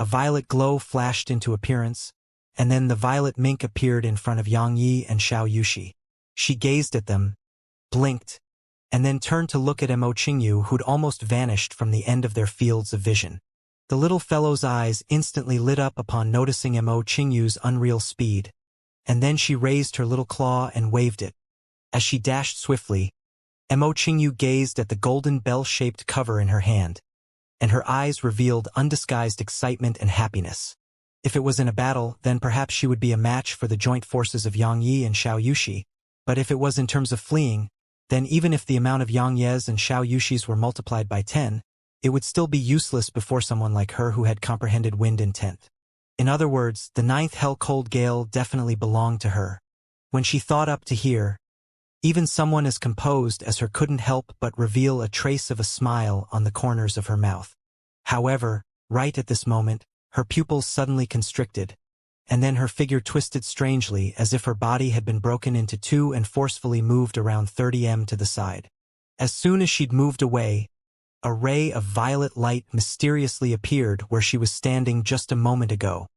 A violet glow flashed into appearance, and then the violet mink appeared in front of Yang Yi and Xianxia. She gazed at them, blinked, and then turned to look at Mo Qingyu, who'd almost vanished from the end of their fields of vision. The little fellow's eyes instantly lit up upon noticing Mo Qingyu's unreal speed, and then she raised her little claw and waved it. As she dashed swiftly, Mo Qingyu gazed at the golden bell-shaped cover in her hand, and her eyes revealed undisguised excitement and happiness. If it was in a battle, then perhaps she would be a match for the joint forces of Yang Yi and Xianxia, but if it was in terms of fleeing, then even if the amount of Yang Ye's and Xianxia's were multiplied by 10, it would still be useless before someone like her who had comprehended wind intent. In other words, the ninth hell-cold gale definitely belonged to her. When she thought up to here, even someone as composed as her couldn't help but reveal a trace of a smile on the corners of her mouth. However, right at this moment, her pupils suddenly constricted, and then her figure twisted strangely as if her body had been broken into two and forcefully moved around 30 to the side. As soon as she'd moved away, a ray of violet light mysteriously appeared where she was standing just a moment ago.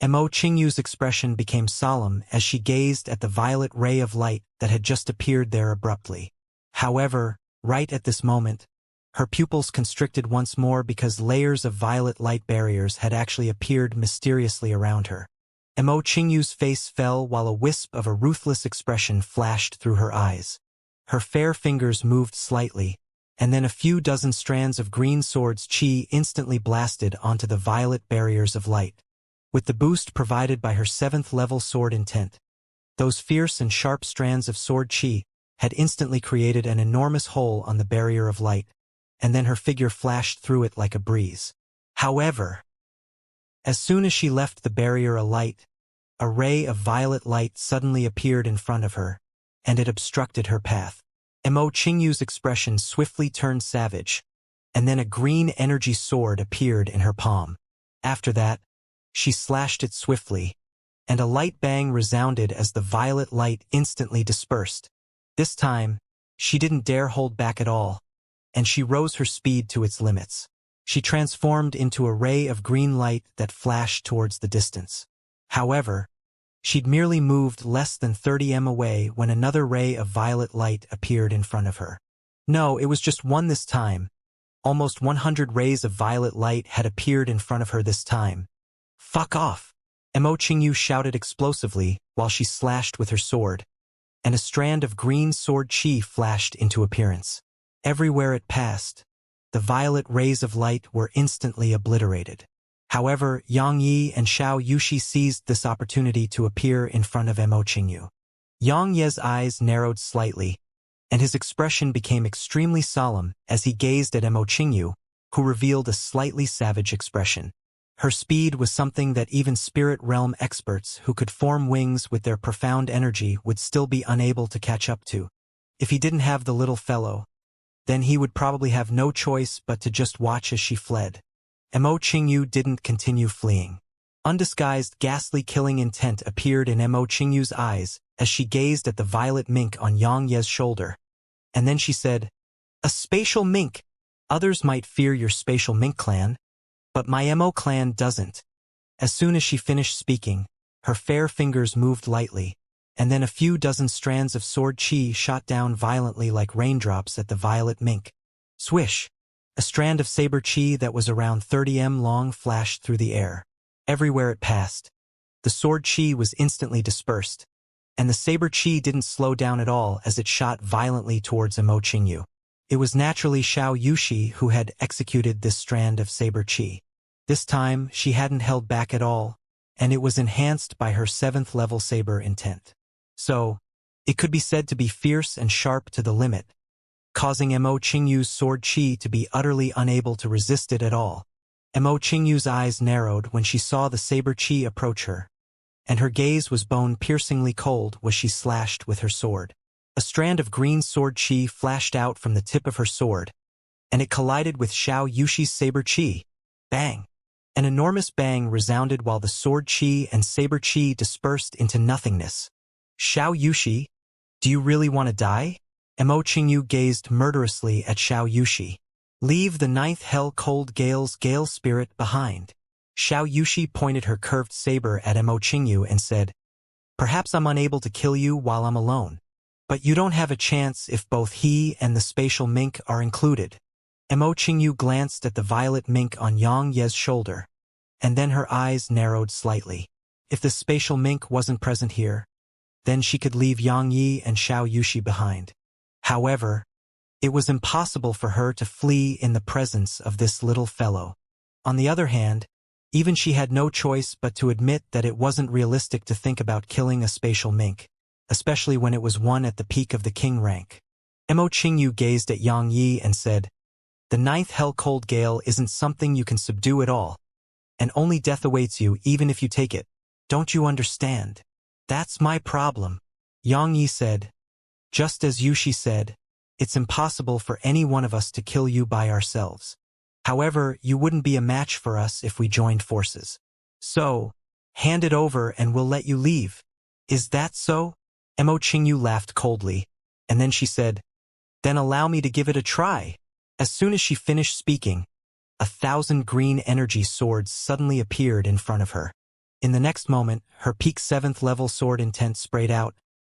Mo Qingyu's expression became solemn as she gazed at the violet ray of light that had just appeared there abruptly. However, right at this moment, her pupils constricted once more because layers of violet light barriers had actually appeared mysteriously around her. Mo Qingyu's face fell while a wisp of a ruthless expression flashed through her eyes. Her fair fingers moved slightly, and then a few dozen strands of green sword's chi instantly blasted onto the violet barriers of light. With the boost provided by her 7th-level sword intent, those fierce and sharp strands of sword chi had instantly created an enormous hole on the barrier of light, and then her figure flashed through it like a breeze. However, as soon as she left the barrier alight, a ray of violet light suddenly appeared in front of her, and it obstructed her path. Mo Qingyu's expression swiftly turned savage, and then a green energy sword appeared in her palm. After that, she slashed it swiftly, and a light bang resounded as the violet light instantly dispersed. This time, she didn't dare hold back at all, and she rose her speed to its limits. She transformed into a ray of green light that flashed towards the distance. However, she'd merely moved less than 30 away when another ray of violet light appeared in front of her. No, it was just one this time. Almost 100 rays of violet light had appeared in front of her this time. "Fuck off!" Mo Qingyu shouted explosively while she slashed with her sword, and a strand of green sword chi flashed into appearance. Everywhere it passed, the violet rays of light were instantly obliterated. However, Yang Yi and Xianxia seized this opportunity to appear in front of Mo Qingyu. Yang Ye's eyes narrowed slightly, and his expression became extremely solemn as he gazed at Mo Qingyu, who revealed a slightly savage expression. Her speed was something that even spirit realm experts who could form wings with their profound energy would still be unable to catch up to. If he didn't have the little fellow, then he would probably have no choice but to just watch as she fled. Mo Qingyu didn't continue fleeing. Undisguised ghastly killing intent appeared in Mo Qingyu's eyes as she gazed at the violet mink on Yang Ye's shoulder. And then she said, "A spatial mink! Others might fear your spatial mink clan, but my Mo clan doesn't." As soon as she finished speaking, her fair fingers moved lightly, and then a few dozen strands of sword chi shot down violently like raindrops at the violet mink. Swish! A strand of saber chi that was around 30 long flashed through the air. Everywhere it passed, the sword chi was instantly dispersed, and the saber chi didn't slow down at all as it shot violently towards Mo Qingyu. It was naturally Xianxia who had executed this strand of saber chi. This time, she hadn't held back at all, and it was enhanced by her 7th-level saber intent. So, it could be said to be fierce and sharp to the limit, causing Mo Qingyu's sword chi to be utterly unable to resist it at all. Mo Qingyu's eyes narrowed when she saw the saber chi approach her, and her gaze was bone-piercingly cold as she slashed with her sword. A strand of green sword chi flashed out from the tip of her sword, and it collided with Xianxia's saber chi. Bang! An enormous bang resounded while the sword chi and saber chi dispersed into nothingness. "Xianxia, do you really want to die?" Mo Qingyu gazed murderously at Xianxia. "Leave the 9th hell-cold gale spirit behind. Xiao Yushi pointed her curved saber at Mo Qingyu and said, "Perhaps I'm unable to kill you while I'm alone. But you don't have a chance if both he and the spatial mink are included." Mo Qingyu glanced at the violet mink on Yang Ye's shoulder, and then her eyes narrowed slightly. If the spatial mink wasn't present here, then she could leave Yang Yi and Xiao Yushi behind. However, it was impossible for her to flee in the presence of this little fellow. On the other hand, even she had no choice but to admit that it wasn't realistic to think about killing a spatial mink, especially when it was one at the peak of the king rank. Mo Qingyu gazed at Yang Yi and said, "The ninth hell-cold gale isn't something you can subdue at all, and only death awaits you even if you take it. Don't you understand?" "That's my problem," Yang Yi said. "Just as Yushi said, it's impossible for any one of us to kill you by ourselves. However, you wouldn't be a match for us if we joined forces. So, hand it over and we'll let you leave. Is that so?" Mo Qingyu laughed coldly, and then she said, "Then allow me to give it a try." As soon as she finished speaking, 1,000 green energy swords suddenly appeared in front of her. In the next moment, her peak 7th level sword intent sprayed out,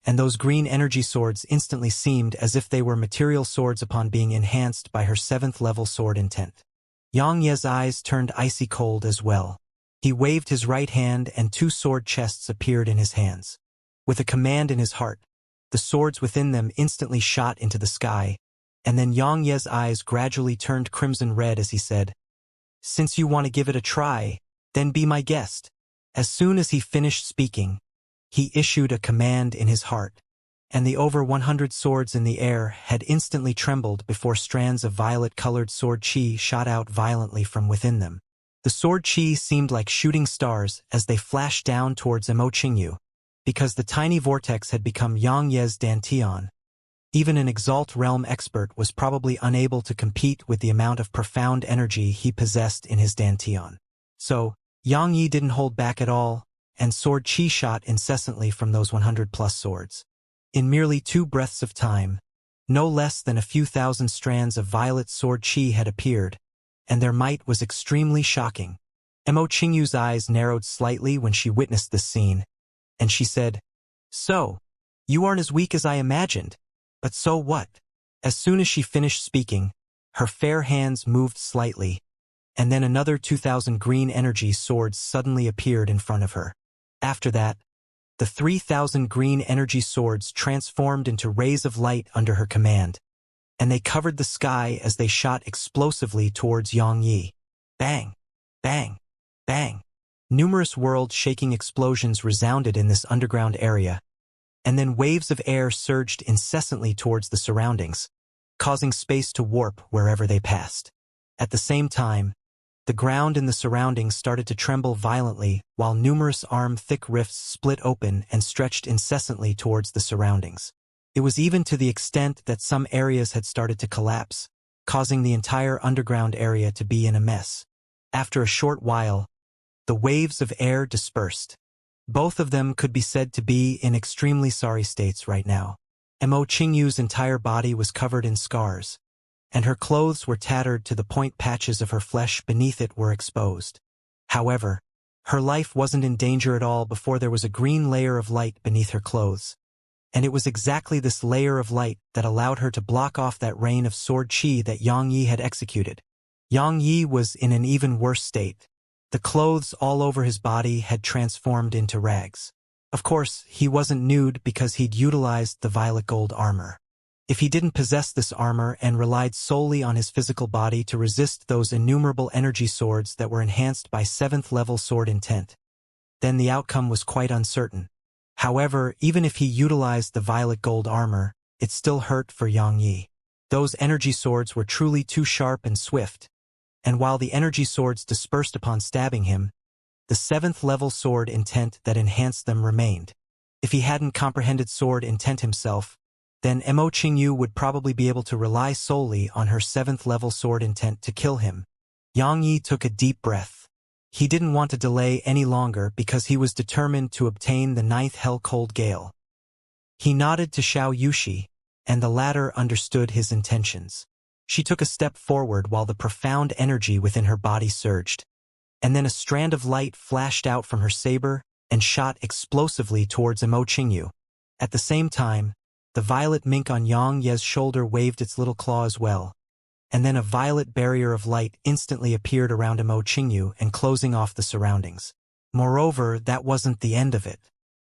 and those green energy swords instantly seemed as if they were material swords upon being enhanced by her 7th level sword intent. Yang Ye's eyes turned icy cold as well. He waved his right hand and 2 sword chests appeared in his hands. With a command in his heart, the swords within them instantly shot into the sky, and then Yang Ye's eyes gradually turned crimson red as he said, "Since you want to give it a try, then be my guest." As soon as he finished speaking, he issued a command in his heart, and the over 100 swords in the air had instantly trembled before strands of violet-colored sword chi shot out violently from within them. The sword chi seemed like shooting stars as they flashed down towards Mo Qingyu, because the tiny vortex had become Yang Ye's dantian. Even an Exalt Realm expert was probably unable to compete with the amount of profound energy he possessed in his dantian. So, Yang Yi didn't hold back at all, and sword chi shot incessantly from those 100-plus swords. In merely 2 breaths of time, no less than a few thousand strands of violet sword chi had appeared, and their might was extremely shocking. Mo Qingyu's eyes narrowed slightly when she witnessed this scene, and she said, "So, you aren't as weak as I imagined, but so what?" As soon as she finished speaking, her fair hands moved slightly, and then another 2,000 green energy swords suddenly appeared in front of her. After that, the 3,000 green energy swords transformed into rays of light under her command, and they covered the sky as they shot explosively towards Yang Yi. Bang! Bang! Bang! Numerous world-shaking explosions resounded in this underground area, and then waves of air surged incessantly towards the surroundings, causing space to warp wherever they passed. At the same time, the ground in the surroundings started to tremble violently while numerous arm-thick rifts split open and stretched incessantly towards the surroundings. It was even to the extent that some areas had started to collapse, causing the entire underground area to be in a mess. After a short while, the waves of air dispersed. Both of them could be said to be in extremely sorry states right now. Mo Qingyu's entire body was covered in scars, and her clothes were tattered to the point patches of her flesh beneath it were exposed. However, her life wasn't in danger at all before there was a green layer of light beneath her clothes, and it was exactly this layer of light that allowed her to block off that rain of sword chi that Yang Yi had executed. Yang Yi was in an even worse state. The clothes all over his body had transformed into rags. Of course, he wasn't nude because he'd utilized the violet gold armor. If he didn't possess this armor and relied solely on his physical body to resist those innumerable energy swords that were enhanced by 7th level sword intent, then the outcome was quite uncertain. However, even if he utilized the violet gold armor, it still hurt for Yang Yi. Those energy swords were truly too sharp and swift, and while the energy swords dispersed upon stabbing him, the 7th level sword intent that enhanced them remained. If he hadn't comprehended sword intent himself, then Mo Qingyu would probably be able to rely solely on her 7th level sword intent to kill him. Yang Yi took a deep breath. He didn't want to delay any longer because he was determined to obtain the 9th hell-cold gale. He nodded to Xiao Yushi, and the latter understood his intentions. She took a step forward while the profound energy within her body surged, and then a strand of light flashed out from her saber and shot explosively towards Imoqingyu. At the same time, the violet mink on Yang Ye's shoulder waved its little claw as well, and then a violet barrier of light instantly appeared around Imoqingyu and closing off the surroundings. Moreover, that wasn't the end of it.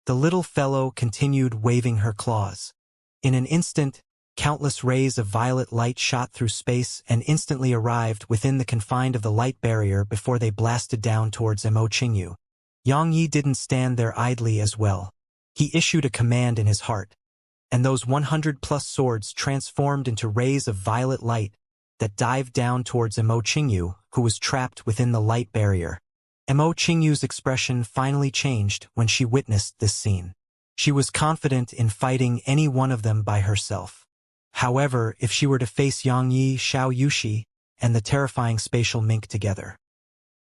The little fellow continued waving her claws. In an instant, countless rays of violet light shot through space and instantly arrived within the confine of the light barrier before they blasted down towards Imoqingyu. Yang Yi didn't stand there idly as well. He issued a command in his heart, and those 100+ swords transformed into rays of violet light that dived down towards Imoqingyu, who was trapped within the light barrier. Imoqingyu's expression finally changed when she witnessed this scene. She was confident in fighting any one of them by herself. However, if she were to face Yang Yi, Xiao Yushi, and the terrifying spatial mink together,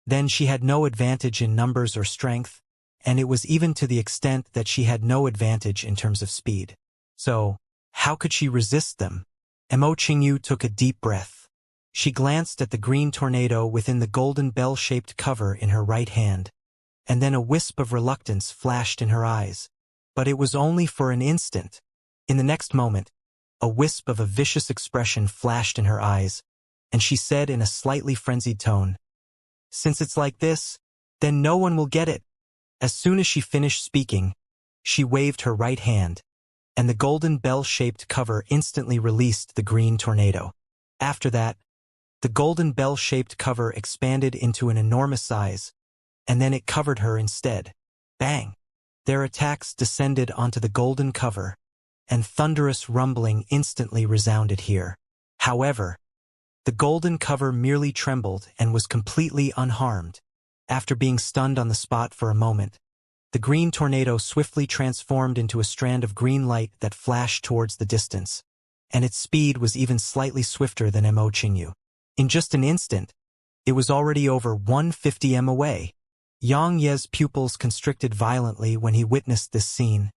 then she had no advantage in numbers or strength, and it was even to the extent that she had no advantage in terms of speed. So, how could she resist them? Imoqingyu took a deep breath. She glanced at the green tornado within the golden bell-shaped cover in her right hand, and then a wisp of reluctance flashed in her eyes. But it was only for an instant. In the next moment, a wisp of a vicious expression flashed in her eyes, and she said in a slightly frenzied tone, "Since it's like this, then no one will get it." As soon as she finished speaking, she waved her right hand, and the golden bell-shaped cover instantly released the green tornado. After that, the golden bell-shaped cover expanded into an enormous size, and then it covered her instead. Bang! Their attacks descended onto the golden cover, and thunderous rumbling instantly resounded here. However, the golden cover merely trembled and was completely unharmed. After being stunned on the spot for a moment, the green tornado swiftly transformed into a strand of green light that flashed towards the distance, and its speed was even slightly swifter than Imoqingyu. In just an instant, it was already over 150 m away. Yang Ye's pupils constricted violently when he witnessed this scene,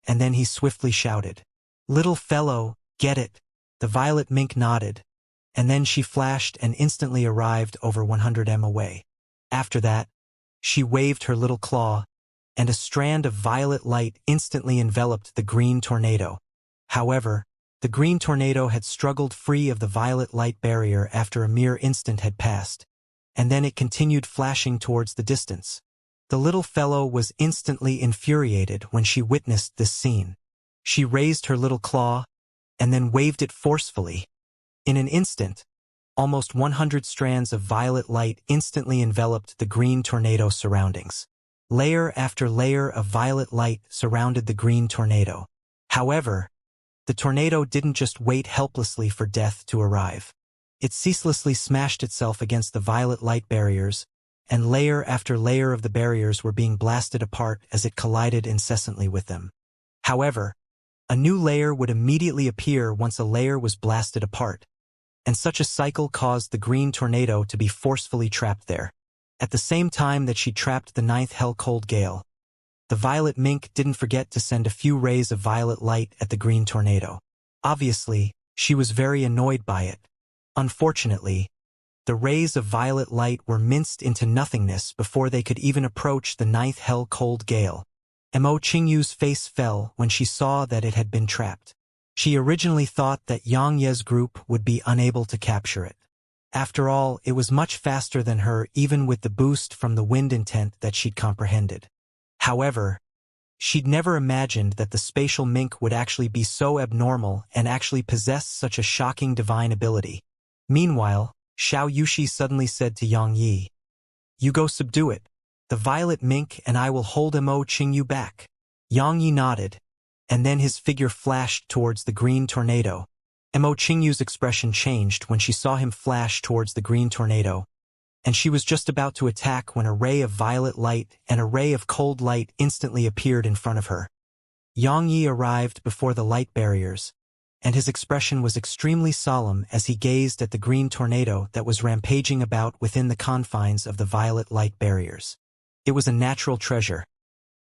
and then he swiftly shouted, "Little fellow, get it." The violet mink nodded, and then she flashed and instantly arrived over 100 m away. After that, she waved her little claw, and a strand of violet light instantly enveloped the green tornado. However, the green tornado had struggled free of the violet light barrier after a mere instant had passed, and then it continued flashing towards the distance. The little fellow was instantly infuriated when she witnessed this scene. She raised her little claw, and then waved it forcefully. In an instant, almost 100 strands of violet light instantly enveloped the green tornado surroundings. Layer after layer of violet light surrounded the green tornado. However, the tornado didn't just wait helplessly for death to arrive. It ceaselessly smashed itself against the violet light barriers, and layer after layer of the barriers were being blasted apart as it collided incessantly with them. However, a new layer would immediately appear once a layer was blasted apart, and such a cycle caused the green tornado to be forcefully trapped there. At the same time that she trapped the 9th hell-cold gale, the violet mink didn't forget to send a few rays of violet light at the green tornado. Obviously, she was very annoyed by it. Unfortunately, the rays of violet light were minced into nothingness before they could even approach the 9th hell-cold gale. Imoqingyu's face fell when she saw that it had been trapped. She originally thought that Yang Ye's group would be unable to capture it. After all, it was much faster than her even with the boost from the wind intent that she'd comprehended. However, she'd never imagined that the spatial mink would actually be so abnormal and actually possess such a shocking divine ability. Meanwhile, Xiao Yushi suddenly said to Yang Yi, "You go subdue it. The violet mink and I will hold Imoqingyu back." Yang Yi nodded, and then his figure flashed towards the green tornado. Imoqingyu's expression changed when she saw him flash towards the green tornado, and she was just about to attack when a ray of violet light and a ray of cold light instantly appeared in front of her. Yang Yi arrived before the light barriers, and his expression was extremely solemn as he gazed at the green tornado that was rampaging about within the confines of the violet light barriers. It was a natural treasure,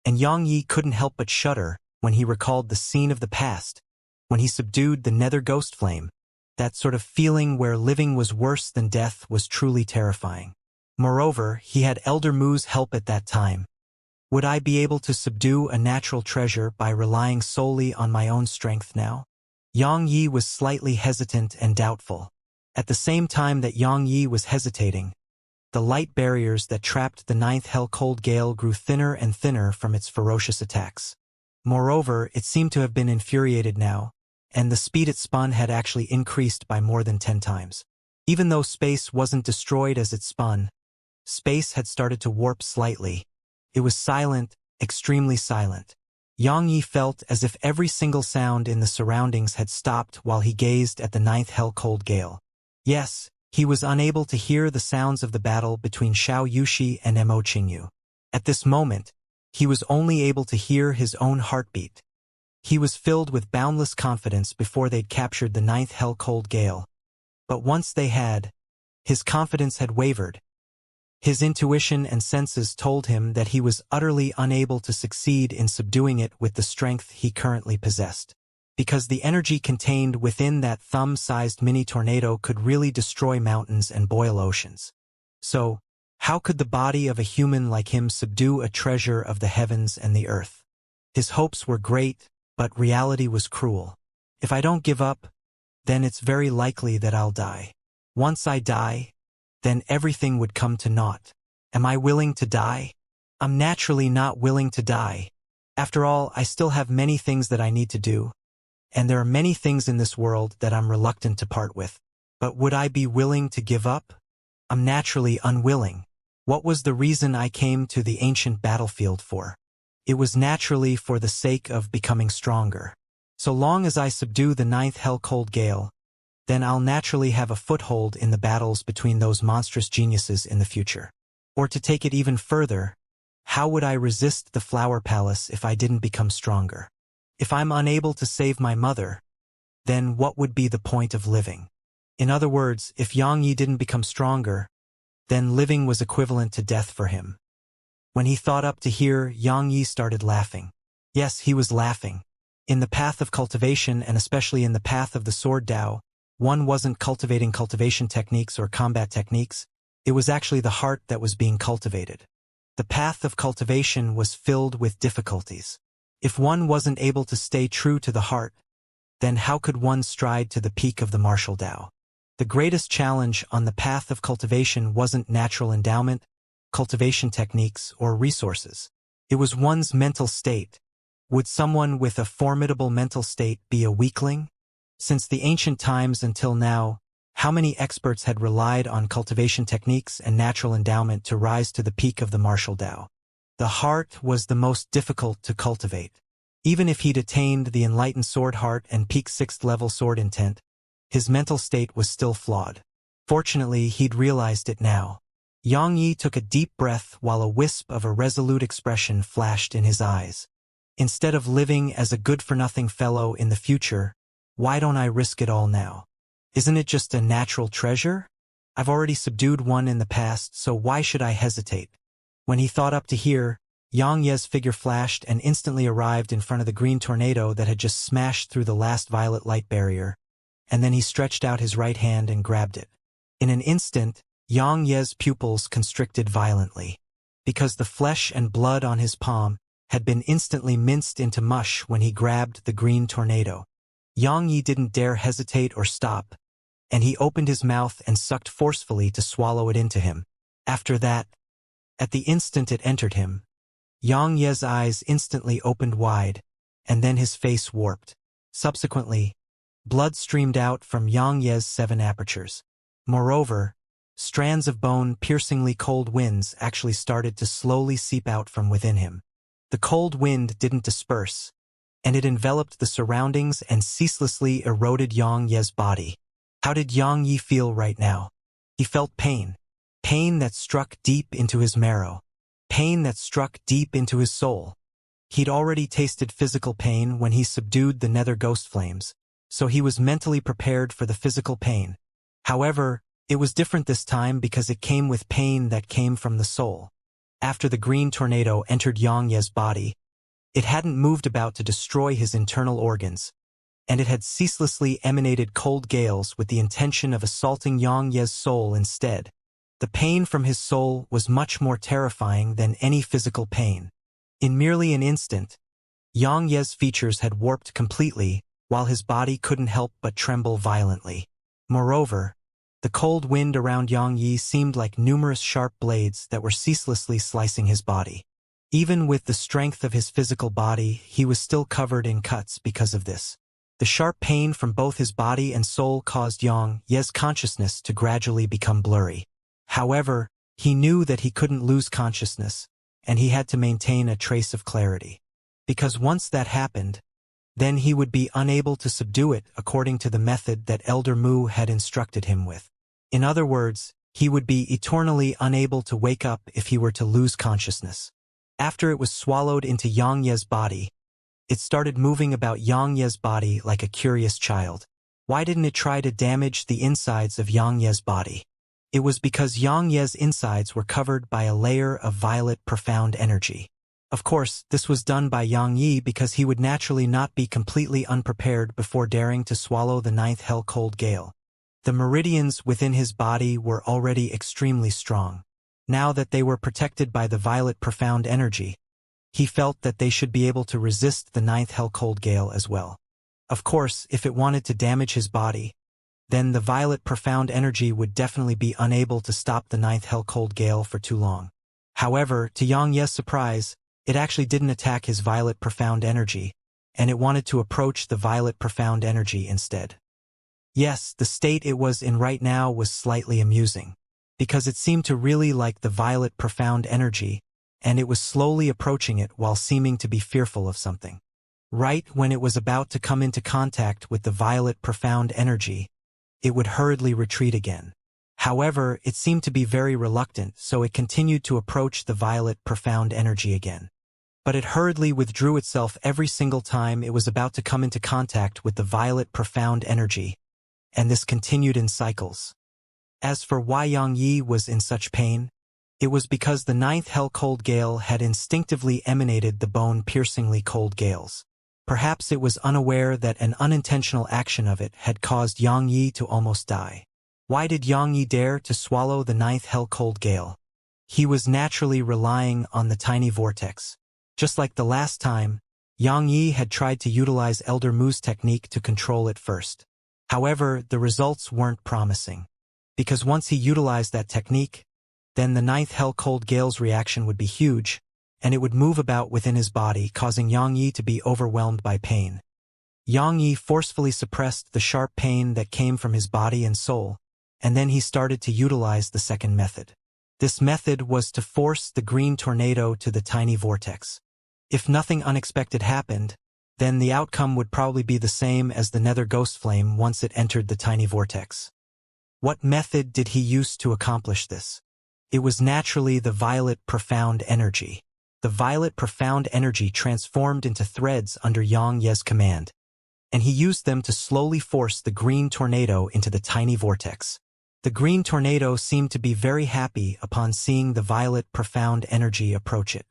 and Yang Yi couldn't help but shudder when he recalled the scene of the past, when he subdued the nether ghost flame. That sort of feeling where living was worse than death was truly terrifying. Moreover, he had Elder Mu's help at that time. Would I be able to subdue a natural treasure by relying solely on my own strength now? Yang Yi was slightly hesitant and doubtful. At the same time that Yang Yi was hesitating, the light barriers that trapped the ninth hell-cold gale grew thinner and thinner from its ferocious attacks. Moreover, it seemed to have been infuriated now, and the speed it spun had actually increased by more than 10 times. Even though space wasn't destroyed as it spun, space had started to warp slightly. It was silent, extremely silent. Yang Yi felt as if every single sound in the surroundings had stopped while he gazed at the ninth hell-cold gale. Yes, he was unable to hear the sounds of the battle between Xiao Yushi and Mo Qingyu. At this moment, he was only able to hear his own heartbeat. He was filled with boundless confidence before they'd captured the ninth hell-cold gale. But once they had, his confidence had wavered. His intuition and senses told him that he was utterly unable to succeed in subduing it with the strength he currently possessed. Because the energy contained within that thumb-sized mini-tornado could really destroy mountains and boil oceans. So, how could the body of a human like him subdue a treasure of the heavens and the earth? His hopes were great, but reality was cruel. If I don't give up, then it's very likely that I'll die. Once I die, then everything would come to naught. Am I willing to die? I'm naturally not willing to die. After all, I still have many things that I need to do. And there are many things in this world that I'm reluctant to part with. But would I be willing to give up? I'm naturally unwilling. What was the reason I came to the ancient battlefield for? It was naturally for the sake of becoming stronger. So long as I subdue the ninth hell-cold gale, then I'll naturally have a foothold in the battles between those monstrous geniuses in the future. Or to take it even further, how would I resist the Flower Palace if I didn't become stronger? If I'm unable to save my mother, then what would be the point of living? In other words, if Yang Yi didn't become stronger, then living was equivalent to death for him. When he thought up to here, Yang Yi started laughing. Yes, he was laughing. In the path of cultivation, and especially in the path of the Sword Dao, one wasn't cultivating cultivation techniques or combat techniques, it was actually the heart that was being cultivated. The path of cultivation was filled with difficulties. If one wasn't able to stay true to the heart, then how could one stride to the peak of the martial Dao? The greatest challenge on the path of cultivation wasn't natural endowment, cultivation techniques, or resources. It was one's mental state. Would someone with a formidable mental state be a weakling? Since the ancient times until now, how many experts had relied on cultivation techniques and natural endowment to rise to the peak of the martial Dao? The heart was the most difficult to cultivate. Even if he'd attained the enlightened sword heart and peak 6th level sword intent, his mental state was still flawed. Fortunately, he'd realized it now. Yang Yi took a deep breath while a wisp of a resolute expression flashed in his eyes. Instead of living as a good-for-nothing fellow in the future, why don't I risk it all now? Isn't it just a natural treasure? I've already subdued one in the past, so why should I hesitate? When he thought up to here, Yang Ye's figure flashed and instantly arrived in front of the green tornado that had just smashed through the last violet light barrier, and then he stretched out his right hand and grabbed it. In an instant, Yang Ye's pupils constricted violently, because the flesh and blood on his palm had been instantly minced into mush when he grabbed the green tornado. Yang Yi didn't dare hesitate or stop, and he opened his mouth and sucked forcefully to swallow it into him. After that, at the instant it entered him, Yang Ye's eyes instantly opened wide, and then his face warped. Subsequently, blood streamed out from Yang Ye's 7 apertures. Moreover, strands of bone piercingly cold winds actually started to slowly seep out from within him. The cold wind didn't disperse, and it enveloped the surroundings and ceaselessly eroded Yang Ye's body. How did Yang Yi feel right now? He felt pain. Pain that struck deep into his marrow. Pain that struck deep into his soul. He'd already tasted physical pain when he subdued the nether ghost flames, so he was mentally prepared for the physical pain. However, it was different this time because it came with pain that came from the soul. After the green tornado entered Yang Ye's body, it hadn't moved about to destroy his internal organs, and it had ceaselessly emanated cold gales with the intention of assaulting Yang Ye's soul instead. The pain from his soul was much more terrifying than any physical pain. In merely an instant, Xianxia's features had warped completely, while his body couldn't help but tremble violently. Moreover, the cold wind around Xiangxia seemed like numerous sharp blades that were ceaselessly slicing his body. Even with the strength of his physical body, he was still covered in cuts because of this. The sharp pain from both his body and soul caused Xiangxia's consciousness to gradually become blurry. However, he knew that he couldn't lose consciousness, and he had to maintain a trace of clarity. Because once that happened, then he would be unable to subdue it according to the method that Elder Mu had instructed him with. In other words, he would be eternally unable to wake up if he were to lose consciousness. After it was swallowed into Xianxia's body, it started moving about Xianxia's body like a curious child. Why didn't it try to damage the insides of Xianxia's body? It was because Xianxia's insides were covered by a layer of violet profound energy. Of course, this was done by Xianxia because he would naturally not be completely unprepared before daring to swallow the ninth hell cold gale. The meridians within his body were already extremely strong. Now that they were protected by the violet profound energy, he felt that they should be able to resist the ninth hell cold gale as well. Of course, if it wanted to damage his body, then the violet profound energy would definitely be unable to stop the ninth hell cold gale for too long. However, to Xianxia's surprise, it actually didn't attack his violet profound energy, and it wanted to approach the violet profound energy instead. Yes, the state it was in right now was slightly amusing, because it seemed to really like the violet profound energy, and it was slowly approaching it while seeming to be fearful of something. Right when it was about to come into contact with the violet profound energy, it would hurriedly retreat again. However, it seemed to be very reluctant, so it continued to approach the violet profound energy again. But it hurriedly withdrew itself every single time it was about to come into contact with the violet profound energy, and this continued in cycles. As for why Xianxia was in such pain, it was because the ninth hell cold gale had instinctively emanated the bone-piercingly cold gales. Perhaps it was unaware that an unintentional action of it had caused Xianxia to almost die. Why did Xianxia dare to swallow the ninth hell cold gale? He was naturally relying on the tiny vortex. Just like the last time, Xianxia had tried to utilize Elder Mu's technique to control it first. However, the results weren't promising. Because once he utilized that technique, then the ninth hell cold gale's reaction would be huge, and it would move about within his body, causing Xianxia to be overwhelmed by pain. Xianxia forcefully suppressed the sharp pain that came from his body and soul, and then he started to utilize the second method. This method was to force the green tornado to the tiny vortex. If nothing unexpected happened, then the outcome would probably be the same as the nether ghost flame once it entered the tiny vortex. What method did he use to accomplish this? It was naturally the violet profound energy. The violet profound energy transformed into threads under Xianxia's command, and he used them to slowly force the green tornado into the tiny vortex. The green tornado seemed to be very happy upon seeing the violet profound energy approach it.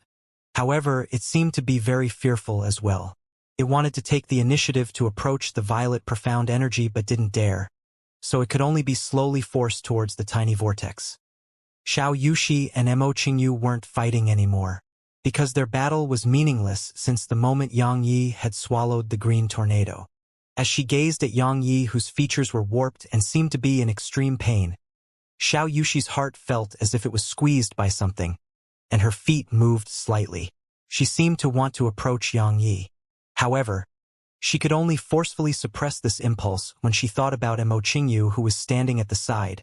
However, it seemed to be very fearful as well. It wanted to take the initiative to approach the violet profound energy but didn't dare, so it could only be slowly forced towards the tiny vortex. Xiaoyushi and Mo Qingyu weren't fighting anymore, because their battle was meaningless since the moment Xianxia had swallowed the green tornado. As she gazed at Xianxia, whose features were warped and seemed to be in extreme pain, Xiaoyushi's heart felt as if it was squeezed by something, and her feet moved slightly. She seemed to want to approach Xianxia. However, she could only forcefully suppress this impulse when she thought about Mo Qingyu, who was standing at the side.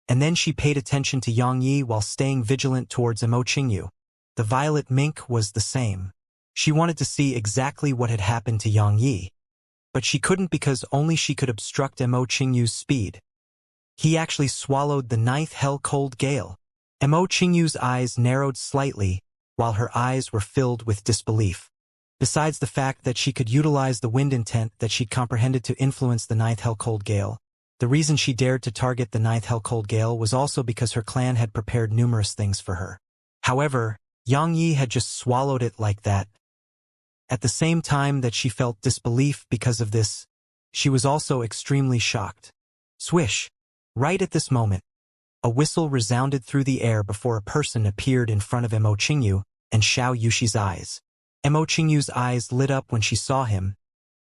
And then she paid attention to Xianxia while staying vigilant towards Mo Qingyu. The violet mink was the same. She wanted to see exactly what had happened to Xianxia, but she couldn't because only she could obstruct Mo Qingyu's speed. He actually swallowed the ninth hell cold gale. Mo Qingyu's eyes narrowed slightly, while her eyes were filled with disbelief. Besides the fact that she could utilize the wind intent that she comprehended to influence the ninth hell cold gale, the reason she dared to target the ninth hell cold gale was also because her clan had prepared numerous things for her. However, Xianxia had just swallowed it like that. At the same time that she felt disbelief because of this, she was also extremely shocked. Swish! Right at this moment, A whistle resounded through the air before a person appeared in front of Mo Qingyu and Xiao Yushi's eyes. Mo Qingyu's eyes lit up when she saw him,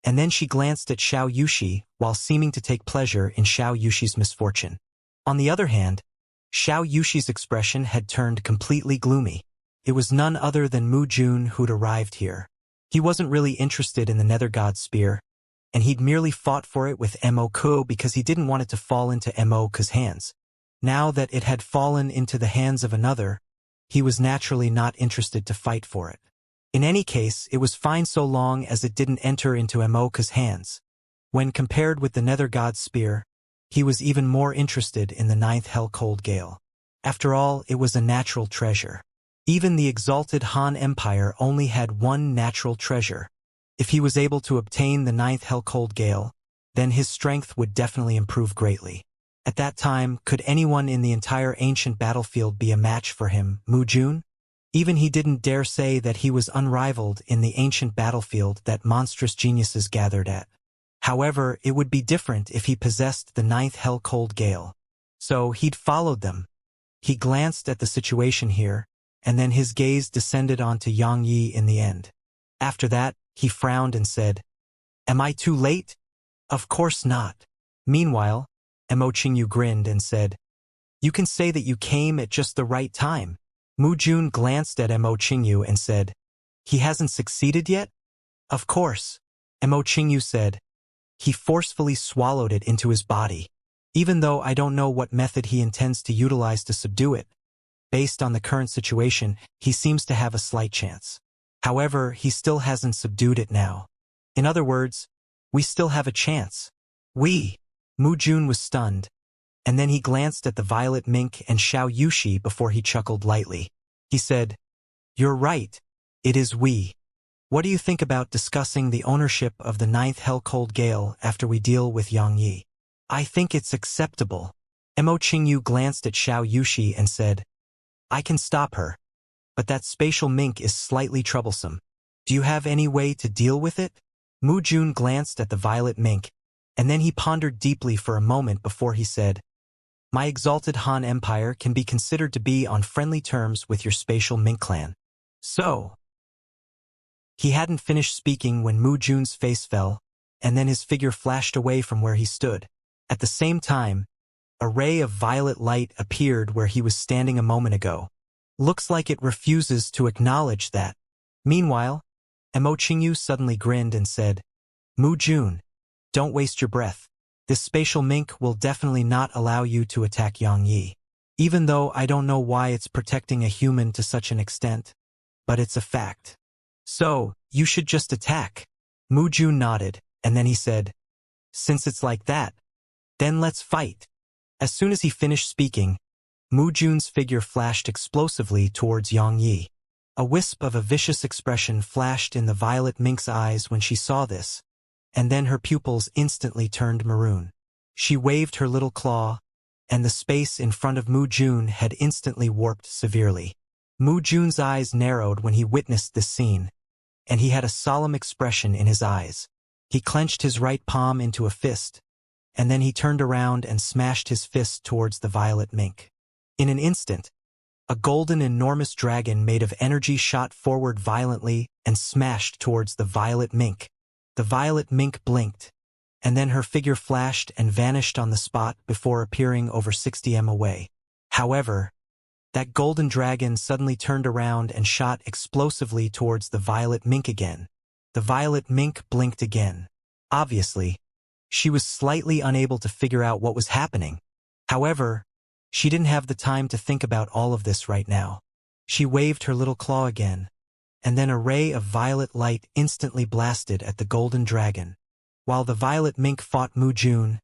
and then she glanced at Xiao Yushi while seeming to take pleasure in Xiao Yushi's misfortune. On the other hand, Xiao Yushi's expression had turned completely gloomy. It was none other than Mu Jun who'd arrived here. He wasn't really interested in the Nether God Spear, and he'd merely fought for it with Mo Ku because he didn't want it to fall into Mo Ku's hands. Now that it had fallen into the hands of another, he was naturally not interested to fight for it. In any case, it was fine so long as it didn't enter into Mo Ku's hands. When compared with the Nether God Spear, he was even more interested in the 9th Hell Cold Gale. After all, it was a natural treasure. Even the exalted Han Empire only had one natural treasure. If he was able to obtain the 9th Hell Cold Gale, then his strength would definitely improve greatly. At that time, could anyone in the entire ancient battlefield be a match for him, Mu Jun? Even he didn't dare say that he was unrivaled in the ancient battlefield that monstrous geniuses gathered at. However, it would be different if he possessed the 9th Hell Cold Gale. So he'd followed them. He glanced at the situation here, and then his gaze descended onto Yang Yi in the end. After that, he frowned and said, "Am I too late?" "Of course not." Meanwhile, Mo Qingyu grinned and said, "You can say that you came at just the right time." Mu Jun glanced at Mo Qingyu and said, "He hasn't succeeded yet?" "Of course," Mo Qingyu said. He forcefully swallowed it into his body. "Even though I don't know what method he intends to utilize to subdue it, based on the current situation, he seems to have a slight chance. However, he still hasn't subdued it now. In other words, we still have a chance." Mu Jun was stunned, and then he glanced at the violet mink and Xiao Yushi before he chuckled lightly. He said, "You're right. It is we. What do you think about discussing the ownership of the 9th Hell Cold Gale after we deal with Yang Yi?" "I think it's acceptable." Mo Qingyu glanced at Xiao Yushi and said, "I can stop her. But that spatial mink is slightly troublesome. Do you have any way to deal with it?" Mu Jun glanced at the violet mink, and then he pondered deeply for a moment before he said, "My exalted Han Empire can be considered to be on friendly terms with your spatial mink clan. So..." He hadn't finished speaking when Mu Jun's face fell, and then his figure flashed away from where he stood. At the same time, a ray of violet light appeared where he was standing a moment ago. "Looks like it refuses to acknowledge that." Meanwhile, Mo Qingyu suddenly grinned and said, "Mu Jun, don't waste your breath. This spatial mink will definitely not allow you to attack Yang Yi. Even though I don't know why it's protecting a human to such an extent, but it's a fact. So, you should just attack." Mu Jun nodded, and then he said, "Since it's like that, then let's fight." As soon as he finished speaking, Mu Jun's figure flashed explosively towards Yang Yi. A wisp of a vicious expression flashed in the violet mink's eyes when she saw this, and then her pupils instantly turned maroon. She waved her little claw, and the space in front of Mu Jun had instantly warped severely. Mu Jun's eyes narrowed when he witnessed this scene, and he had a solemn expression in his eyes. He clenched his right palm into a fist, and then he turned around and smashed his fist towards the violet mink. In an instant, a golden enormous dragon made of energy shot forward violently and smashed towards the violet mink. The violet mink blinked, and then her figure flashed and vanished on the spot before appearing over 60 m away. However, that golden dragon suddenly turned around and shot explosively towards the violet mink again. The violet mink blinked again. Obviously, she was slightly unable to figure out what was happening. However, she didn't have the time to think about all of this right now. She waved her little claw again, and then a ray of violet light instantly blasted at the golden dragon. While the violet mink fought Mu Jun,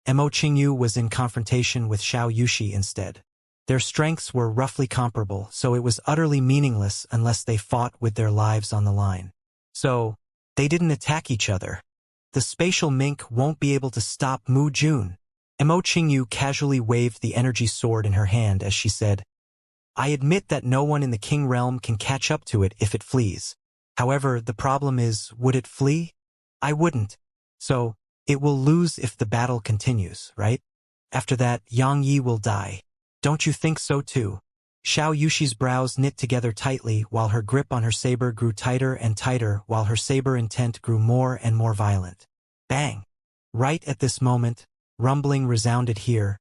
Mo Qingyu was in confrontation with Xiao Yushi instead. Their strengths were roughly comparable, so it was utterly meaningless unless they fought with their lives on the line. So, they didn't attack each other. The spatial mink won't be able to stop Mu Jun. Mo Qingyu casually waved the energy sword in her hand as she said, "I admit that no one in the King Realm can catch up to it if it flees. However, the problem is, would it flee? I wouldn't. So, it will lose if the battle continues, right? After that, Yang Yi will die. Don't you think so too? Xiao Yushi's brows knit together tightly while her grip on her saber grew tighter and tighter while her saber intent grew more and more violent. Bang! Right at this moment, rumbling resounded here,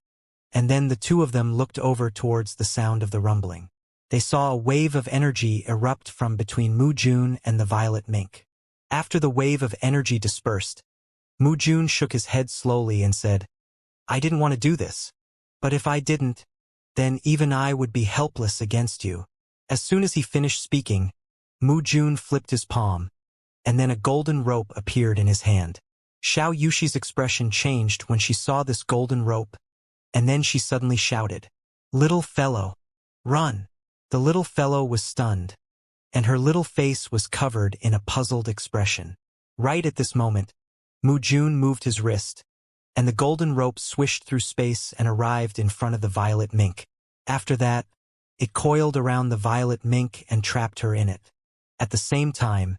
and then the two of them looked over towards the sound of the rumbling. They saw a wave of energy erupt from between Mu Jun and the violet mink. After the wave of energy dispersed, Mu Jun shook his head slowly and said, I didn't want to do this. But if I didn't, then even I would be helpless against you. As soon as he finished speaking, Mu Jun flipped his palm, and then a golden rope appeared in his hand. Xiao Yushi's expression changed when she saw this golden rope, and then she suddenly shouted, Little fellow, run! The little fellow was stunned, and her little face was covered in a puzzled expression. Right at this moment, Mu Jun moved his wrist, and the golden rope swished through space and arrived in front of the violet mink. After that, it coiled around the violet mink and trapped her in it. At the same time,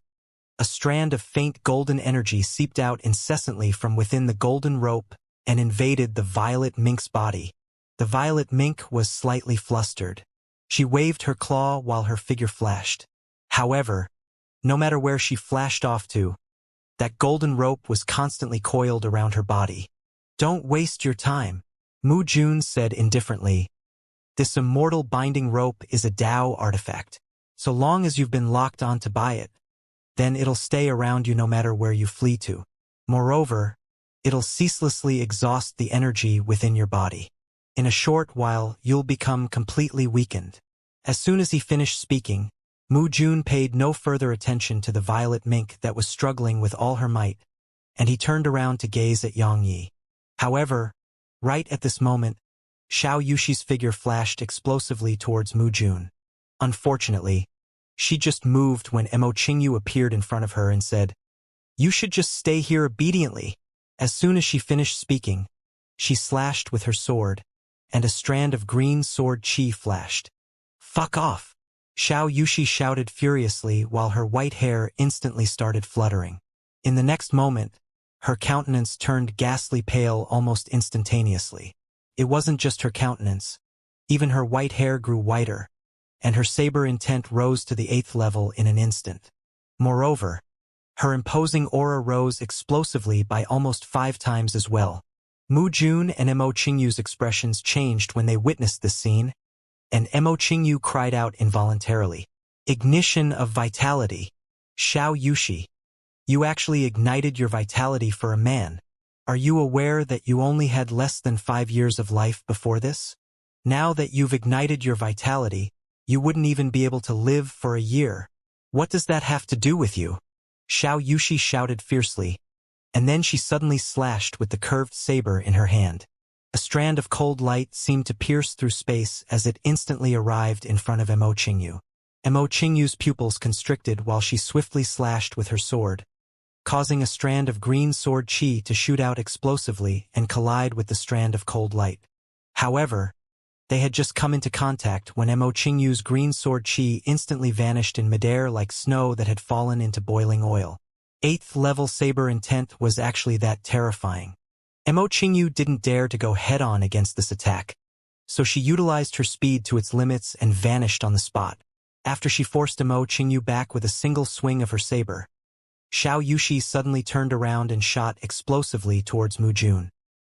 a strand of faint golden energy seeped out incessantly from within the golden rope and invaded the violet mink's body. The violet mink was slightly flustered. She waved her claw while her figure flashed. However, no matter where she flashed off to, that golden rope was constantly coiled around her body. Don't waste your time, Mu Jun said indifferently. This immortal binding rope is a Tao artifact. So long as you've been locked on to buy it, then it'll stay around you no matter where you flee to. Moreover, it'll ceaselessly exhaust the energy within your body. In a short while, you'll become completely weakened. As soon as he finished speaking, Mu Jun paid no further attention to the violet mink that was struggling with all her might, and he turned around to gaze at Xianxia. However, right at this moment, Xiao Yushi's figure flashed explosively towards Mu Jun. Unfortunately, she just moved when Mo Qingyu appeared in front of her and said, You should just stay here obediently. As soon as she finished speaking, she slashed with her sword, and a strand of green sword chi flashed. Fuck off! Xiao Yushi shouted furiously while her white hair instantly started fluttering. In the next moment, her countenance turned ghastly pale almost instantaneously. It wasn't just her countenance. Even her white hair grew whiter, and her saber intent rose to the 8th level in an instant. Moreover, her imposing aura rose explosively by almost 5 times as well. Mu Jun and Mo Qingyu's expressions changed when they witnessed this scene, and Mo Qingyu cried out involuntarily. Ignition of vitality. Xiao Yushi, you actually ignited your vitality for a man. Are you aware that you only had less than 5 years of life before this? Now that you've ignited your vitality, you wouldn't even be able to live for a year. What does that have to do with you? Xiao Yushi shouted fiercely, and then she suddenly slashed with the curved saber in her hand. A strand of cold light seemed to pierce through space as it instantly arrived in front of Mo Qingyu. Mo Qingyu's pupils constricted while she swiftly slashed with her sword, causing a strand of green sword chi to shoot out explosively and collide with the strand of cold light. However, they had just come into contact when Mo Qingyu's green sword chi instantly vanished in midair like snow that had fallen into boiling oil. 8th level saber intent was actually that terrifying. Mo Qingyu didn't dare to go head-on against this attack, so she utilized her speed to its limits and vanished on the spot. After she forced Mo Qingyu back with a single swing of her saber, Xiao Yushi suddenly turned around and shot explosively towards Mu Jun.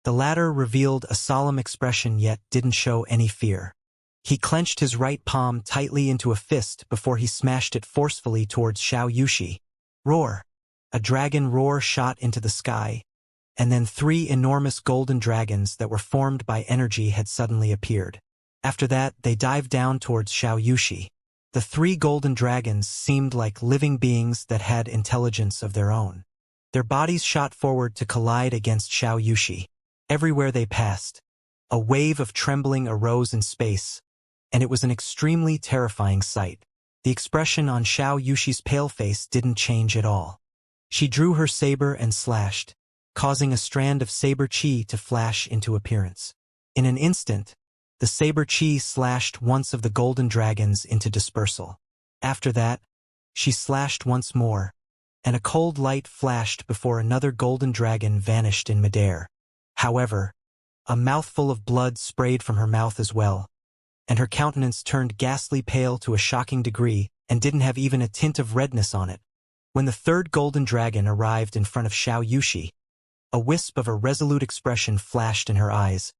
The latter revealed a solemn expression yet didn't show any fear. He clenched his right palm tightly into a fist before he smashed it forcefully towards Xiao Yushi. Roar! A dragon roar shot into the sky, and then 3 enormous golden dragons that were formed by energy had suddenly appeared. After that, they dived down towards Xiao Yushi. The 3 golden dragons seemed like living beings that had intelligence of their own. Their bodies shot forward to collide against Xiao Yushi. Everywhere they passed, a wave of trembling arose in space, and it was an extremely terrifying sight. The expression on Xiao Yushi's pale face didn't change at all. She drew her saber and slashed, causing a strand of saber chi to flash into appearance. In an instant, the saber chi slashed once of the golden dragons into dispersal. After that, she slashed once more, and a cold light flashed before another golden dragon vanished in midair. However, a mouthful of blood sprayed from her mouth as well, and her countenance turned ghastly pale to a shocking degree and didn't have even a tint of redness on it. When the third golden dragon arrived in front of Xianxia, a wisp of a resolute expression flashed in her eyes,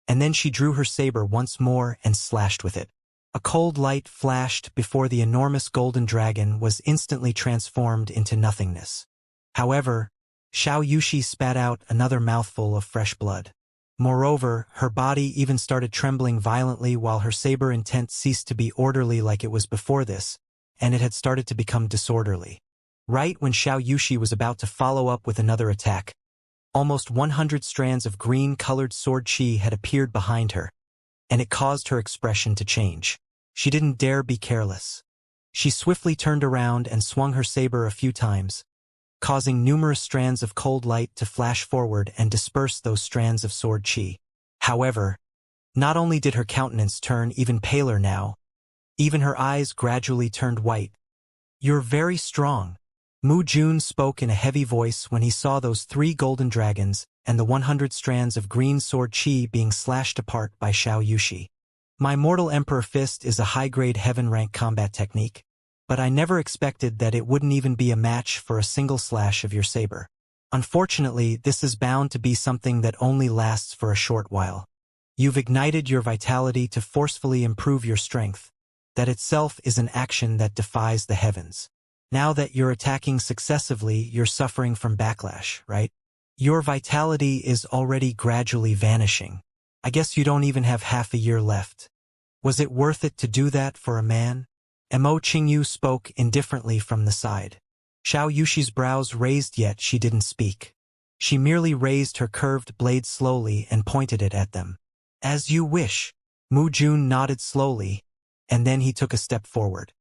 and then she drew her saber once more and slashed with it. A cold light flashed before the enormous golden dragon was instantly transformed into nothingness. However, Xianxia spat out another mouthful of fresh blood. Moreover, her body even started trembling violently while her saber intent ceased to be orderly like it was before this, and it had started to become disorderly. Right when Xianxia was about to follow up with another attack, almost 100 strands of green-colored sword chi had appeared behind her, and it caused her expression to change. She didn't dare be careless. She swiftly turned around and swung her saber a few times, causing numerous strands of cold light to flash forward and disperse those strands of sword chi. However, not only did her countenance turn even paler now, even her eyes gradually turned white. "You're very strong," Mu Jun spoke in a heavy voice when he saw those 3 golden dragons and the 100 strands of green sword chi being slashed apart by Xianxia. "My Mortal Emperor Fist is a high-grade heaven-rank combat technique, but I never expected that it wouldn't even be a match for a single slash of your saber. Unfortunately, this is bound to be something that only lasts for a short while. You've ignited your vitality to forcefully improve your strength. That itself is an action that defies the heavens. Now that you're attacking successively, you're suffering from backlash, right? Your vitality is already gradually vanishing. I guess you don't even have half a year left. Was it worth it to do that for a man?" Mo Qingyu spoke indifferently from the side. Xianxia's brows raised, yet she didn't speak. She merely raised her curved blade slowly and pointed it at them. "As you wish." Mu Jun nodded slowly, and then he took a step forward.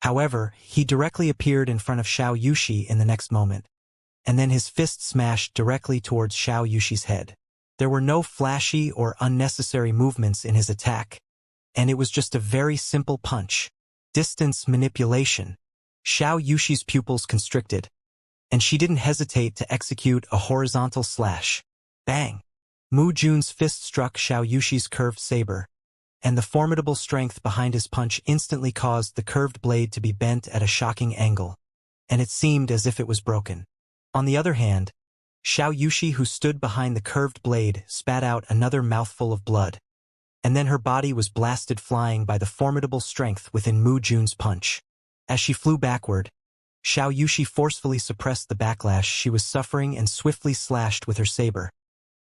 However, he directly appeared in front of Xianxia in the next moment, and then his fist smashed directly towards Xianxia's head. There were no flashy or unnecessary movements in his attack, and it was just a very simple punch. Distance manipulation. Xianxia's pupils constricted, and she didn't hesitate to execute a horizontal slash. Bang! Mu Jun's fist struck Xianxia's curved saber, and the formidable strength behind his punch instantly caused the curved blade to be bent at a shocking angle, and it seemed as if it was broken. On the other hand, Xianxia, who stood behind the curved blade, spat out another mouthful of blood, and then her body was blasted flying by the formidable strength within Mu Jun's punch. As she flew backward, Xianxia forcefully suppressed the backlash she was suffering and swiftly slashed with her saber,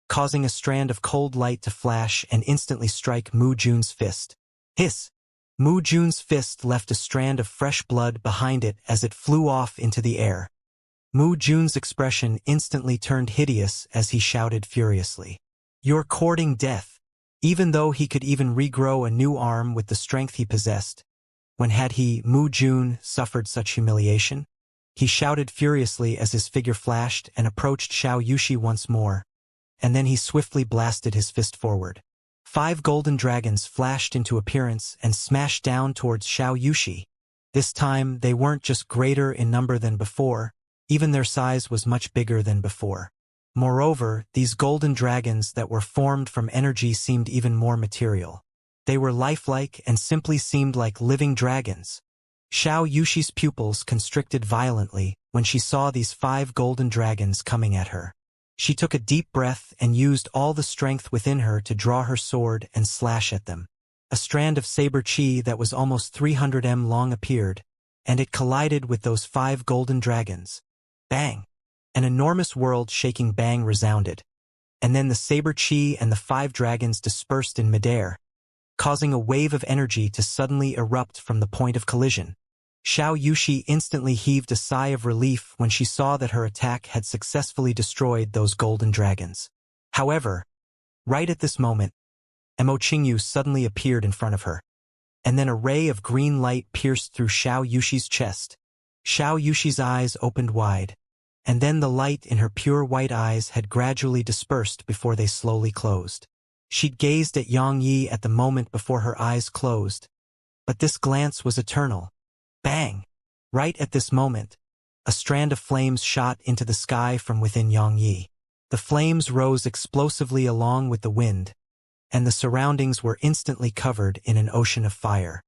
causing a strand of cold light to flash and instantly strike Mu Jun's fist. Hiss! Mu Jun's fist left a strand of fresh blood behind it as it flew off into the air. Mu Jun's expression instantly turned hideous as he shouted furiously, "You're courting death." Even though he could even regrow a new arm with the strength he possessed, when had he, Mu Jun, suffered such humiliation? He shouted furiously as his figure flashed and approached Xianxia once more, and then he swiftly blasted his fist forward. 5 golden dragons flashed into appearance and smashed down towards Xianxia. This time, they weren't just greater in number than before, even their size was much bigger than before. Moreover, these golden dragons that were formed from energy seemed even more material. They were lifelike and simply seemed like living dragons. Xianxia's pupils constricted violently when she saw these 5 golden dragons coming at her. She took a deep breath and used all the strength within her to draw her sword and slash at them. A strand of saber chi that was almost 300 m long appeared, and it collided with those 5 golden dragons. Bang! An enormous world-shaking bang resounded, and then the saber chi and the 5 dragons dispersed in midair, causing a wave of energy to suddenly erupt from the point of collision. Xianxia instantly heaved a sigh of relief when she saw that her attack had successfully destroyed those golden dragons. However, right at this moment, Mo Qingyu suddenly appeared in front of her, and then a ray of green light pierced through Xianxia's chest. Xianxia's eyes opened wide, and then the light in her pure white eyes had gradually dispersed before they slowly closed. She'd gazed at Yang Yi at the moment before her eyes closed, but this glance was eternal. Bang! Right at this moment, a strand of flames shot into the sky from within Yang Yi. The flames rose explosively along with the wind, and the surroundings were instantly covered in an ocean of fire.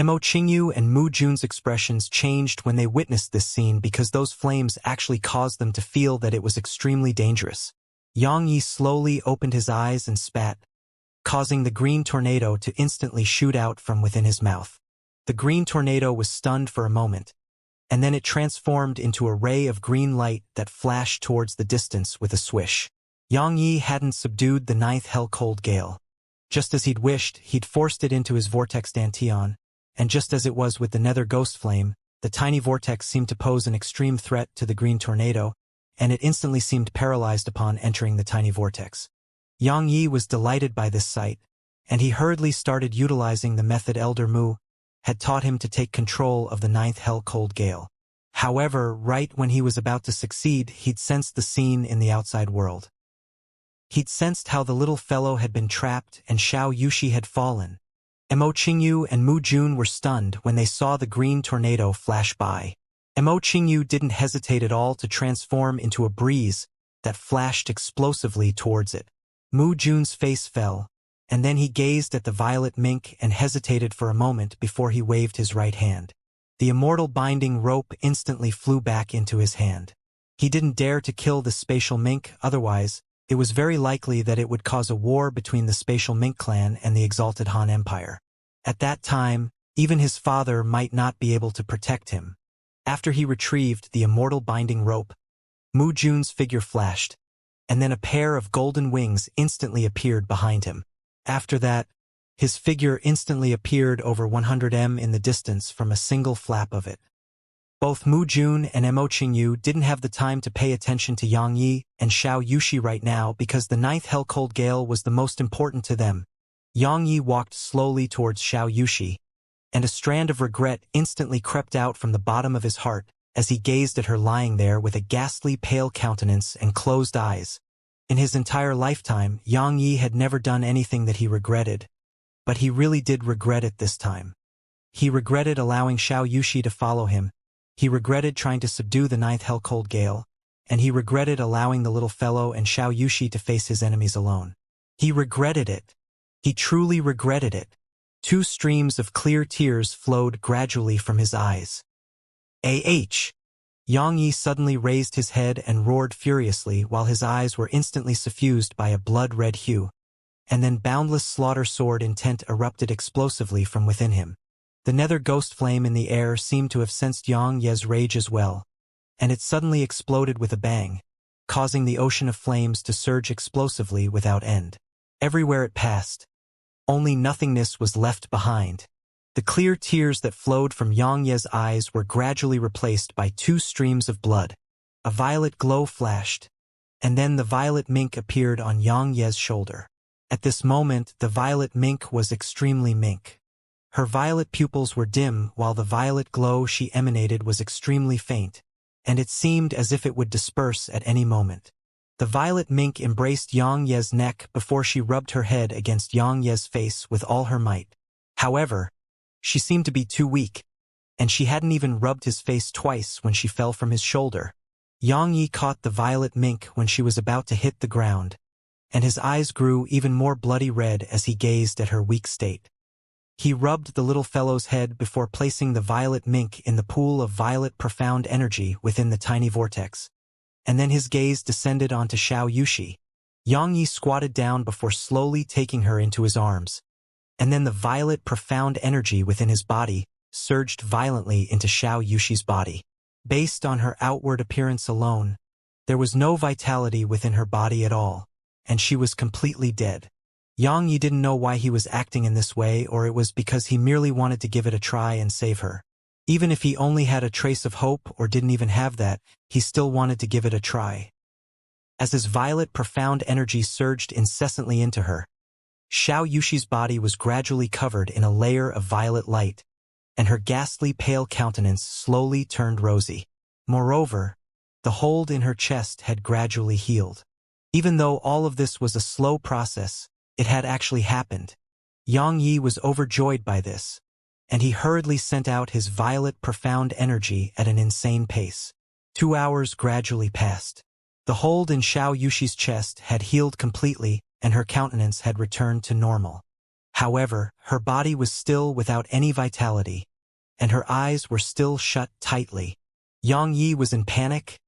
Mo Qingyu and Mu Jun's expressions changed when they witnessed this scene because those flames actually caused them to feel that it was extremely dangerous. Yang Yi slowly opened his eyes and spat, causing the green tornado to instantly shoot out from within his mouth. The green tornado was stunned for a moment, and then it transformed into a ray of green light that flashed towards the distance with a swish. Yang Yi hadn't subdued the ninth hell-cold gale. Just as he'd wished, he'd forced it into his vortex dantian, and just as it was with the nether ghost flame, the tiny vortex seemed to pose an extreme threat to the green tornado, and it instantly seemed paralyzed upon entering the tiny vortex. Yang Yi was delighted by this sight, and he hurriedly started utilizing the method Elder Mu had taught him to take control of the ninth hell-cold gale. However, right when he was about to succeed, he'd sensed the scene in the outside world. He'd sensed how the little fellow had been trapped and Xianxia had fallen. Mo Qingyu and Mu Jun were stunned when they saw the green tornado flash by. Mo Qingyu didn't hesitate at all to transform into a breeze that flashed explosively towards it. Mu Jun's face fell, and then he gazed at the violet mink and hesitated for a moment before he waved his right hand. The immortal binding rope instantly flew back into his hand. He didn't dare to kill the spatial mink, otherwise, it was very likely that it would cause a war between the spatial mink clan and the exalted Han Empire. At that time, even his father might not be able to protect him. After he retrieved the immortal binding rope, Mu Jun's figure flashed, and then a pair of golden wings instantly appeared behind him. After that, his figure instantly appeared over 100 m in the distance from a single flap of it. Both Mu Jun and Mo Qingyu didn't have the time to pay attention to Yang Yi and Xianxia right now because the ninth hell-cold gale was the most important to them. Yang Yi walked slowly towards Xianxia, and a strand of regret instantly crept out from the bottom of his heart as he gazed at her lying there with a ghastly pale countenance and closed eyes. In his entire lifetime, Yang Yi had never done anything that he regretted, but he really did regret it this time. He regretted allowing Xianxia to follow him, he regretted trying to subdue the ninth hell-cold gale, and he regretted allowing the little fellow and Xianxia to face his enemies alone. He regretted it. He truly regretted it. 2 streams of clear tears flowed gradually from his eyes. Yang Yi suddenly raised his head and roared furiously while his eyes were instantly suffused by a blood-red hue, and then boundless slaughter sword intent erupted explosively from within him. The nether ghost flame in the air seemed to have sensed Yang Yi's rage as well, and it suddenly exploded with a bang, causing the ocean of flames to surge explosively without end. Everywhere it passed, only nothingness was left behind. The clear tears that flowed from Yang Yi's eyes were gradually replaced by 2 streams of blood. A violet glow flashed, and then the violet mink appeared on Yang Yi's shoulder. At this moment, the violet mink was extremely mink. Her violet pupils were dim while the violet glow she emanated was extremely faint, and it seemed as if it would disperse at any moment. The violet mink embraced Yang Yi's neck before she rubbed her head against Yang Yi's face with all her might. However, she seemed to be too weak, and she hadn't even rubbed his face twice when she fell from his shoulder. Yang Yi caught the violet mink when she was about to hit the ground, and his eyes grew even more bloody red as he gazed at her weak state. He rubbed the little fellow's head before placing the violet mink in the pool of violet profound energy within the tiny vortex, and then his gaze descended onto Xianxia. Yang Yi squatted down before slowly taking her into his arms, and then the violet profound energy within his body surged violently into Xianxia's body. Based on her outward appearance alone, there was no vitality within her body at all, and she was completely dead. Yang Yi didn't know why he was acting in this way, or it was because he merely wanted to give it a try and save her. Even if he only had a trace of hope or didn't even have that, he still wanted to give it a try. As his violet profound energy surged incessantly into her, Xianxia's body was gradually covered in a layer of violet light, and her ghastly pale countenance slowly turned rosy. Moreover, the hold in her chest had gradually healed. Even though all of this was a slow process, it had actually happened. Yang Yi was overjoyed by this, and he hurriedly sent out his violet profound energy at an insane pace. 2 hours gradually passed. The hold in Xianxia's chest had healed completely, and her countenance had returned to normal. However, her body was still without any vitality, and her eyes were still shut tightly. Yang Yi was in panic,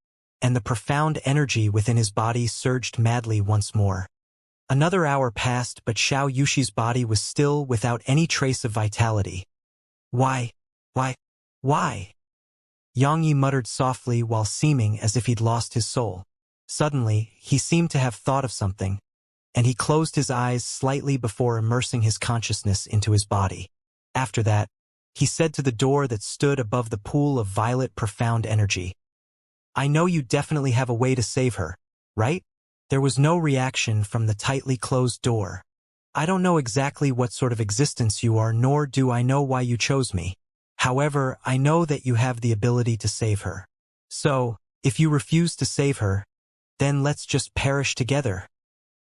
and the profound energy within his body surged madly once more. Another hour passed, but Xiao Yushi's body was still without any trace of vitality. Why? Yang Yi muttered softly while seeming as if he'd lost his soul. Suddenly, he seemed to have thought of something, and he closed his eyes slightly before immersing his consciousness into his body. After that, he said to the door that stood above the pool of violet profound energy, "I know you definitely have a way to save her, right?" There was no reaction from the tightly closed door. "I don't know exactly what sort of existence you are, nor do I know why you chose me. However, I know that you have the ability to save her. So, if you refuse to save her, then let's just perish together,"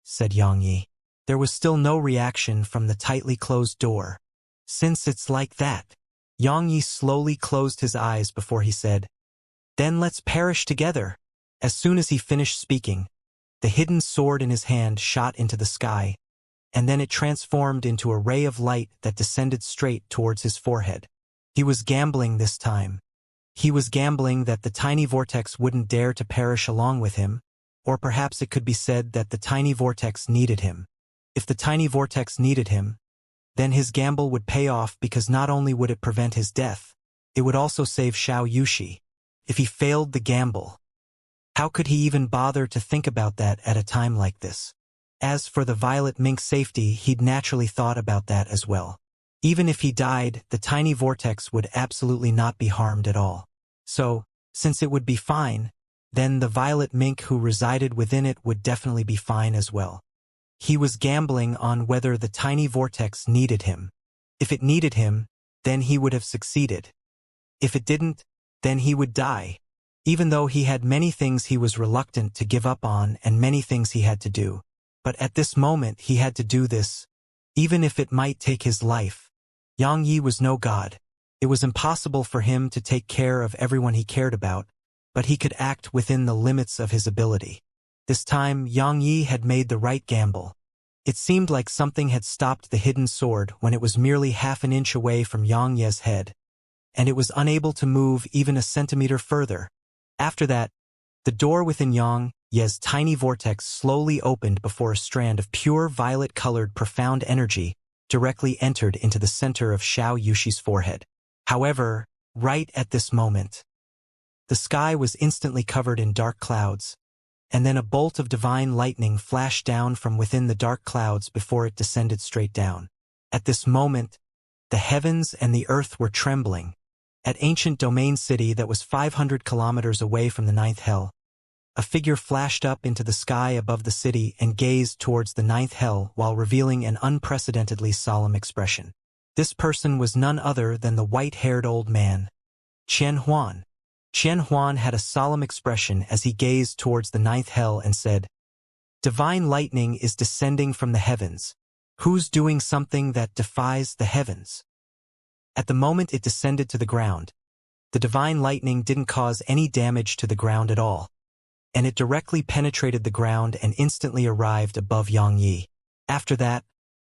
said Yang Yi. There was still no reaction from the tightly closed door. "Since it's like that," Yang Yi slowly closed his eyes before he said, "Then let's perish together." As soon as he finished speaking, the hidden sword in his hand shot into the sky, and then it transformed into a ray of light that descended straight towards his forehead. He was gambling this time. He was gambling that the tiny vortex wouldn't dare to perish along with him, or perhaps it could be said that the tiny vortex needed him. If the tiny vortex needed him, then his gamble would pay off, because not only would it prevent his death, it would also save Xiao Yushi. If he failed the gamble, how could he even bother to think about that at a time like this? As for the violet mink's safety, he'd naturally thought about that as well. Even if he died, the tiny vortex would absolutely not be harmed at all. So, since it would be fine, then the violet mink who resided within it would definitely be fine as well. He was gambling on whether the tiny vortex needed him. If it needed him, then he would have succeeded. If it didn't, then he would die. Even though he had many things he was reluctant to give up on and many things he had to do. But at this moment he had to do this, even if it might take his life. Yang Yi was no god. It was impossible for him to take care of everyone he cared about, but he could act within the limits of his ability. This time, Yang Yi had made the right gamble. It seemed like something had stopped the hidden sword when it was merely half an inch away from Yang Ye's head, and it was unable to move even a centimeter further. After that, the door within Yang Ye's tiny vortex slowly opened before a strand of pure violet-colored profound energy directly entered into the center of Xiao Yushi's forehead. However, right at this moment, the sky was instantly covered in dark clouds, and then a bolt of divine lightning flashed down from within the dark clouds before it descended straight down. At this moment, the heavens and the earth were trembling. At ancient domain city that was 500 kilometers away from the ninth hell, a figure flashed up into the sky above the city and gazed towards the ninth hell while revealing an unprecedentedly solemn expression. This person was none other than the white-haired old man, Qian Huan. Qian Huan had a solemn expression as he gazed towards the ninth hell and said, "Divine lightning is descending from the heavens. Who's doing something that defies the heavens?" At the moment it descended to the ground, the divine lightning didn't cause any damage to the ground at all, and it directly penetrated the ground and instantly arrived above Yang Yi. After that,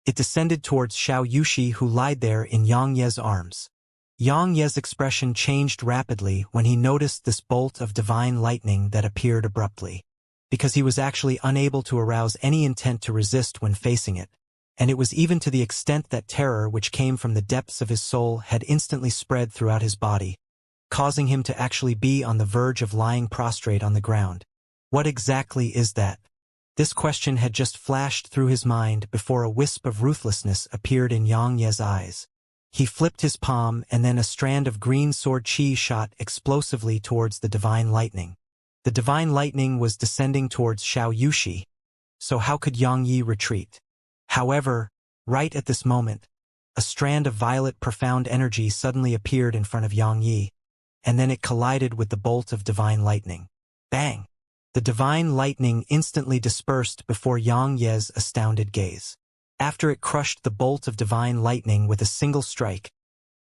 it descended towards Xiao Yushi, who lied there in Yang Ye's arms. Yang Ye's expression changed rapidly when he noticed this bolt of divine lightning that appeared abruptly, because he was actually unable to arouse any intent to resist when facing it. And it was even to the extent that terror which came from the depths of his soul had instantly spread throughout his body, causing him to actually be on the verge of lying prostrate on the ground. What exactly is that? This question had just flashed through his mind before a wisp of ruthlessness appeared in Yang Ye's eyes. He flipped his palm, and then a strand of green sword chi shot explosively towards the divine lightning. The divine lightning was descending towards Xiao Yushi, so how could Yang Yi retreat? However, right at this moment, a strand of violet profound energy suddenly appeared in front of Yang Yi, and then it collided with the bolt of divine lightning. Bang! The divine lightning instantly dispersed before Yang Ye's astounded gaze. After it crushed the bolt of divine lightning with a single strike,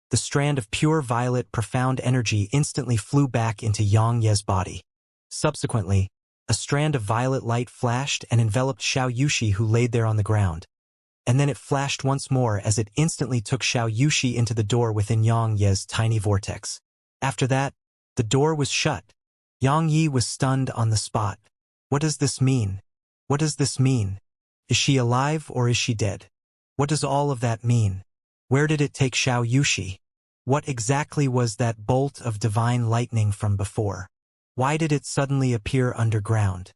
the strand of pure violet profound energy instantly flew back into Yang Ye's body. Subsequently, A strand of violet light flashed and enveloped Xiao Yushi, who laid there on the ground. And then it flashed once more as it instantly took Xiao Yushi into the door within Yang Ye's tiny vortex. After that, the door was shut. Yang Yi was stunned on the spot. What does this mean? What does this mean? Is she alive or is she dead? What does all of that mean? Where did it take Xiao Yushi? What exactly was that bolt of divine lightning from before? Why did it suddenly appear underground?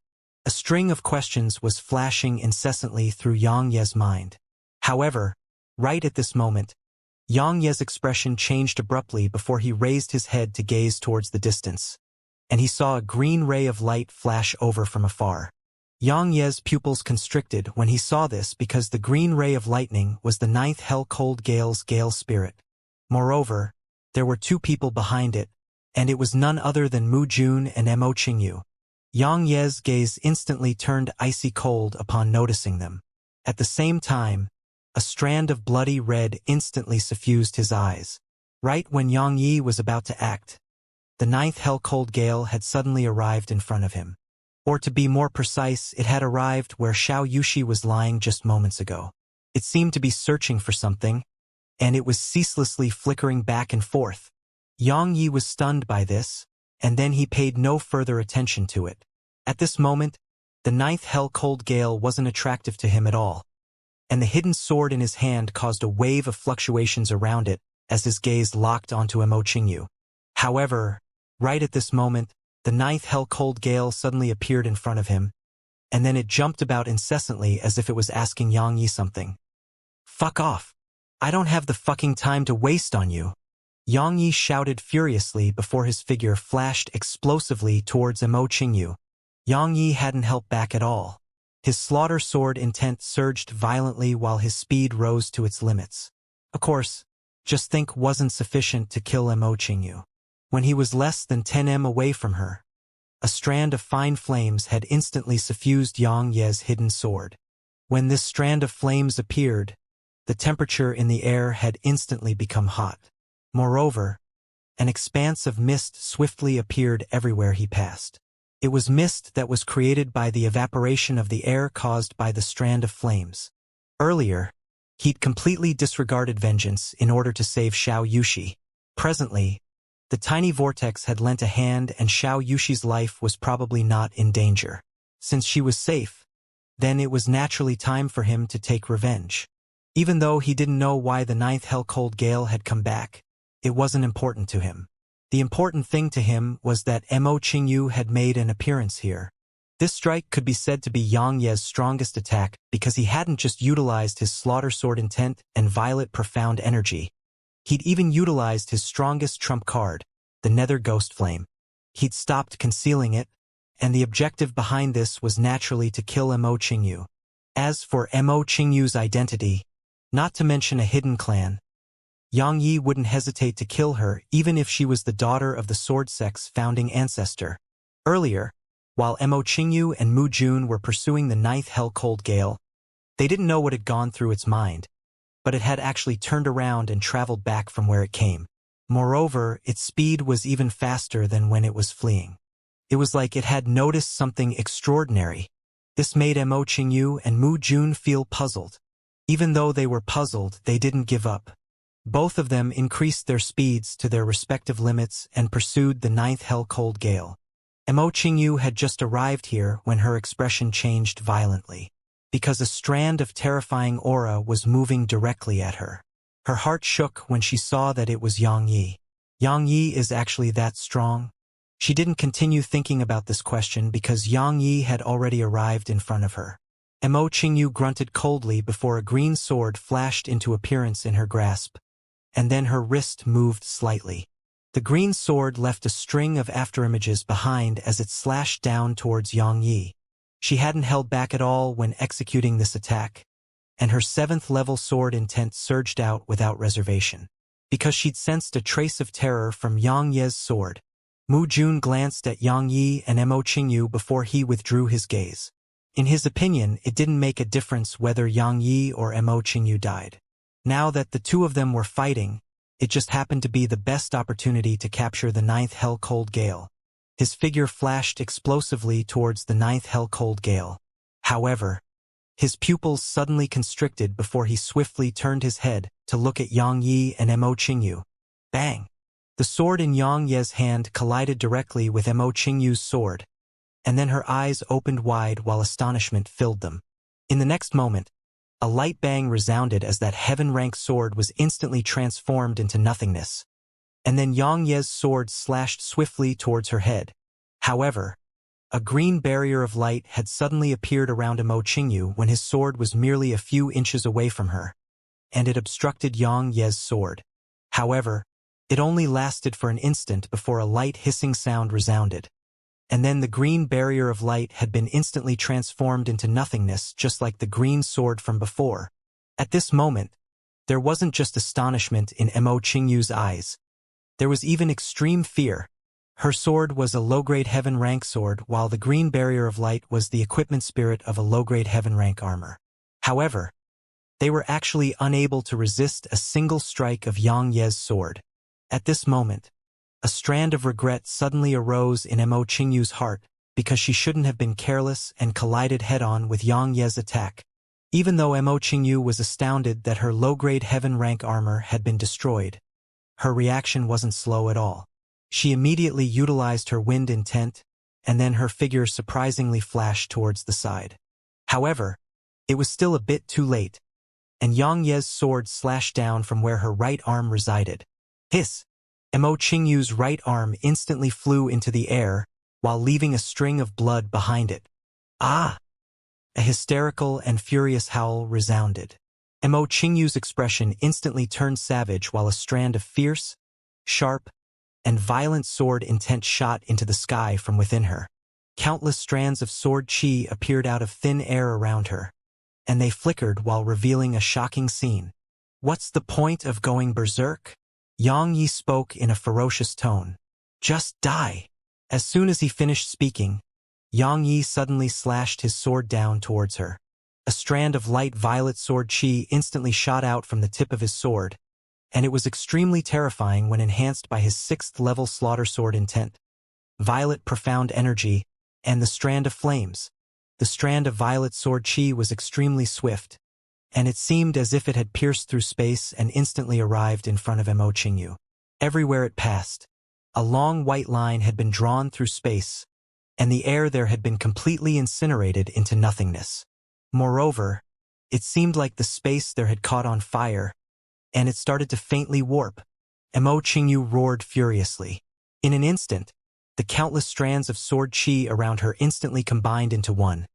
A string of questions was flashing incessantly through Yang Ye's mind. However, right at this moment, Yang Ye's expression changed abruptly before he raised his head to gaze towards the distance, and he saw a green ray of light flash over from afar. Yang Ye's pupils constricted when he saw this because the green ray of lightning was the ninth Hell-Cold Gale's Gale spirit. Moreover, there were two people behind it, and it was none other than Mu Jun and Mo Qingyu. Yang Ye's gaze instantly turned icy cold upon noticing them. At the same time, a strand of bloody red instantly suffused his eyes. Right when Yang Yi was about to act, the ninth Hell-Cold Gale had suddenly arrived in front of him. Or to be more precise, it had arrived where Xiao Yushi was lying just moments ago. It seemed to be searching for something, and it was ceaselessly flickering back and forth. Yang Yi was stunned by this, and then he paid no further attention to it. At this moment, the ninth Hell-Cold Gale wasn't attractive to him at all, and the hidden sword in his hand caused a wave of fluctuations around it as his gaze locked onto Mo Qingyu. However, right at this moment, the ninth Hell-Cold Gale suddenly appeared in front of him, and then it jumped about incessantly as if it was asking Yang Yi something. "Fuck off. I don't have the fucking time to waste on you." Yang Yi shouted furiously before his figure flashed explosively towards Mo Qingyu. Yang Yi hadn't held back at all. His slaughter sword intent surged violently while his speed rose to its limits. Of course, just think wasn't sufficient to kill Mo Qingyu. When he was less than 10 m away from her, a strand of fine flames had instantly suffused Yang Ye's hidden sword. When this strand of flames appeared, the temperature in the air had instantly become hot. Moreover, an expanse of mist swiftly appeared everywhere he passed. It was mist that was created by the evaporation of the air caused by the strand of flames. Earlier, he'd completely disregarded vengeance in order to save Xiao Yushi. Presently, the tiny vortex had lent a hand and Xiao Yushi's life was probably not in danger. Since she was safe, then it was naturally time for him to take revenge. Even though he didn't know why the ninth Hell-Cold Gale had come back, it wasn't important to him. The important thing to him was that Mo Qingyu had made an appearance here. This strike could be said to be Yang Ye's strongest attack because he hadn't just utilized his slaughter sword intent and violet profound energy. He'd even utilized his strongest trump card, the Nether Ghost Flame. He'd stopped concealing it, and the objective behind this was naturally to kill Mo Qingyu. As for Mo Qingyu's identity, not to mention a hidden clan, Yang Yi wouldn't hesitate to kill her even if she was the daughter of the Sword Sect's founding ancestor. Earlier, while Mo Qingyu and Mu Jun were pursuing the ninth Hell-Cold Gale, they didn't know what had gone through its mind, but it had actually turned around and traveled back from where it came. Moreover, its speed was even faster than when it was fleeing. It was like it had noticed something extraordinary. This made Mo Qingyu and Mu Jun feel puzzled. Even though they were puzzled, they didn't give up. Both of them increased their speeds to their respective limits and pursued the ninth Hell-Cold Gale. Mo Qingyu had just arrived here when her expression changed violently, because a strand of terrifying aura was moving directly at her. Her heart shook when she saw that it was Yang Yi. Yang Yi is actually that strong? She didn't continue thinking about this question because Yang Yi had already arrived in front of her. Mo Qingyu grunted coldly before a green sword flashed into appearance in her grasp, and then her wrist moved slightly. The green sword left a string of afterimages behind as it slashed down towards Yang Yi. She hadn't held back at all when executing this attack, and her 7th level sword intent surged out without reservation. Because she'd sensed a trace of terror from Yang Ye's sword, Mu Jun glanced at Yang Yi and Mo Qingyu before he withdrew his gaze. In his opinion, it didn't make a difference whether Yang Yi or Mo Qingyu died. Now that the two of them were fighting, it just happened to be the best opportunity to capture the ninth Hell-Cold Gale. His figure flashed explosively towards the ninth hell-cold gale. However, his pupils suddenly constricted before he swiftly turned his head to look at Yang Yi and Mo Qingyu. Bang! The sword in Yang Ye's hand collided directly with Mo Qingyu's sword, and then her eyes opened wide while astonishment filled them. In the next moment, a light bang resounded as that heaven-rank sword was instantly transformed into nothingness. And then Yang Ye's sword slashed swiftly towards her head. However, a green barrier of light had suddenly appeared around Mo Qingyu when his sword was merely a few inches away from her, and it obstructed Yang Ye's sword. However, it only lasted for an instant before a light hissing sound resounded. And then the green barrier of light had been instantly transformed into nothingness, just like the green sword from before. At this moment, there wasn't just astonishment in Mo Qingyu's eyes. There was even extreme fear. Her sword was a low-grade heaven rank sword, while the green barrier of light was the equipment spirit of a low-grade heaven rank armor. However, they were actually unable to resist a single strike of Yang Ye's sword. At this moment, a strand of regret suddenly arose in Mo Qingyu's heart because she shouldn't have been careless and collided head-on with Yang Ye's attack. Even though Mo Qingyu was astounded that her low-grade heaven rank armor had been destroyed, her reaction wasn't slow at all. She immediately utilized her wind intent, and then her figure surprisingly flashed towards the side. However, it was still a bit too late, and Yang Ye's sword slashed down from where her right arm resided. Hiss! Mo Qingyu's right arm instantly flew into the air, while leaving a string of blood behind it. Ah! A hysterical and furious howl resounded. Mo Qingyu's expression instantly turned savage while a strand of fierce, sharp, and violent sword intent shot into the sky from within her. Countless strands of sword chi appeared out of thin air around her, and they flickered while revealing a shocking scene. What's the point of going berserk? Yang Yi spoke in a ferocious tone. Just die. As soon as he finished speaking, Yang Yi suddenly slashed his sword down towards her. A strand of light violet sword chi instantly shot out from the tip of his sword, and it was extremely terrifying when enhanced by his 6th-level slaughter sword intent. Violet profound energy, and the strand of flames. The strand of violet sword chi was extremely swift, and it seemed as if it had pierced through space and instantly arrived in front of Mo Qingyu. Everywhere it passed, a long white line had been drawn through space, and the air there had been completely incinerated into nothingness. Moreover, it seemed like the space there had caught on fire, and it started to faintly warp. Mo Qingyu roared furiously. In an instant, the countless strands of sword chi around her instantly combined into one,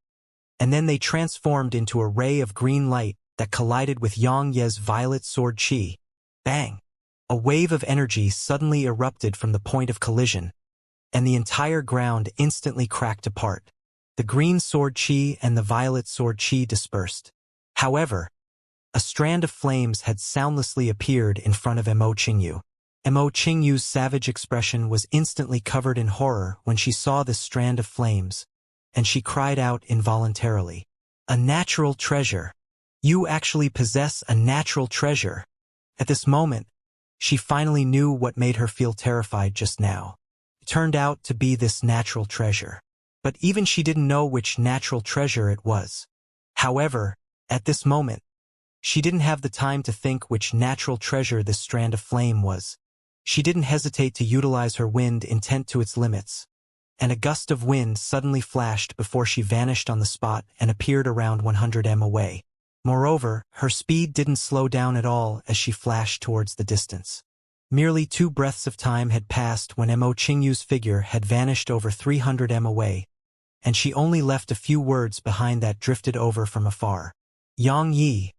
and then they transformed into a ray of green light that collided with Yang Ye's violet sword chi. Bang! A wave of energy suddenly erupted from the point of collision, and the entire ground instantly cracked apart. The green sword chi and the violet sword chi dispersed. However, a strand of flames had soundlessly appeared in front of Mo Qingyu. Mo Qingyu's savage expression was instantly covered in horror when she saw this strand of flames, and she cried out involuntarily. A natural treasure! You actually possess a natural treasure! At this moment, she finally knew what made her feel terrified just now. It turned out to be this natural treasure. But even she didn't know which natural treasure it was. However, at this moment, she didn't have the time to think which natural treasure this strand of flame was. She didn't hesitate to utilize her wind intent to its limits, and a gust of wind suddenly flashed before she vanished on the spot and appeared around 100 m away. Moreover, her speed didn't slow down at all as she flashed towards the distance. Merely 2 breaths of time had passed when Mo Qingyu's figure had vanished over 300 m away, and she only left a few words behind that drifted over from afar. Yang Yi,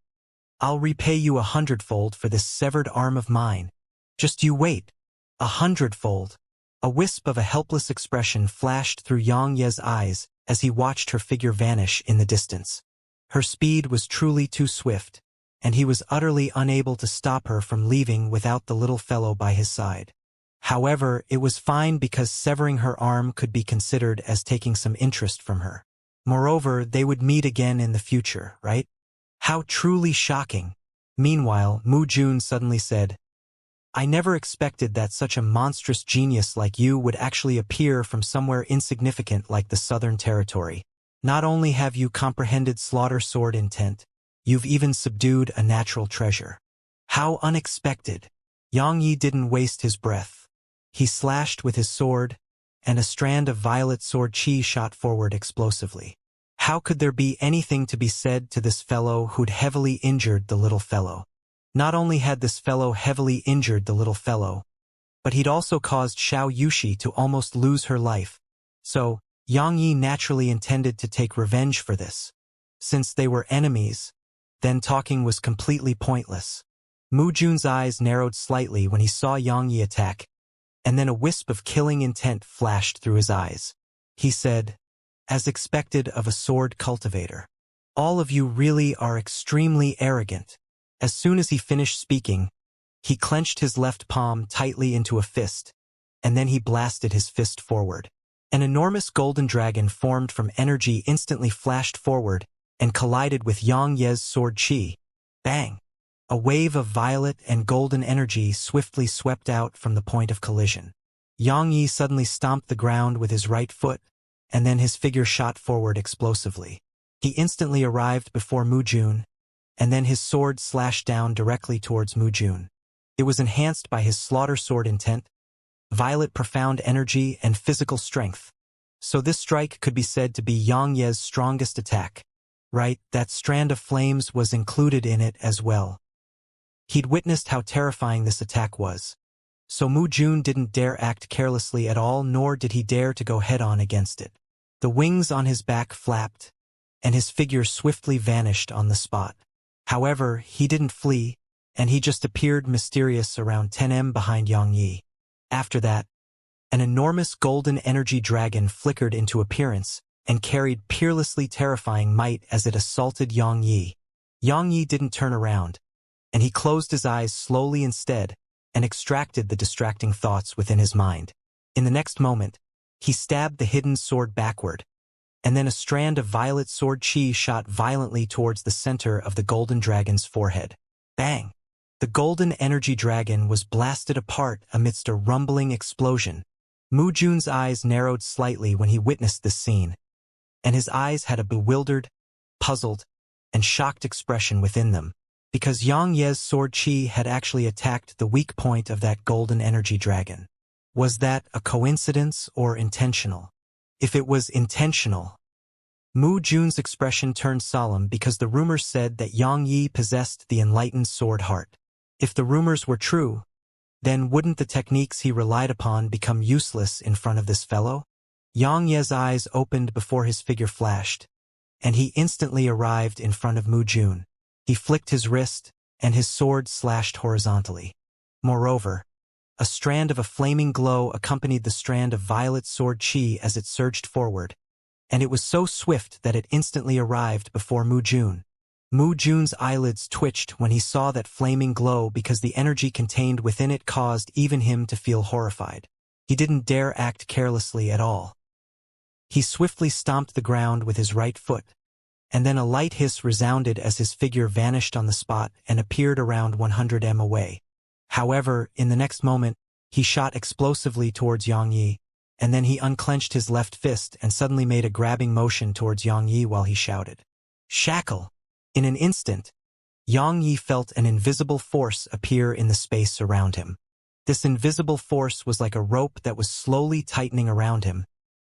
I'll repay you 100-fold for this severed arm of mine. Just you wait. 100-fold. A wisp of a helpless expression flashed through Yang Ye's eyes as he watched her figure vanish in the distance. Her speed was truly too swift, and he was utterly unable to stop her from leaving without the little fellow by his side. However, it was fine because severing her arm could be considered as taking some interest from her. Moreover, they would meet again in the future, right? How truly shocking. Meanwhile, Mu Jun suddenly said, I never expected that such a monstrous genius like you would actually appear from somewhere insignificant like the Southern Territory. Not only have you comprehended slaughter sword intent, you've even subdued a natural treasure. How unexpected! Yang Yi didn't waste his breath. He slashed with his sword, and a strand of violet sword chi shot forward explosively. How could there be anything to be said to this fellow who'd heavily injured the little fellow? Not only had this fellow heavily injured the little fellow, but he'd also caused Xiao Yushi to almost lose her life. So, Yang Yi naturally intended to take revenge for this. Since they were enemies, then talking was completely pointless. Mu Jun's eyes narrowed slightly when he saw Yang Yi attack, and then a wisp of killing intent flashed through his eyes. He said, as expected of a sword cultivator, "All of you really are extremely arrogant." As soon as he finished speaking, he clenched his left palm tightly into a fist, and then he blasted his fist forward. An enormous golden dragon formed from energy instantly flashed forward and collided with Yang Ye's sword chi. Bang! A wave of violet and golden energy swiftly swept out from the point of collision. Yang Yi suddenly stomped the ground with his right foot, and then his figure shot forward explosively. He instantly arrived before Mu Jun, and then his sword slashed down directly towards Mu Jun. It was enhanced by his slaughter sword intent, violet profound energy, and physical strength. So this strike could be said to be Yang Ye's strongest attack. Right, that strand of flames was included in it as well. He'd witnessed how terrifying this attack was. So Mu Jun didn't dare act carelessly at all, nor did he dare to go head-on against it. The wings on his back flapped, and his figure swiftly vanished on the spot. However, he didn't flee, and he just appeared mysterious around 10 m behind Yang Yi. After that, an enormous golden energy dragon flickered into appearance and carried peerlessly terrifying might as it assaulted Yang Yi. Yang Yi didn't turn around, and he closed his eyes slowly instead and extracted the distracting thoughts within his mind. In the next moment, he stabbed the hidden sword backward, and then a strand of violet sword chi shot violently towards the center of the golden dragon's forehead. Bang! The golden energy dragon was blasted apart amidst a rumbling explosion. Mu Jun's eyes narrowed slightly when he witnessed this scene, and his eyes had a bewildered, puzzled, and shocked expression within them, because Yang Ye's sword chi had actually attacked the weak point of that golden energy dragon. Was that a coincidence or intentional? If it was intentional, Mu Jun's expression turned solemn because the rumors said that Yang Yi possessed the enlightened sword heart. If the rumors were true, then wouldn't the techniques he relied upon become useless in front of this fellow? Yang Ye's eyes opened before his figure flashed, and he instantly arrived in front of Mu Jun. He flicked his wrist, and his sword slashed horizontally. Moreover, a strand of a flaming glow accompanied the strand of violet sword chi as it surged forward, and it was so swift that it instantly arrived before Mu Jun. Mu Jun's eyelids twitched when he saw that flaming glow because the energy contained within it caused even him to feel horrified. He didn't dare act carelessly at all. He swiftly stomped the ground with his right foot, and then a light hiss resounded as his figure vanished on the spot and appeared around 100 m away. However, in the next moment, he shot explosively towards Yang Yi, and then he unclenched his left fist and suddenly made a grabbing motion towards Yang Yi while he shouted, "Shackle!" In an instant, Yang Yi felt an invisible force appear in the space around him. This invisible force was like a rope that was slowly tightening around him,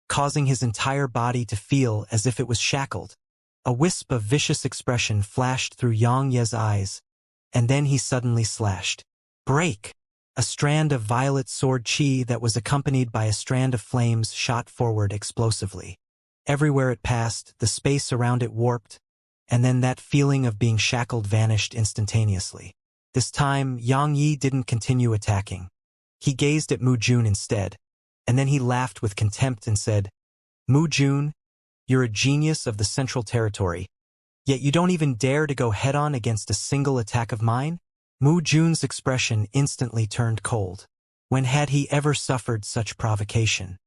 causing his entire body to feel as if it was shackled. A wisp of vicious expression flashed through Yang Ye's eyes, and then he suddenly slashed. Break! A strand of violet sword chi that was accompanied by a strand of flames shot forward explosively. Everywhere it passed, the space around it warped, and then that feeling of being shackled vanished instantaneously. This time, Yang Yi didn't continue attacking. He gazed at Mu Jun instead, and then he laughed with contempt and said, "Mu Jun, you're a genius of the Central Territory, yet you don't even dare to go head-on against a single attack of mine?" Mu Jun's expression instantly turned cold. When had he ever suffered such provocation?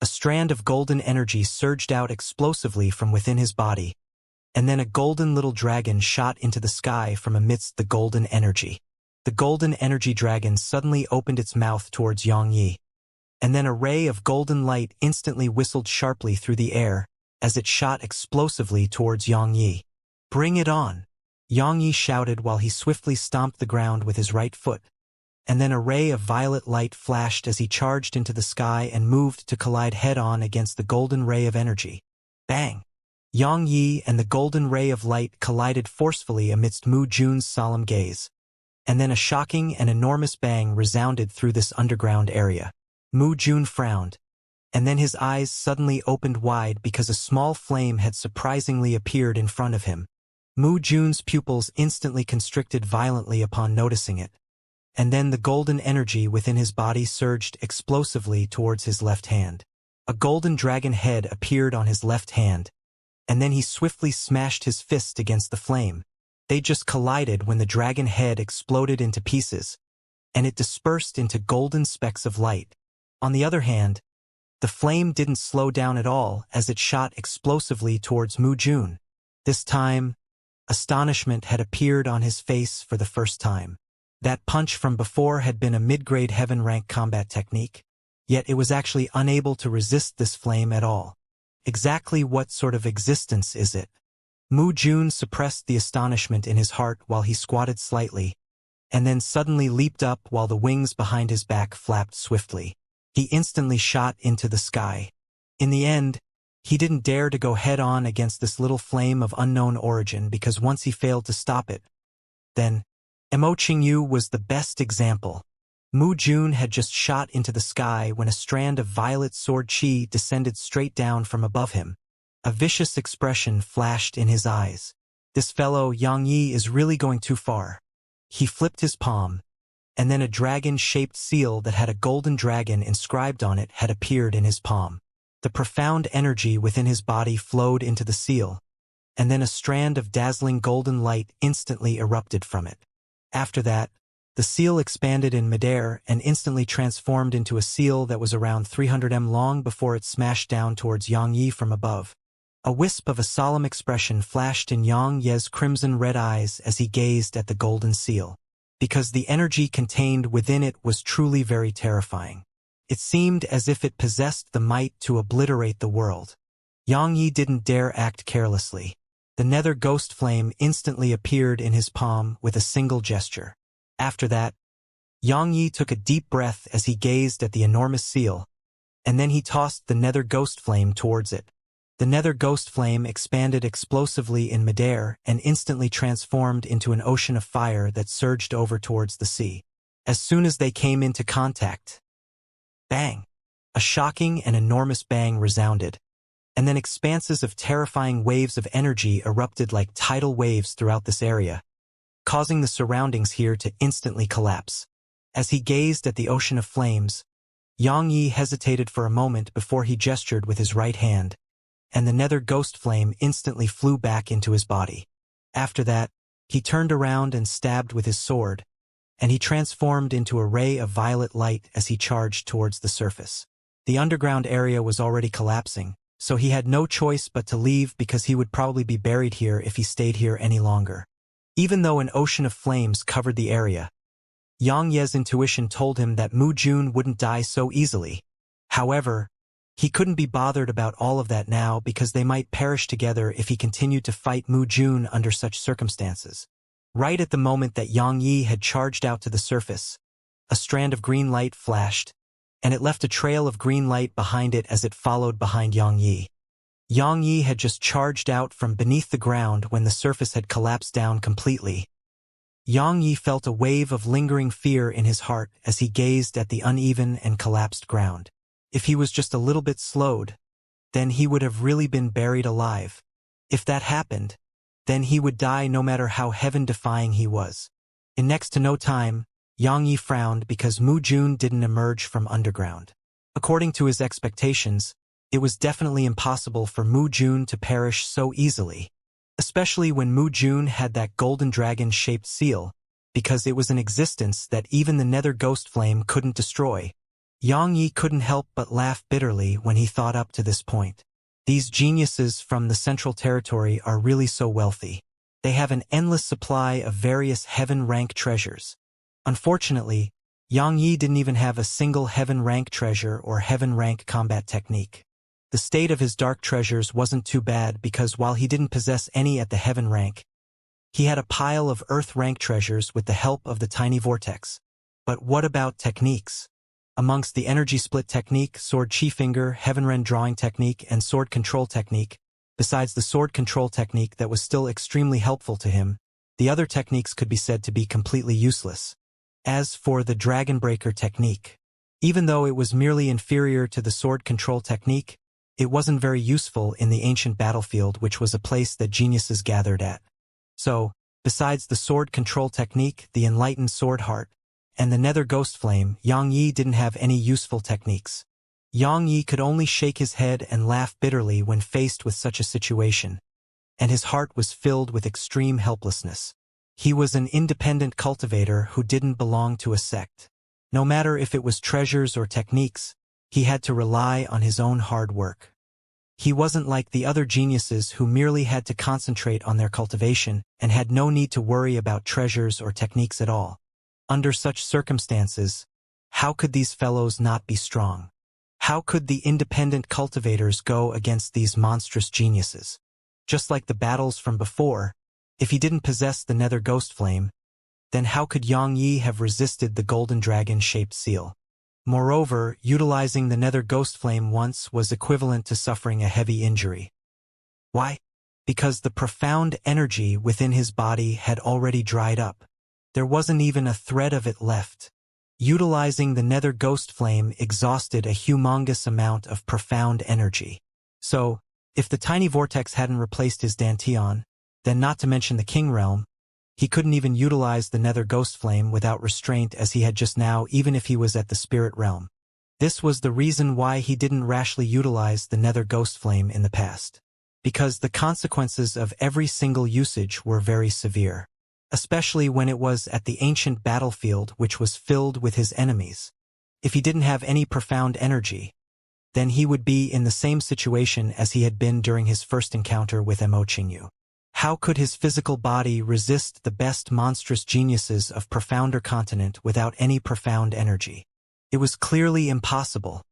A strand of golden energy surged out explosively from within his body, and then a golden little dragon shot into the sky from amidst the golden energy. the golden energy dragon suddenly opened its mouth towards Xianxia. And then a ray of golden light instantly whistled sharply through the air as it shot explosively towards Xianxia. "Bring it on!" Xianxia shouted while he swiftly stomped the ground with his right foot. And then a ray of violet light flashed as he charged into the sky and moved to collide head-on against the golden ray of energy. Bang! Xianxia and the golden ray of light collided forcefully amidst Mu Jun's solemn gaze. And then a shocking and enormous bang resounded through this underground area. Mu Jun frowned, and then his eyes suddenly opened wide because a small flame had surprisingly appeared in front of him. Mu Jun's pupils instantly constricted violently upon noticing it. And then the golden energy within his body surged explosively towards his left hand. A golden dragon head appeared on his left hand, and then he swiftly smashed his fist against the flame. They just collided when the dragon head exploded into pieces, and it dispersed into golden specks of light. On the other hand, the flame didn't slow down at all as it shot explosively towards Mu Jun. This time, astonishment had appeared on his face for the first time. That punch from before had been a mid-grade heaven-rank combat technique, yet it was actually unable to resist this flame at all. Exactly what sort of existence is it? Mu Jun suppressed the astonishment in his heart while he squatted slightly, and then suddenly leaped up while the wings behind his back flapped swiftly. He instantly shot into the sky. In the end, he didn't dare to go head-on against this little flame of unknown origin because once he failed to stop it, then Immortal was the best example. Mu Jun had just shot into the sky when a strand of violet sword chi descended straight down from above him. A vicious expression flashed in his eyes. This fellow Xianxia is really going too far. He flipped his palm, and then a dragon-shaped seal that had a golden dragon inscribed on it had appeared in his palm. The profound energy within his body flowed into the seal, and then a strand of dazzling golden light instantly erupted from it. After that, the seal expanded in midair and instantly transformed into a seal that was around 300 m long before it smashed down towards Xianxia from above. A wisp of a solemn expression flashed in Xianxia's crimson-red eyes as he gazed at the golden seal, because the energy contained within it was truly very terrifying. It seemed as if it possessed the might to obliterate the world. Xianxia didn't dare act carelessly. The nether ghost flame instantly appeared in his palm with a single gesture. After that, Xianxia took a deep breath as he gazed at the enormous seal, and then he tossed the nether ghost flame towards it. The nether ghost flame expanded explosively in midair and instantly transformed into an ocean of fire that surged over towards the sea. As soon as they came into contact, bang! A shocking and enormous bang resounded, and then expanses of terrifying waves of energy erupted like tidal waves throughout this area, causing the surroundings here to instantly collapse. As he gazed at the ocean of flames, Xianxia hesitated for a moment before he gestured with his right hand, and the nether ghost flame instantly flew back into his body. After that, he turned around and stabbed with his sword, and he transformed into a ray of violet light as he charged towards the surface. The underground area was already collapsing, so he had no choice but to leave because he would probably be buried here if he stayed here any longer. Even though an ocean of flames covered the area, Xianxia's intuition told him that Mu Jun wouldn't die so easily. However, he couldn't be bothered about all of that now because they might perish together if he continued to fight Mu Jun under such circumstances. Right at the moment that Xianxia had charged out to the surface, a strand of green light flashed, and it left a trail of green light behind it as it followed behind Xianxia. Xianxia had just charged out from beneath the ground when the surface had collapsed down completely. Xianxia felt a wave of lingering fear in his heart as he gazed at the uneven and collapsed ground. If he was just a little bit slowed, then he would have really been buried alive. If that happened, then he would die no matter how heaven-defying he was. In next to no time, Xianxia frowned because Mu Jun didn't emerge from underground. According to his expectations, it was definitely impossible for Mu Jun to perish so easily, especially when Mu Jun had that golden dragon-shaped seal, because it was an existence that even the nether ghost flame couldn't destroy. Xianxia couldn't help but laugh bitterly when he thought up to this point. These geniuses from the Central Territory are really so wealthy. They have an endless supply of various heaven-rank treasures. Unfortunately, Yang Yi didn't even have a single heaven rank treasure or heaven rank combat technique. The state of his dark treasures wasn't too bad because while he didn't possess any at the heaven rank, he had a pile of earth rank treasures with the help of the tiny vortex. But what about techniques? Amongst the energy split technique, sword chi finger, heaven drawing technique, and sword control technique, besides the sword control technique that was still extremely helpful to him, the other techniques could be said to be completely useless. As for the Dragon Breaker technique, even though it was merely inferior to the sword control technique, it wasn't very useful in the ancient battlefield, which was a place that geniuses gathered at. So, besides the sword control technique, the enlightened sword heart, and the nether ghost flame, Yang Yi didn't have any useful techniques. Yang Yi could only shake his head and laugh bitterly when faced with such a situation, and his heart was filled with extreme helplessness. He was an independent cultivator who didn't belong to a sect. No matter if it was treasures or techniques, he had to rely on his own hard work. He wasn't like the other geniuses who merely had to concentrate on their cultivation and had no need to worry about treasures or techniques at all. Under such circumstances, how could these fellows not be strong? How could the independent cultivators go against these monstrous geniuses? Just like the battles from before, if he didn't possess the nether ghost flame, then how could Yang Yi have resisted the golden dragon-shaped seal? Moreover, utilizing the nether ghost flame once was equivalent to suffering a heavy injury. Why? Because the profound energy within his body had already dried up. There wasn't even a thread of it left. Utilizing the nether ghost flame exhausted a humongous amount of profound energy. So, if the tiny vortex hadn't replaced his dantian, then not to mention the king realm, he couldn't even utilize the nether ghost flame without restraint as he had just now, even if he was at the spirit realm. This was the reason why he didn't rashly utilize the nether ghost flame in the past. Because the consequences of every single usage were very severe. Especially when it was at the ancient battlefield which was filled with his enemies. If he didn't have any profound energy, then he would be in the same situation as he had been during his first encounter with Mo. How could his physical body resist the best monstrous geniuses of profounder continent without any profound energy? It was clearly impossible.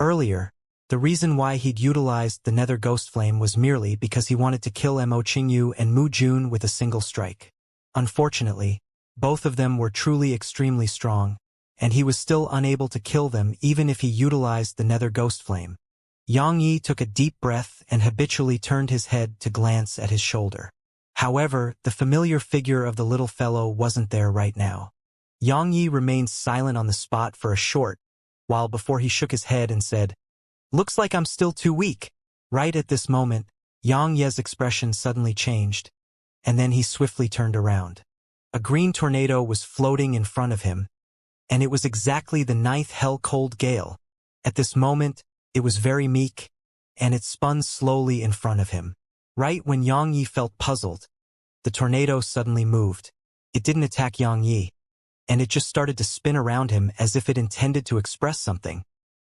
Earlier, the reason why he'd utilized the nether ghost flame was merely because he wanted to kill Mo and Mu Jun with a single strike. Unfortunately, both of them were truly extremely strong, and he was still unable to kill them even if he utilized the nether ghost flame. Yang Yi took a deep breath and habitually turned his head to glance at his shoulder. However, the familiar figure of the little fellow wasn't there right now. Yang Yi remained silent on the spot for a short while before he shook his head and said, "Looks like I'm still too weak." Right at this moment, Yang Ye's expression suddenly changed, and then he swiftly turned around. A green tornado was floating in front of him, and it was exactly the ninth hell-cold gale. At this moment, it was very meek, and it spun slowly in front of him. Right when Yang Yi felt puzzled, the tornado suddenly moved. It didn't attack Yang Yi, and it just started to spin around him as if it intended to express something.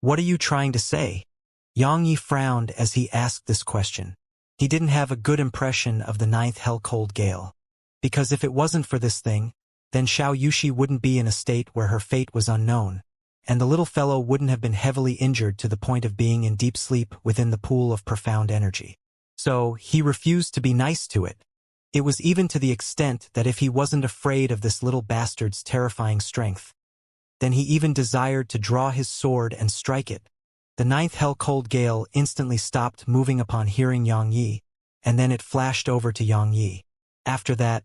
"What are you trying to say?" Yang Yi frowned as he asked this question. He didn't have a good impression of the ninth hell-cold gale. Because if it wasn't for this thing, then Xianxia wouldn't be in a state where her fate was unknown, and the little fellow wouldn't have been heavily injured to the point of being in deep sleep within the pool of profound energy. So, he refused to be nice to it. It was even to the extent that if he wasn't afraid of this little bastard's terrifying strength, then he even desired to draw his sword and strike it. The ninth hell-cold gale instantly stopped moving upon hearing Yang Yi, and then it flashed over to Yang Yi. After that,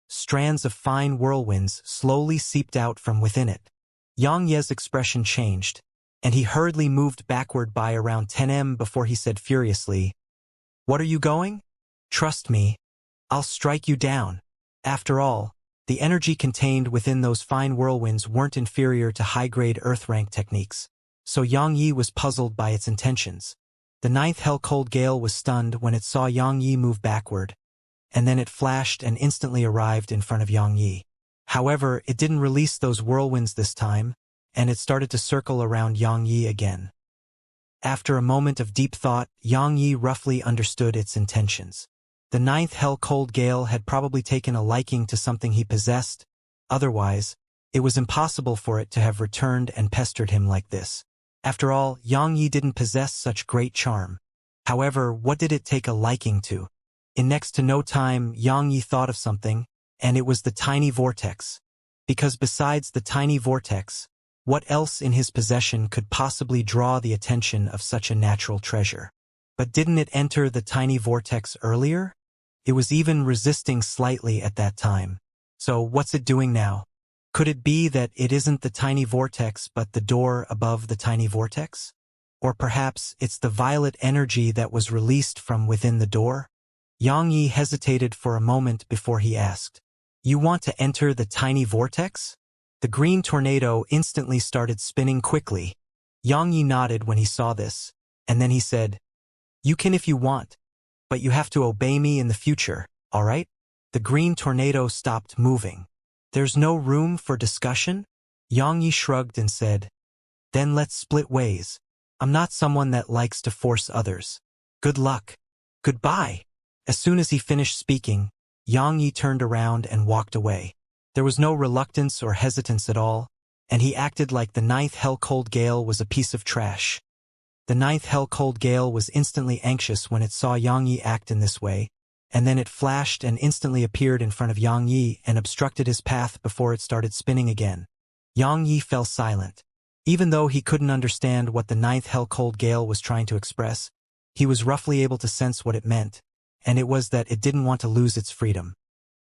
strands of fine whirlwinds slowly seeped out from within it. Yang Ye's expression changed, and he hurriedly moved backward by around 10 before he said furiously, "What are you going? Trust me, I'll strike you down." After all, the energy contained within those fine whirlwinds weren't inferior to high-grade earth-rank techniques, so Yang Yi was puzzled by its intentions. The ninth hell-cold gale was stunned when it saw Yang Yi move backward, and then it flashed and instantly arrived in front of Yang Yi. However, it didn't release those whirlwinds this time, and it started to circle around Yang Yi again. After a moment of deep thought, Yang Yi roughly understood its intentions. The ninth hell-cold gale had probably taken a liking to something he possessed. Otherwise, It was impossible for it to have returned and pestered him like this. After all, Xianxia didn't possess such great charm. However, what did it take a liking to? In next to no time, Xianxia thought of something, and it was the tiny vortex. Because besides the tiny vortex, what else in his possession could possibly draw the attention of such a natural treasure? But didn't it enter the tiny vortex earlier? It was even resisting slightly at that time. So what's it doing now? Could it be that it isn't the tiny vortex but the door above the tiny vortex? Or perhaps it's the violet energy that was released from within the door? Xianxia hesitated for a moment before he asked, "You want to enter the tiny vortex?" The green tornado instantly started spinning quickly. Xianxia nodded when he saw this, and then he said, "You can if you want, but you have to obey me in the future, all right?" The green tornado stopped moving. "There's no room for discussion?" Xianxia shrugged and said, "Then let's split ways. I'm not someone that likes to force others. Good luck. Goodbye." As soon as he finished speaking, Xianxia turned around and walked away. There was no reluctance or hesitance at all, and he acted like the ninth hell-cold gale was a piece of trash. The ninth hell-cold gale was instantly anxious when it saw Xianxia act in this way, and then it flashed and instantly appeared in front of Xianxia and obstructed his path before it started spinning again. Xianxia fell silent. Even though he couldn't understand what the ninth hell-cold gale was trying to express, he was roughly able to sense what it meant, and it was that it didn't want to lose its freedom.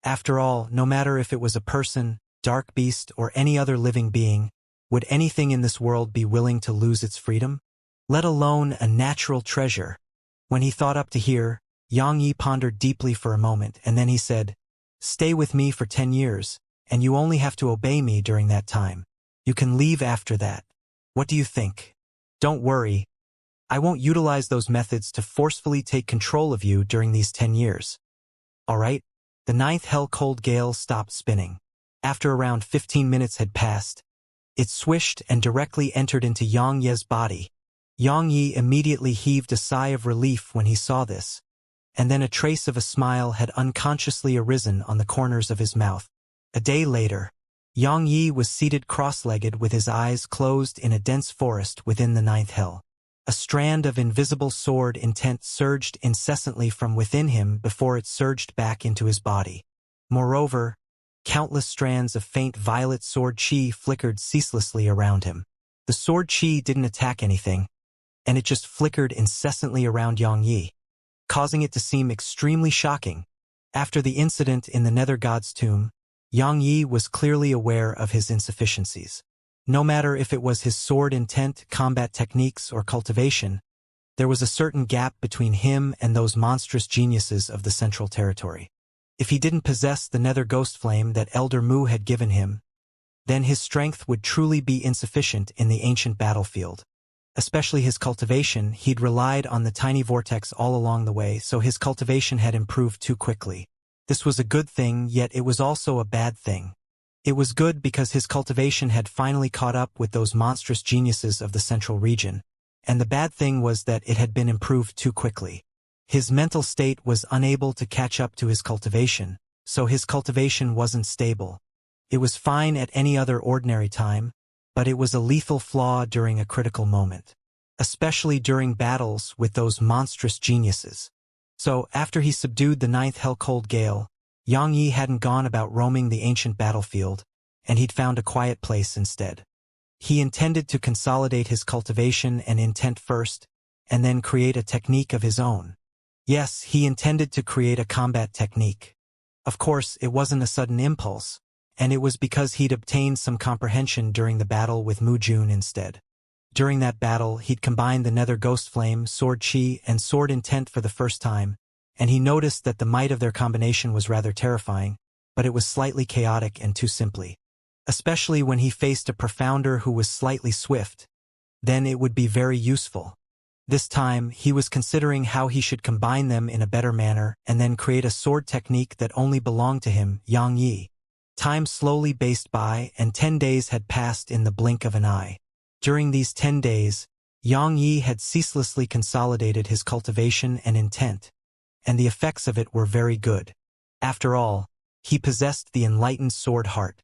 After all, no matter if it was a person, dark beast, or any other living being, would anything in this world be willing to lose its freedom? Let alone a natural treasure. When he thought up to here, Xianxia pondered deeply for a moment, and then he said, "Stay with me for 10 years, and you only have to obey me during that time. You can leave after that. What do you think? Don't worry. I won't utilize those methods to forcefully take control of you during these 10 years. All right?" The ninth hell-cold gale stopped spinning. After around 15 minutes had passed, it swished and directly entered into Xianxia's body. Xianxia immediately heaved a sigh of relief when he saw this, and then a trace of a smile had unconsciously arisen on the corners of his mouth. A day later, Xianxia was seated cross-legged with his eyes closed in a dense forest within the ninth hell. A strand of invisible sword intent surged incessantly from within him before it surged back into his body. Moreover, countless strands of faint violet sword chi flickered ceaselessly around him. The sword chi didn't attack anything, and it just flickered incessantly around Xianxia, causing it to seem extremely shocking. After the incident in the Nether God's tomb, Xianxia was clearly aware of his insufficiencies. No matter if it was his sword intent, combat techniques, or cultivation, there was a certain gap between him and those monstrous geniuses of the Central Territory. If he didn't possess the Nether Ghost Flame that Elder Mu had given him, then his strength would truly be insufficient in the ancient battlefield. Especially his cultivation, he'd relied on the tiny vortex all along the way, so his cultivation had improved too quickly. This was a good thing, yet it was also a bad thing. It was good because his cultivation had finally caught up with those monstrous geniuses of the central region, and the bad thing was that it had been improved too quickly. His mental state was unable to catch up to his cultivation, so his cultivation wasn't stable. It was fine at any other ordinary time, but it was a lethal flaw during a critical moment, especially during battles with those monstrous geniuses. So, after he subdued the ninth hell-cold gale, Xianxia hadn't gone about roaming the ancient battlefield, and he'd found a quiet place instead. He intended to consolidate his cultivation and intent first, and then create a technique of his own. Yes, he intended to create a combat technique. Of course, it wasn't a sudden impulse, and it was because he'd obtained some comprehension during the battle with Mu Jun instead. During that battle, he'd combined the Nether Ghost Flame, Sword Chi, and Sword Intent for the first time, and he noticed that the might of their combination was rather terrifying, but it was slightly chaotic and too simply. Especially when he faced a profounder who was slightly swift, then it would be very useful. This time, he was considering how he should combine them in a better manner and then create a sword technique that only belonged to him, Xianxia. Time slowly paced by, and 10 days had passed in the blink of an eye. During these 10 days, Xianxia had ceaselessly consolidated his cultivation and intent, and the effects of it were very good. After all, he possessed the enlightened sword heart.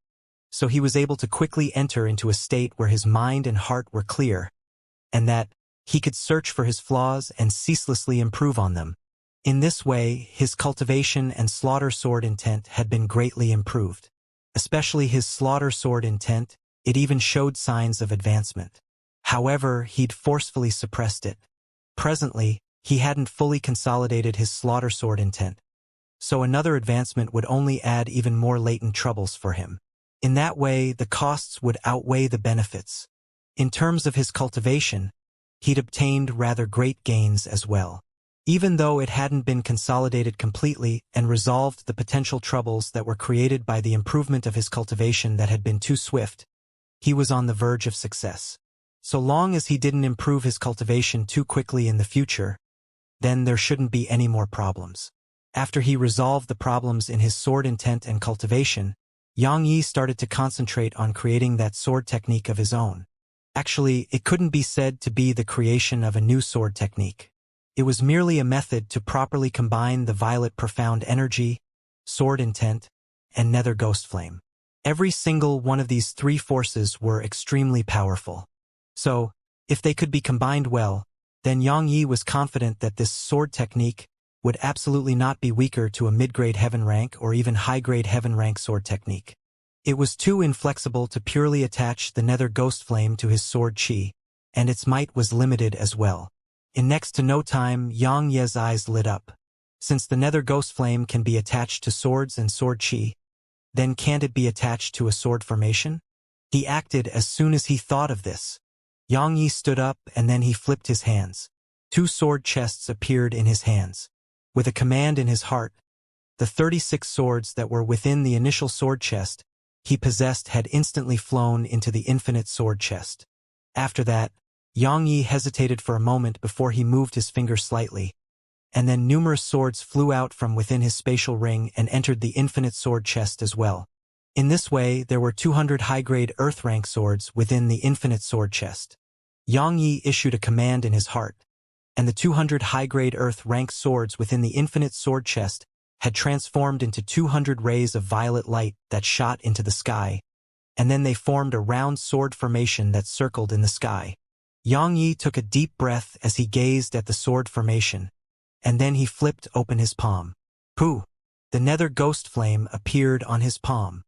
so he was able to quickly enter into a state where his mind and heart were clear, and that he could search for his flaws and ceaselessly improve on them. In this way, his cultivation and slaughter sword intent had been greatly improved. Especially his slaughter sword intent, it even showed signs of advancement. However, he'd forcefully suppressed it. Presently, he hadn't fully consolidated his slaughter sword intent, so another advancement would only add even more latent troubles for him. In that way, the costs would outweigh the benefits. In terms of his cultivation, he'd obtained rather great gains as well. Even though it hadn't been consolidated completely and resolved the potential troubles that were created by the improvement of his cultivation that had been too swift, he was on the verge of success. So long as he didn't improve his cultivation too quickly in the future, then there shouldn't be any more problems. After he resolved the problems in his sword intent and cultivation, Xianxia started to concentrate on creating that sword technique of his own. Actually, it couldn't be said to be the creation of a new sword technique. It was merely a method to properly combine the violet profound energy, sword intent, and nether ghost flame. Every single one of these three forces were extremely powerful. So, if they could be combined well, then Xianxia was confident that this sword technique would absolutely not be weaker to a mid-grade heaven rank or even high-grade heaven rank sword technique. It was too inflexible to purely attach the nether ghost flame to his sword chi, and its might was limited as well. In next to no time, Xianxia's eyes lit up. Since the nether ghost flame can be attached to swords and sword chi, then can't it be attached to a sword formation? He acted as soon as he thought of this. Xianxia stood up and then he flipped his hands. 2 sword chests appeared in his hands. With a command in his heart, the 36 swords that were within the initial sword chest he possessed had instantly flown into the infinite sword chest. After that, Xianxia hesitated for a moment before he moved his finger slightly, and then numerous swords flew out from within his spatial ring and entered the infinite sword chest as well. In this way, there were 200 high-grade earth rank swords within the infinite sword chest. Xianxia issued a command in his heart, and the 200 high-grade earth rank swords within the infinite sword chest had transformed into 200 rays of violet light that shot into the sky, and then they formed a round sword formation that circled in the sky. Xianxia took a deep breath as he gazed at the sword formation, and then he flipped open his palm. Pooh! The nether ghost flame appeared on his palm.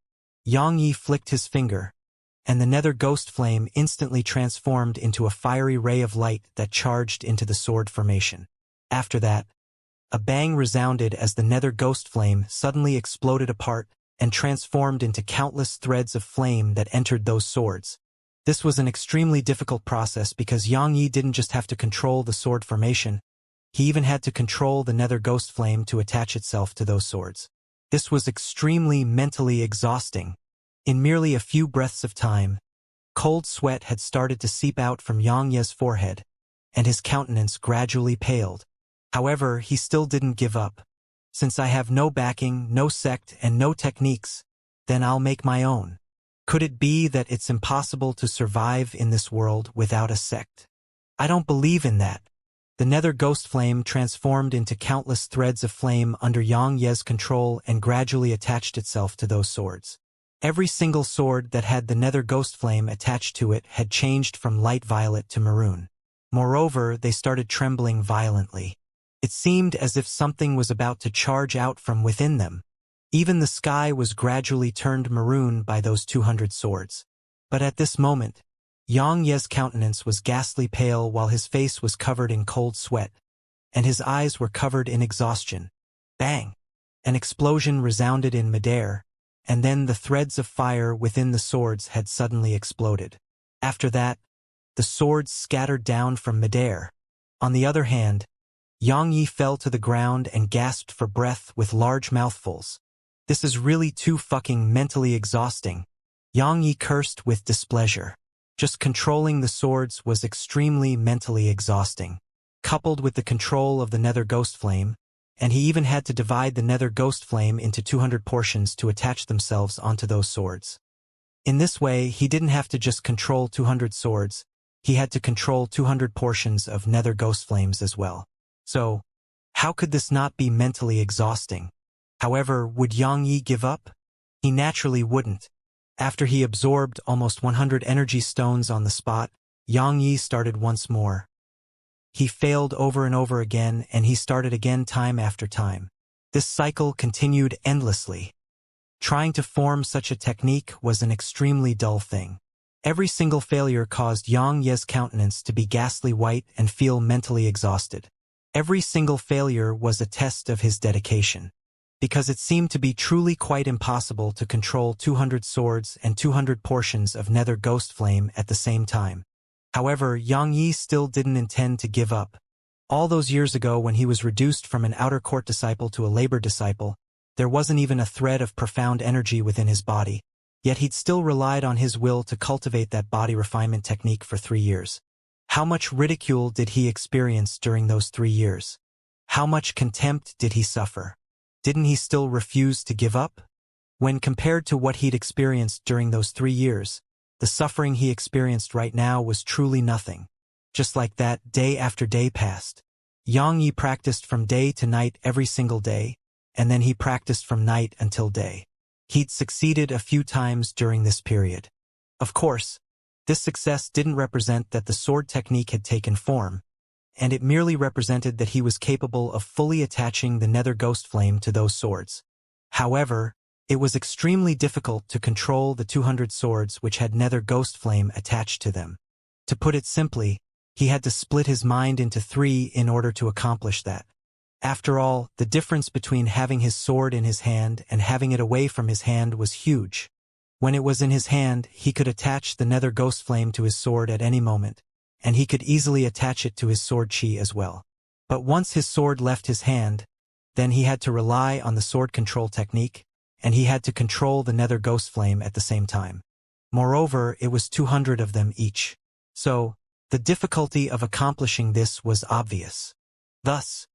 Xianxia flicked his finger, and the nether ghost flame instantly transformed into a fiery ray of light that charged into the sword formation. After that, a bang resounded as the nether ghost flame suddenly exploded apart and transformed into countless threads of flame that entered those swords. This was an extremely difficult process because Xianxia didn't just have to control the sword formation, he even had to control the nether ghost flame to attach itself to those swords. This was extremely mentally exhausting. In merely a few breaths of time, cold sweat had started to seep out from Xianxia's forehead, and his countenance gradually paled. However, he still didn't give up. Since I have no backing, no sect, and no techniques, then I'll make my own. Could it be that it's impossible to survive in this world without a sect? I don't believe in that. The nether ghost flame transformed into countless threads of flame under Xianxia's control and gradually attached itself to those swords. Every single sword that had the nether ghost flame attached to it had changed from light violet to maroon. Moreover, they started trembling violently. It seemed as if something was about to charge out from within them. Even the sky was gradually turned maroon by those 200 swords. But at this moment, Xianxia's countenance was ghastly pale while his face was covered in cold sweat, and his eyes were covered in exhaustion. Bang! An explosion resounded in midair, and then the threads of fire within the swords had suddenly exploded. After that, the swords scattered down from midair. On the other hand, Xianxia fell to the ground and gasped for breath with large mouthfuls. This is really too fucking mentally exhausting. Xianxia cursed with displeasure. Just controlling the swords was extremely mentally exhausting. Coupled with the control of the nether ghost flame, and he even had to divide the nether ghost flame into 200 portions to attach themselves onto those swords. In this way, he didn't have to just control 200 swords, he had to control 200 portions of nether ghost flames as well. So, how could this not be mentally exhausting? However, would Xianxia give up? He naturally wouldn't. After he absorbed almost 100 energy stones on the spot, Yang Yi started once more. He failed over and over again, and he started again time after time. This cycle continued endlessly. Trying to form such a technique was an extremely dull thing. Every single failure caused Yang Ye's countenance to be ghastly white and feel mentally exhausted. Every single failure was a test of his dedication. Because it seemed to be truly quite impossible to control 200 swords and 200 portions of nether ghost flame at the same time. However, Yang Yi still didn't intend to give up. All those years ago when he was reduced from an outer court disciple to a labor disciple, there wasn't even a thread of profound energy within his body, yet he'd still relied on his will to cultivate that body refinement technique for 3 years. How much ridicule did he experience during those 3 years? How much contempt did he suffer? Didn't he still refuse to give up? When compared to what he'd experienced during those 3 years, the suffering he experienced right now was truly nothing. Just like that, day after day passed. Yang Yi practiced from day to night every single day, and then he practiced from night until day. He'd succeeded a few times during this period. Of course, this success didn't represent that the sword technique had taken form, and it merely represented that he was capable of fully attaching the nether ghost flame to those swords. However, it was extremely difficult to control the 200 swords which had nether ghost flame attached to them. To put it simply, he had to split his mind into 3 in order to accomplish that. After all, the difference between having his sword in his hand and having it away from his hand was huge. When it was in his hand, he could attach the nether ghost flame to his sword at any moment, and he could easily attach it to his sword chi as well. But once his sword left his hand, then he had to rely on the sword control technique, and he had to control the nether ghost flame at the same time. Moreover, it was 200 of them each. So, the difficulty of accomplishing this was obvious. Thus,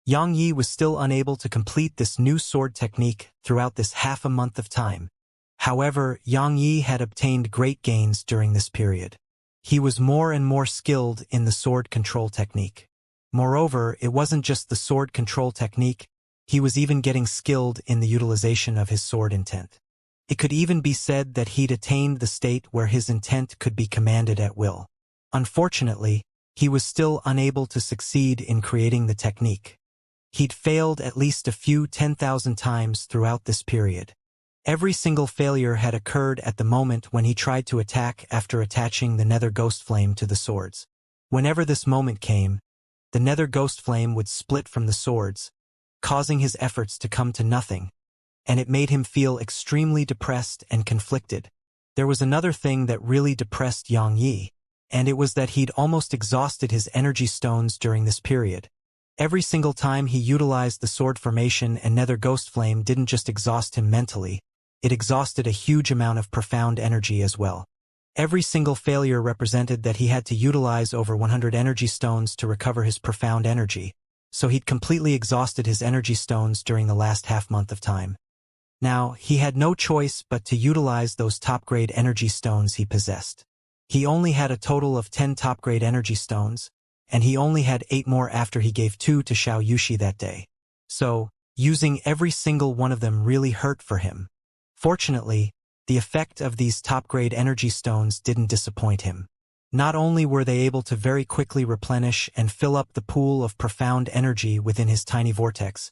Yang Yi was still unable to complete this new sword technique throughout this half a month of time. However, Yang Yi had obtained great gains during this period. He was more and more skilled in the sword control technique. Moreover, it wasn't just the sword control technique, he was even getting skilled in the utilization of his sword intent. It could even be said that he'd attained the state where his intent could be commanded at will. Unfortunately, he was still unable to succeed in creating the technique. He'd failed at least a few 10,000 times throughout this period. Every single failure had occurred at the moment when he tried to attack after attaching the nether ghost flame to the swords. Whenever this moment came, the nether ghost flame would split from the swords, causing his efforts to come to nothing, and it made him feel extremely depressed and conflicted. There was another thing that really depressed Yang Yi, and it was that he'd almost exhausted his energy stones during this period. Every single time he utilized the sword formation and nether ghost flame didn't just exhaust him mentally, it exhausted a huge amount of profound energy as well. Every single failure represented that he had to utilize over 100 energy stones to recover his profound energy, so he'd completely exhausted his energy stones during the last half-month of time. Now, he had no choice but to utilize those top-grade energy stones he possessed. He only had a total of 10 top-grade energy stones, and he only had 8 more after he gave 2 to Xianxia that day. So, using every single one of them really hurt for him. Fortunately, the effect of these top-grade energy stones didn't disappoint him. Not only were they able to very quickly replenish and fill up the pool of profound energy within his tiny vortex,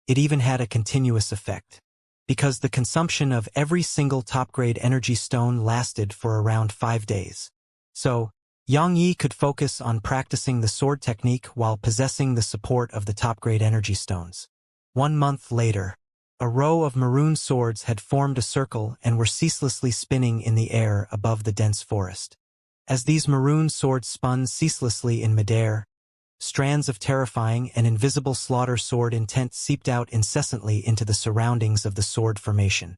it even had a continuous effect. Because the consumption of every single top-grade energy stone lasted for around 5 days. So, Yang Yi could focus on practicing the sword technique while possessing the support of the top-grade energy stones. 1 month later, a row of maroon swords had formed a circle and were ceaselessly spinning in the air above the dense forest. As these maroon swords spun ceaselessly in midair, strands of terrifying and invisible slaughter sword intent seeped out incessantly into the surroundings of the sword formation.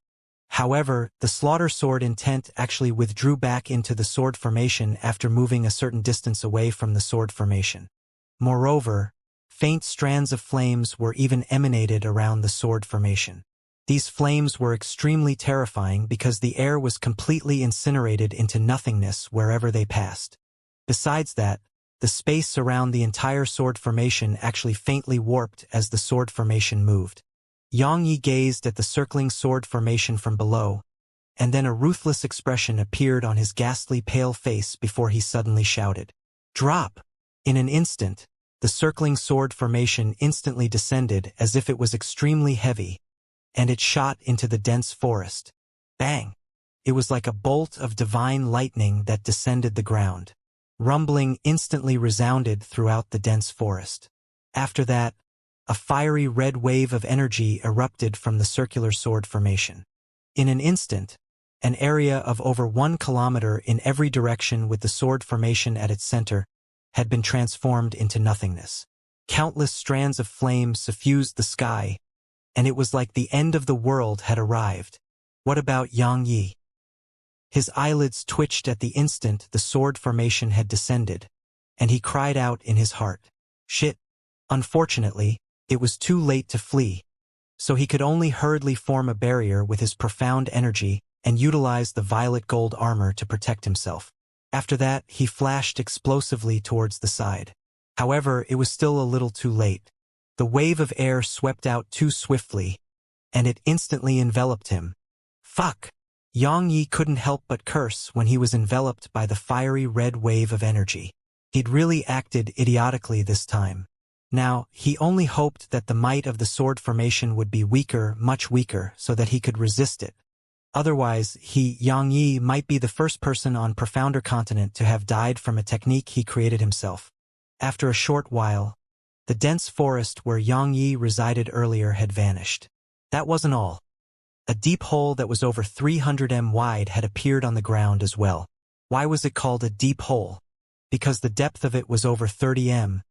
However, the slaughter sword intent actually withdrew back into the sword formation after moving a certain distance away from the sword formation. Moreover, faint strands of flames were even emanated around the sword formation. These flames were extremely terrifying because the air was completely incinerated into nothingness wherever they passed. Besides that, the space around the entire sword formation actually faintly warped as the sword formation moved. Yang Yi gazed at the circling sword formation from below, and then a ruthless expression appeared on his ghastly pale face before he suddenly shouted, "Drop!" In an instant, the circling sword formation instantly descended as if it was extremely heavy, and it shot into the dense forest. Bang! It was like a bolt of divine lightning that descended the ground. Rumbling instantly resounded throughout the dense forest. After that, a fiery red wave of energy erupted from the circular sword formation. In an instant, an area of over 1 kilometer in every direction with the sword formation at its center had been transformed into nothingness. Countless strands of flame suffused the sky, and it was like the end of the world had arrived. What about Yang Yi? His eyelids twitched at the instant the sword formation had descended, and he cried out in his heart, "Shit!" Unfortunately, it was too late to flee, so he could only hurriedly form a barrier with his profound energy and utilize the violet gold armor to protect himself. After that, he flashed explosively towards the side. However, it was still a little too late. The wave of air swept out too swiftly, and it instantly enveloped him. Fuck! Yang Yi couldn't help but curse when he was enveloped by the fiery red wave of energy. He'd really acted idiotically this time. Now, he only hoped that the might of the sword formation would be weaker, much weaker, so that he could resist it. Otherwise, Yang Yi, might be the first person on Profounder Continent to have died from a technique he created himself. After a short while, the dense forest where Yang Yi resided earlier had vanished. That wasn't all. A deep hole that was over 300 m wide had appeared on the ground as well. Why was it called a deep hole? Because the depth of it was over 30 m,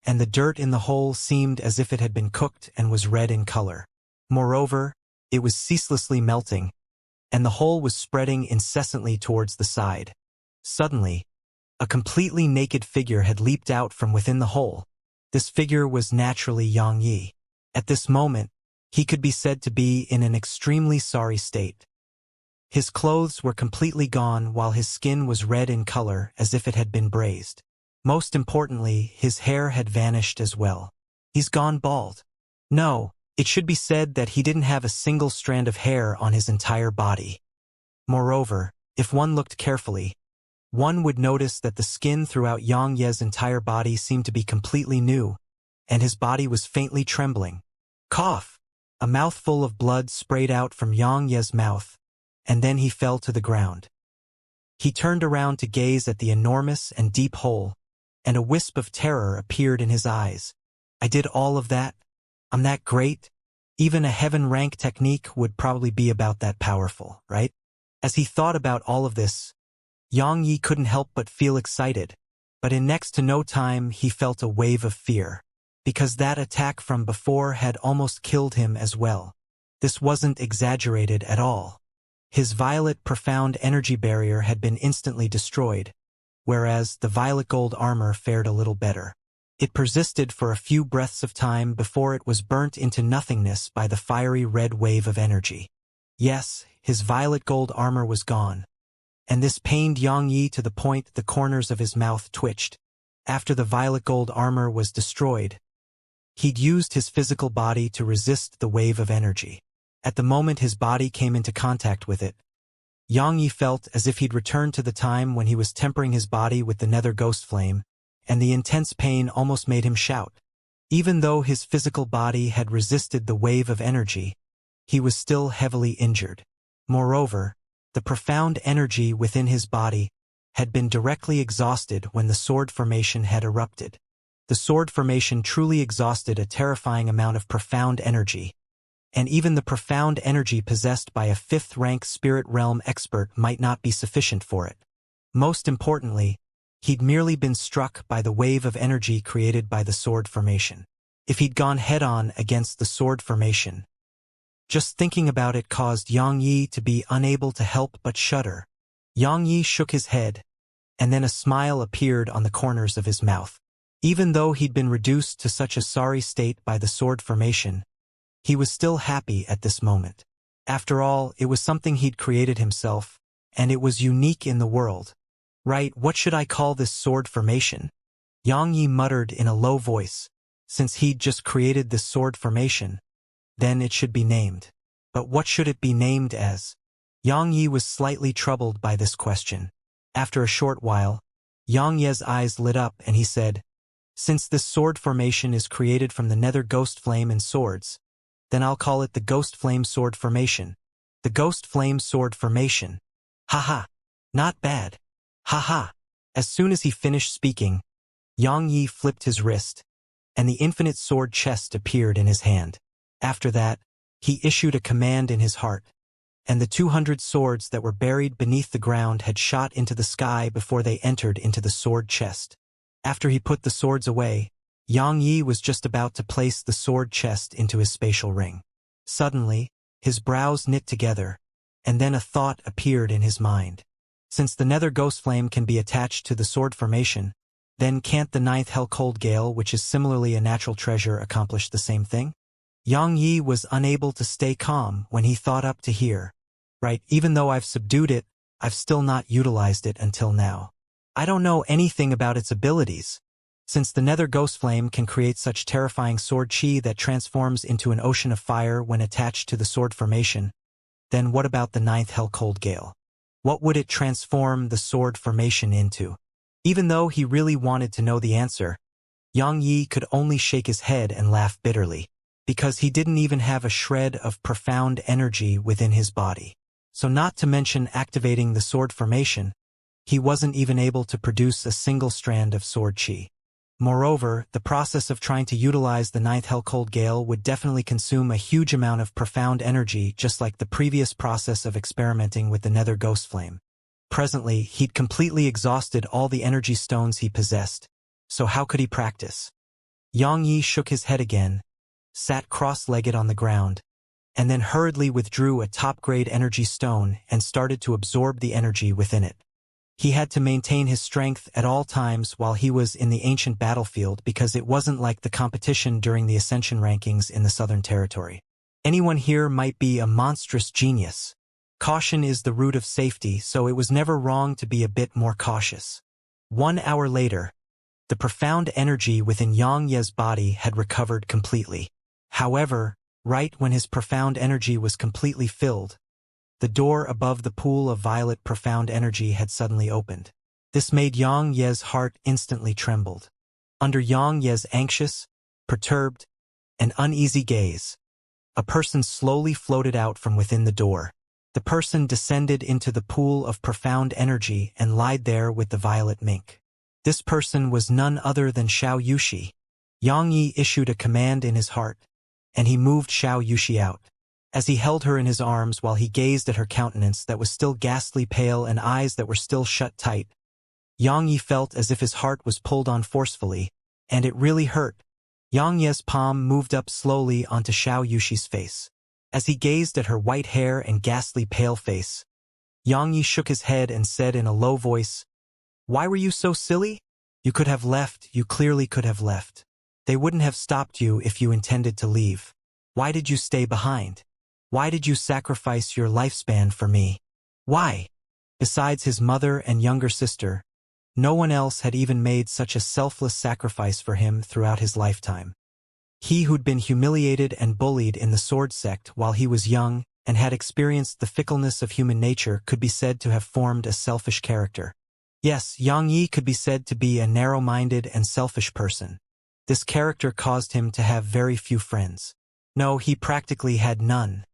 and the dirt in the hole seemed as if it had been cooked and was red in color. Moreover, it was ceaselessly melting, and the hole was spreading incessantly towards the side. Suddenly, a completely naked figure had leaped out from within the hole. This figure was naturally Yang Yi. At this moment, he could be said to be in an extremely sorry state. His clothes were completely gone while his skin was red in color as if it had been braised. Most importantly, his hair had vanished as well. He's gone bald. No, it should be said that he didn't have a single strand of hair on his entire body. Moreover, if one looked carefully, one would notice that the skin throughout Yang Ye's entire body seemed to be completely new, and his body was faintly trembling. Cough! A mouthful of blood sprayed out from Yang Ye's mouth, and then he fell to the ground. He turned around to gaze at the enormous and deep hole, and a wisp of terror appeared in his eyes. I did all of that? I'm that great? Even a heaven rank technique would probably be about that powerful, right? As he thought about all of this, Yang Yi couldn't help but feel excited, but in next to no time he felt a wave of fear, because that attack from before had almost killed him as well. This wasn't exaggerated at all. His violet profound energy barrier had been instantly destroyed, whereas the violet gold armor fared a little better. It persisted for a few breaths of time before it was burnt into nothingness by the fiery red wave of energy. Yes, his violet gold armor was gone, and this pained Yang Yi to the point the corners of his mouth twitched. After the violet gold armor was destroyed, he'd used his physical body to resist the wave of energy. At the moment his body came into contact with it, Yang Yi felt as if he'd returned to the time when he was tempering his body with the nether ghost flame, and the intense pain almost made him shout. Even though his physical body had resisted the wave of energy, he was still heavily injured. Moreover, the profound energy within his body had been directly exhausted when the sword formation had erupted. The sword formation truly exhausted a terrifying amount of profound energy, and even the profound energy possessed by a 5th-rank spirit realm expert might not be sufficient for it. Most importantly, he'd merely been struck by the wave of energy created by the sword formation. If he'd gone head-on against the sword formation, just thinking about it caused Yang Yi to be unable to help but shudder. Yang Yi shook his head, and then a smile appeared on the corners of his mouth. Even though he'd been reduced to such a sorry state by the sword formation, he was still happy at this moment. After all, it was something he'd created himself, and it was unique in the world. Right, what should I call this sword formation? Yang Yi muttered in a low voice. Since he'd just created this sword formation, then it should be named. But what should it be named as? Yang Yi was slightly troubled by this question. After a short while, Yang Ye's eyes lit up and he said, "Since this sword formation is created from the nether ghost flame and swords, then I'll call it the ghost flame sword formation. The ghost flame sword formation. Haha. Not bad. Haha." As soon as he finished speaking, Yang Yi flipped his wrist, and the infinite sword chest appeared in his hand. After that, he issued a command in his heart, and the 200 swords that were buried beneath the ground had shot into the sky before they entered into the sword chest. After he put the swords away, Yang Yi was just about to place the sword chest into his spatial ring. Suddenly, his brows knit together, and then a thought appeared in his mind. Since the nether ghost flame can be attached to the sword formation, then can't the ninth hell cold gale, which is similarly a natural treasure, accomplish the same thing? Yang Yi was unable to stay calm when he thought up to here. Right, even though I've subdued it, I've still not utilized it until now. I don't know anything about its abilities. Since the nether ghost flame can create such terrifying sword chi that transforms into an ocean of fire when attached to the sword formation, then what about the ninth hell cold gale? What would it transform the sword formation into? Even though he really wanted to know the answer, Yang Yi could only shake his head and laugh bitterly, because he didn't even have a shred of profound energy within his body. So not to mention activating the sword formation, he wasn't even able to produce a single strand of sword chi. Moreover, the process of trying to utilize the ninth hell cold gale would definitely consume a huge amount of profound energy, just like the previous process of experimenting with the nether ghost flame. Presently, he'd completely exhausted all the energy stones he possessed, so how could he practice? Yang Yi shook his head again, sat cross-legged on the ground, and then hurriedly withdrew a top-grade energy stone and started to absorb the energy within it. He had to maintain his strength at all times while he was in the ancient battlefield because it wasn't like the competition during the ascension rankings in the Southern Territory. Anyone here might be a monstrous genius. Caution is the root of safety, so it was never wrong to be a bit more cautious. 1 hour later, the profound energy within Yang Ye's body had recovered completely. However, right when his profound energy was completely filled, the door above the pool of violet profound energy had suddenly opened. This made Yang Ye's heart instantly trembled. Under Yang Ye's anxious, perturbed, and uneasy gaze, a person slowly floated out from within the door. The person descended into the pool of profound energy and lied there with the violet mink. This person was none other than Xianxia. Yang Yi issued a command in his heart, and he moved Xianxia out. As he held her in his arms while he gazed at her countenance that was still ghastly pale and eyes that were still shut tight, Yang Yi felt as if his heart was pulled on forcefully, and it really hurt. Yang Ye's palm moved up slowly onto Xianxia's face. As he gazed at her white hair and ghastly pale face, Yang Yi shook his head and said in a low voice, "Why were you so silly? You could have left, you clearly could have left. They wouldn't have stopped you if you intended to leave. Why did you stay behind? Why did you sacrifice your lifespan for me? Why?" Besides his mother and younger sister, no one else had even made such a selfless sacrifice for him throughout his lifetime. He who'd been humiliated and bullied in the Sword Sect while he was young and had experienced the fickleness of human nature could be said to have formed a selfish character. Yes, Yang Yi could be said to be a narrow-minded and selfish person. This character caused him to have very few friends. No, he practically had none.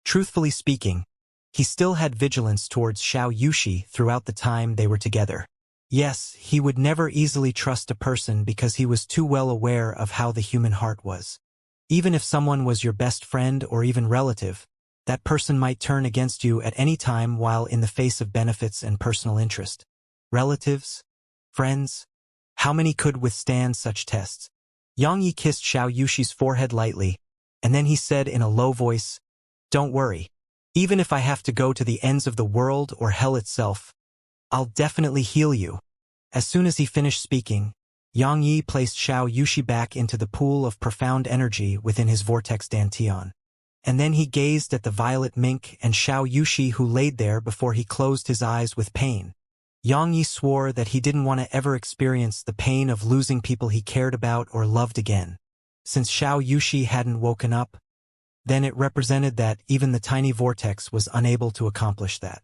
Truthfully speaking, he still had vigilance towards Xianxia throughout the time they were together. Yes, he would never easily trust a person because he was too well aware of how the human heart was. Even if someone was your best friend or even relative, that person might turn against you at any time while in the face of benefits and personal interest. Relatives? Friends? How many could withstand such tests? Yang Yi kissed Xianxia's forehead lightly, and then he said in a low voice, "Don't worry. Even if I have to go to the ends of the world or hell itself, I'll definitely heal you." As soon as he finished speaking, Yang Yi placed Xianxia back into the pool of profound energy within his vortex dantian. And then he gazed at the violet mink and Xianxia who laid there before he closed his eyes with pain. Yang Yi swore that he didn't want to ever experience the pain of losing people he cared about or loved again. Since Xianxia hadn't woken up, then it represented that even the tiny vortex was unable to accomplish that.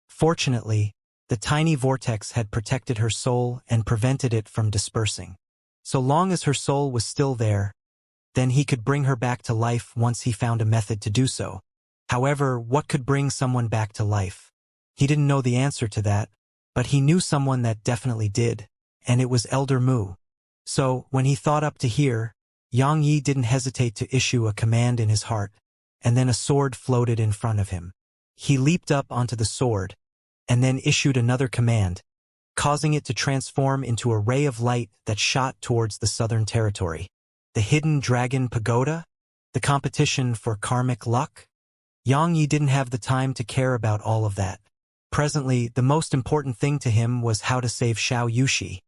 Fortunately, the tiny vortex had protected her soul and prevented it from dispersing. So long as her soul was still there, then he could bring her back to life once he found a method to do so. However, what could bring someone back to life? He didn't know the answer to that, but he knew someone that definitely did, and it was Elder Mu. So, when he thought up to here, Yang Yi didn't hesitate to issue a command in his heart, and then a sword floated in front of him. He leaped up onto the sword, and then issued another command, causing it to transform into a ray of light that shot towards the southern territory. The hidden dragon pagoda? The competition for karmic luck? Yang Yi didn't have the time to care about all of that. Presently, the most important thing to him was how to save Xianxia.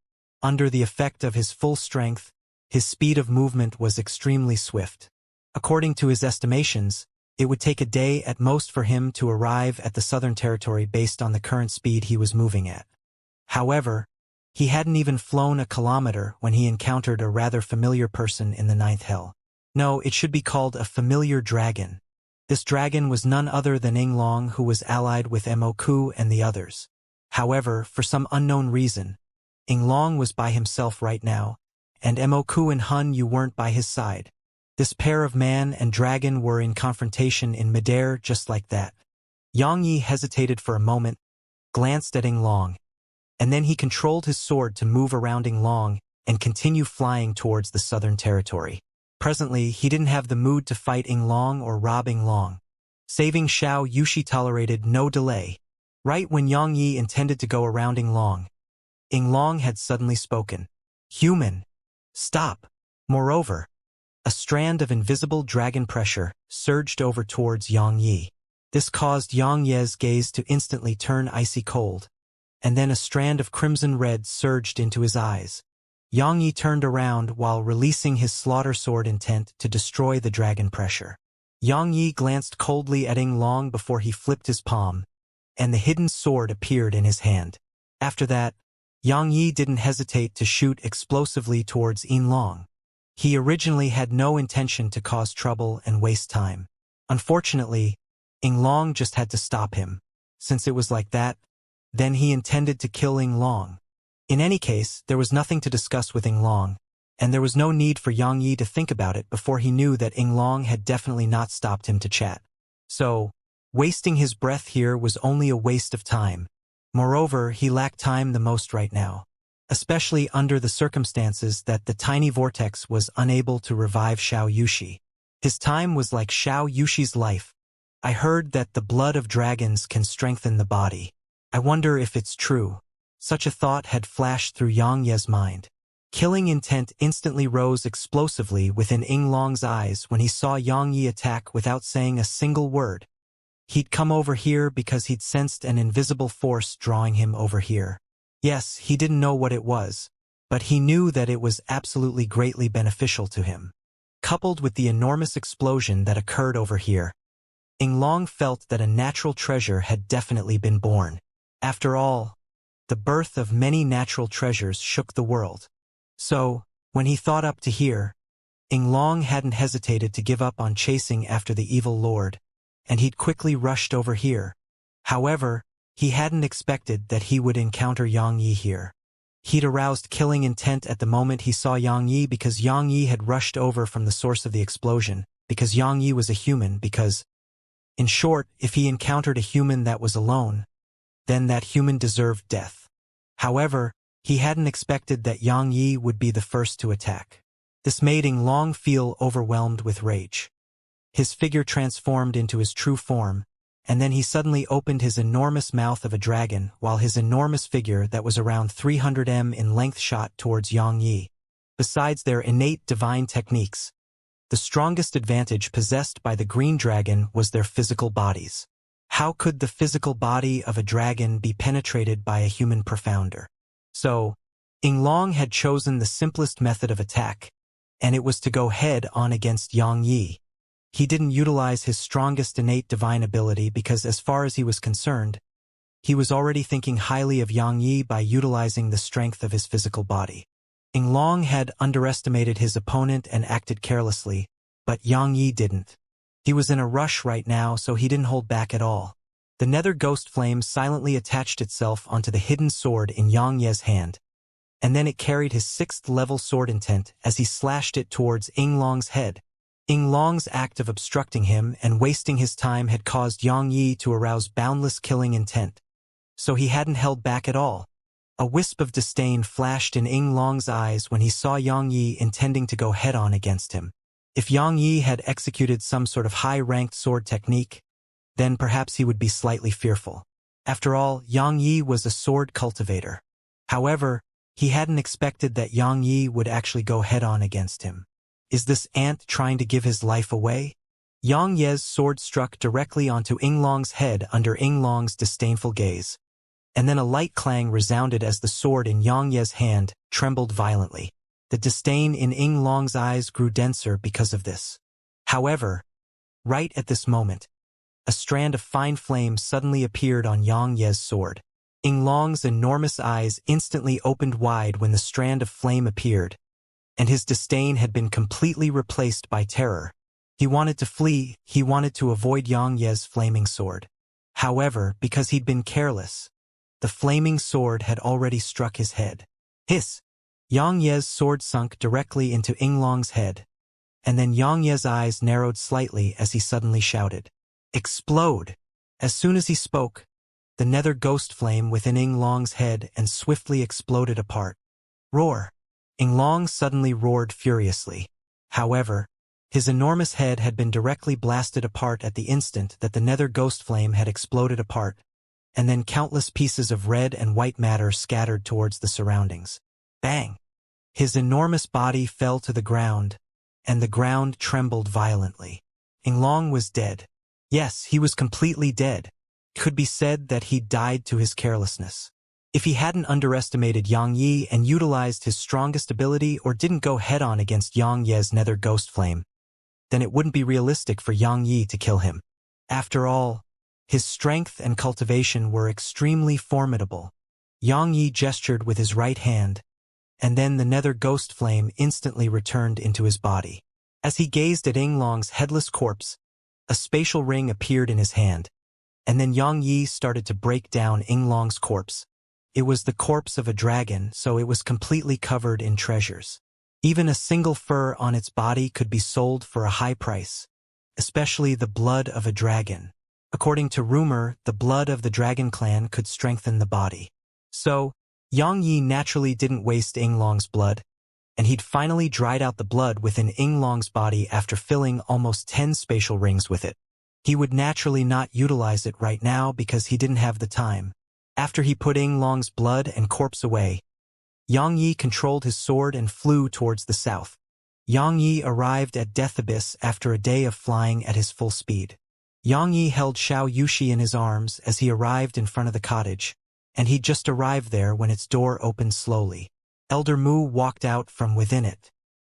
Under the effect of his full strength, his speed of movement was extremely swift. According to his estimations, it would take a day at most for him to arrive at the southern territory based on the current speed he was moving at. However, he hadn't even flown a kilometer when he encountered a rather familiar person in the ninth hell. No, it should be called a familiar dragon. This dragon was none other than Yinglong, who was allied with Moku and the others. However, for some unknown reason, Yinglong was by himself right now, and Moku and Hun Yu weren't by his side. This pair of man and dragon were in confrontation in midair just like that. Yang Yi hesitated for a moment, glanced at Yinglong, and then he controlled his sword to move around Yinglong and continue flying towards the southern territory. Presently, he didn't have the mood to fight Yinglong or rob Yinglong. Saving Xianxia tolerated no delay. Right when Yang Yi intended to go around Yinglong, Yinglong had suddenly spoken. "Human, stop." Moreover, a strand of invisible dragon pressure surged over towards Yang Yi. This caused Yang Ye's gaze to instantly turn icy cold, and then a strand of crimson red surged into his eyes. Yang Yi turned around while releasing his slaughter sword intent to destroy the dragon pressure. Yang Yi glanced coldly at Yinglong before he flipped his palm, and the hidden sword appeared in his hand. After that, Yang Yi didn't hesitate to shoot explosively towards Yinglong. He originally had no intention to cause trouble and waste time. Unfortunately, Yinglong just had to stop him. Since it was like that, then he intended to kill Yinglong. In any case, there was nothing to discuss with Yinglong, and there was no need for Yang Yi to think about it before he knew that Yinglong had definitely not stopped him to chat. So, wasting his breath here was only a waste of time. Moreover, he lacked time the most right now, especially under the circumstances that the tiny vortex was unable to revive Xianxia. His time was like Xianxia's life. I heard that the blood of dragons can strengthen the body. I wonder if it's true. Such a thought had flashed through Yang Ye's mind. Killing intent instantly rose explosively within Yinglong's eyes when he saw Yang Yi attack without saying a single word. He'd come over here because he'd sensed an invisible force drawing him over here. Yes, he didn't know what it was, but he knew that it was absolutely greatly beneficial to him. Coupled with the enormous explosion that occurred over here, Yinglong felt that a natural treasure had definitely been born. After all, the birth of many natural treasures shook the world. So, when he thought up to here, Yinglong hadn't hesitated to give up on chasing after the evil lord, and he'd quickly rushed over here. However, he hadn't expected that he would encounter Yang Yi here. He'd aroused killing intent at the moment he saw Yang Yi because Yang Yi had rushed over from the source of the explosion, because Yang Yi was a human, because, in short, if he encountered a human that was alone, then that human deserved death. However, he hadn't expected that Yang Yi would be the first to attack. This made Yinglong feel overwhelmed with rage. His figure transformed into his true form, and then he suddenly opened his enormous mouth of a dragon while his enormous figure that was around 300 m in length shot towards Yang Yi. Besides their innate divine techniques, the strongest advantage possessed by the green dragon was their physical bodies. How could the physical body of a dragon be penetrated by a human profounder? So, Yinglong had chosen the simplest method of attack, and it was to go head-on against Yang Yi. He didn't utilize his strongest innate divine ability because as far as he was concerned, he was already thinking highly of Yang Yi by utilizing the strength of his physical body. Yinglong had underestimated his opponent and acted carelessly, but Yang Yi didn't. He was in a rush right now, so he didn't hold back at all. The nether ghost flame silently attached itself onto the hidden sword in Xianxia's hand, and then it carried his 6th level sword intent as he slashed it towards Yinglong's head. Yinglong's act of obstructing him and wasting his time had caused Yang Yi to arouse boundless killing intent, so he hadn't held back at all. A wisp of disdain flashed in Yinglong's eyes when he saw Yang Yi intending to go head-on against him. If Yang Yi had executed some sort of high-ranked sword technique, then perhaps he would be slightly fearful. After all, Yang Yi was a sword cultivator. However, he hadn't expected that Yang Yi would actually go head-on against him. Is this ant trying to give his life away? Yang Ye's sword struck directly onto Yinglong's head under Yinglong's disdainful gaze, and then a light clang resounded as the sword in Yang Ye's hand trembled violently. The disdain in Yinglong's eyes grew denser because of this. However, right at this moment, a strand of fine flame suddenly appeared on Yang Ye's sword. Yinglong's enormous eyes instantly opened wide when the strand of flame appeared, and his disdain had been completely replaced by terror. He wanted to flee, he wanted to avoid Yang Ye's flaming sword. However, because he'd been careless, the flaming sword had already struck his head. Hiss! Yang Ye's sword sunk directly into Yinglong's head, and then Yang Ye's eyes narrowed slightly as he suddenly shouted, "Explode!" As soon as he spoke, the nether ghost flame within Yinglong's head and swiftly exploded apart. Roar! Yinglong suddenly roared furiously. However, his enormous head had been directly blasted apart at the instant that the nether ghost flame had exploded apart, and then countless pieces of red and white matter scattered towards the surroundings. Bang! His enormous body fell to the ground, and the ground trembled violently. Yinglong was dead. Yes, he was completely dead. It could be said that he died to his carelessness. If he hadn't underestimated Yang Yi and utilized his strongest ability or didn't go head-on against Yang Ye's nether ghost flame, then it wouldn't be realistic for Yang Yi to kill him. After all, his strength and cultivation were extremely formidable. Yang Yi gestured with his right hand, and then the nether ghost flame instantly returned into his body. As he gazed at Yinglong's headless corpse, a spatial ring appeared in his hand, and then Yang Yi started to break down Yinglong's corpse. It was the corpse of a dragon, so it was completely covered in treasures. Even a single fur on its body could be sold for a high price, especially the blood of a dragon. According to rumor, the blood of the dragon clan could strengthen the body. So, Yang Yi naturally didn't waste Yinglong's blood, and he'd finally dried out the blood within Yinglong's body after filling almost 10 spatial rings with it. He would naturally not utilize it right now because he didn't have the time. After he put Yinglong's blood and corpse away, Yang Yi controlled his sword and flew towards the south. Yang Yi arrived at Death Abyss after a day of flying at his full speed. Yang Yi held Xianxia in his arms as he arrived in front of the cottage, and he'd just arrived there when its door opened slowly. Elder Mu walked out from within it.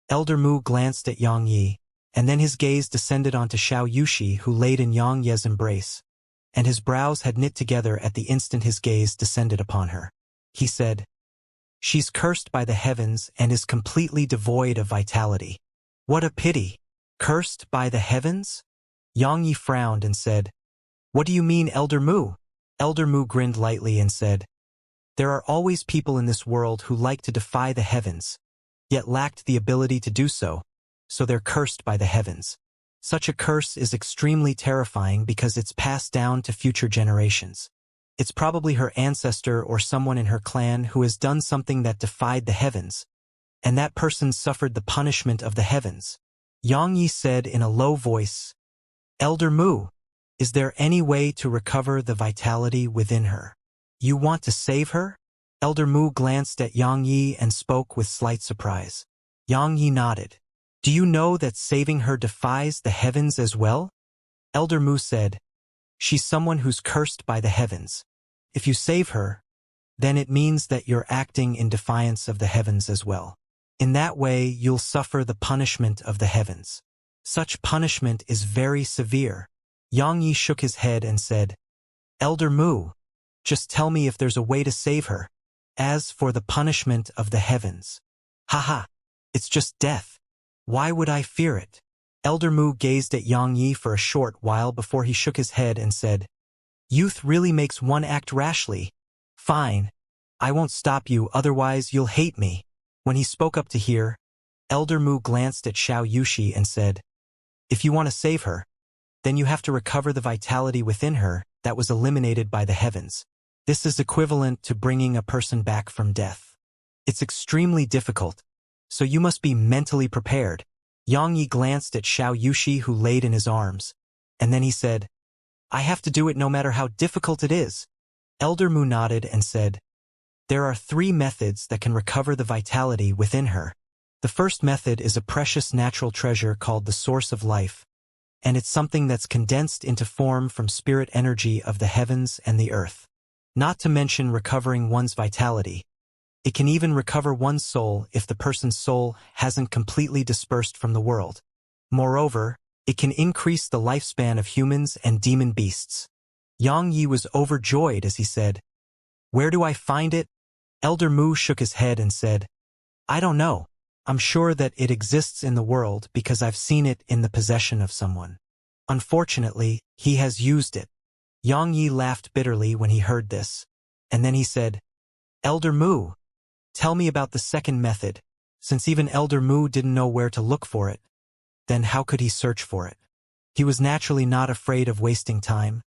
Elder Mu glanced at Yang Yi, and then his gaze descended onto Xianxia, who laid in Yang Ye's embrace, and his brows had knit together at the instant his gaze descended upon her. He said, "She's cursed by the heavens and is completely devoid of vitality." What a pity! Cursed by the heavens? Yang Yi frowned and said, "What do you mean, Elder Mu?" Elder Mu grinned lightly and said, "There are always people in this world who like to defy the heavens, yet lacked the ability to do so, so they're cursed by the heavens. Such a curse is extremely terrifying because it's passed down to future generations. It's probably her ancestor or someone in her clan who has done something that defied the heavens, and that person suffered the punishment of the heavens." Yang Yi said in a low voice, "Elder Mu, is there any way to recover the vitality within her? You want to save her?" Elder Mu glanced at Yang Yi and spoke with slight surprise. Yang Yi nodded. "Do you know that saving her defies the heavens as well?" Elder Mu said, "She's someone who's cursed by the heavens. If you save her, then it means that you're acting in defiance of the heavens as well. In that way, you'll suffer the punishment of the heavens. Such punishment is very severe." Yang Yi shook his head and said, "Elder Mu, just tell me if there's a way to save her. As for the punishment of the heavens, haha, it's just death. Why would I fear it?" Elder Mu gazed at Yang Yi for a short while before he shook his head and said, "Youth really makes one act rashly. Fine. I won't stop you, otherwise you'll hate me." When he spoke up to hear, Elder Mu glanced at Xianxia and said, "If you want to save her, then you have to recover the vitality within her that was eliminated by the heavens. This is equivalent to bringing a person back from death. It's extremely difficult, so you must be mentally prepared." Yang Yi glanced at Xianxia, who laid in his arms, and then he said, "I have to do it no matter how difficult it is." Elder Mu nodded and said, "There are 3 methods that can recover the vitality within her. The first method is a precious natural treasure called the Source of Life, and it's something that's condensed into form from spirit energy of the heavens and the earth. Not to mention recovering one's vitality. It can even recover one's soul if the person's soul hasn't completely dispersed from the world. Moreover, it can increase the lifespan of humans and demon beasts." Yang Yi was overjoyed as he said, "Where do I find it?" Elder Mu shook his head and said, "I don't know. I'm sure that it exists in the world because I've seen it in the possession of someone. Unfortunately, he has used it." Yang Yi laughed bitterly when he heard this, and then he said, "Elder Mu, tell me about the second method." Since even Elder Mu didn't know where to look for it, then how could he search for it? He was naturally not afraid of wasting time,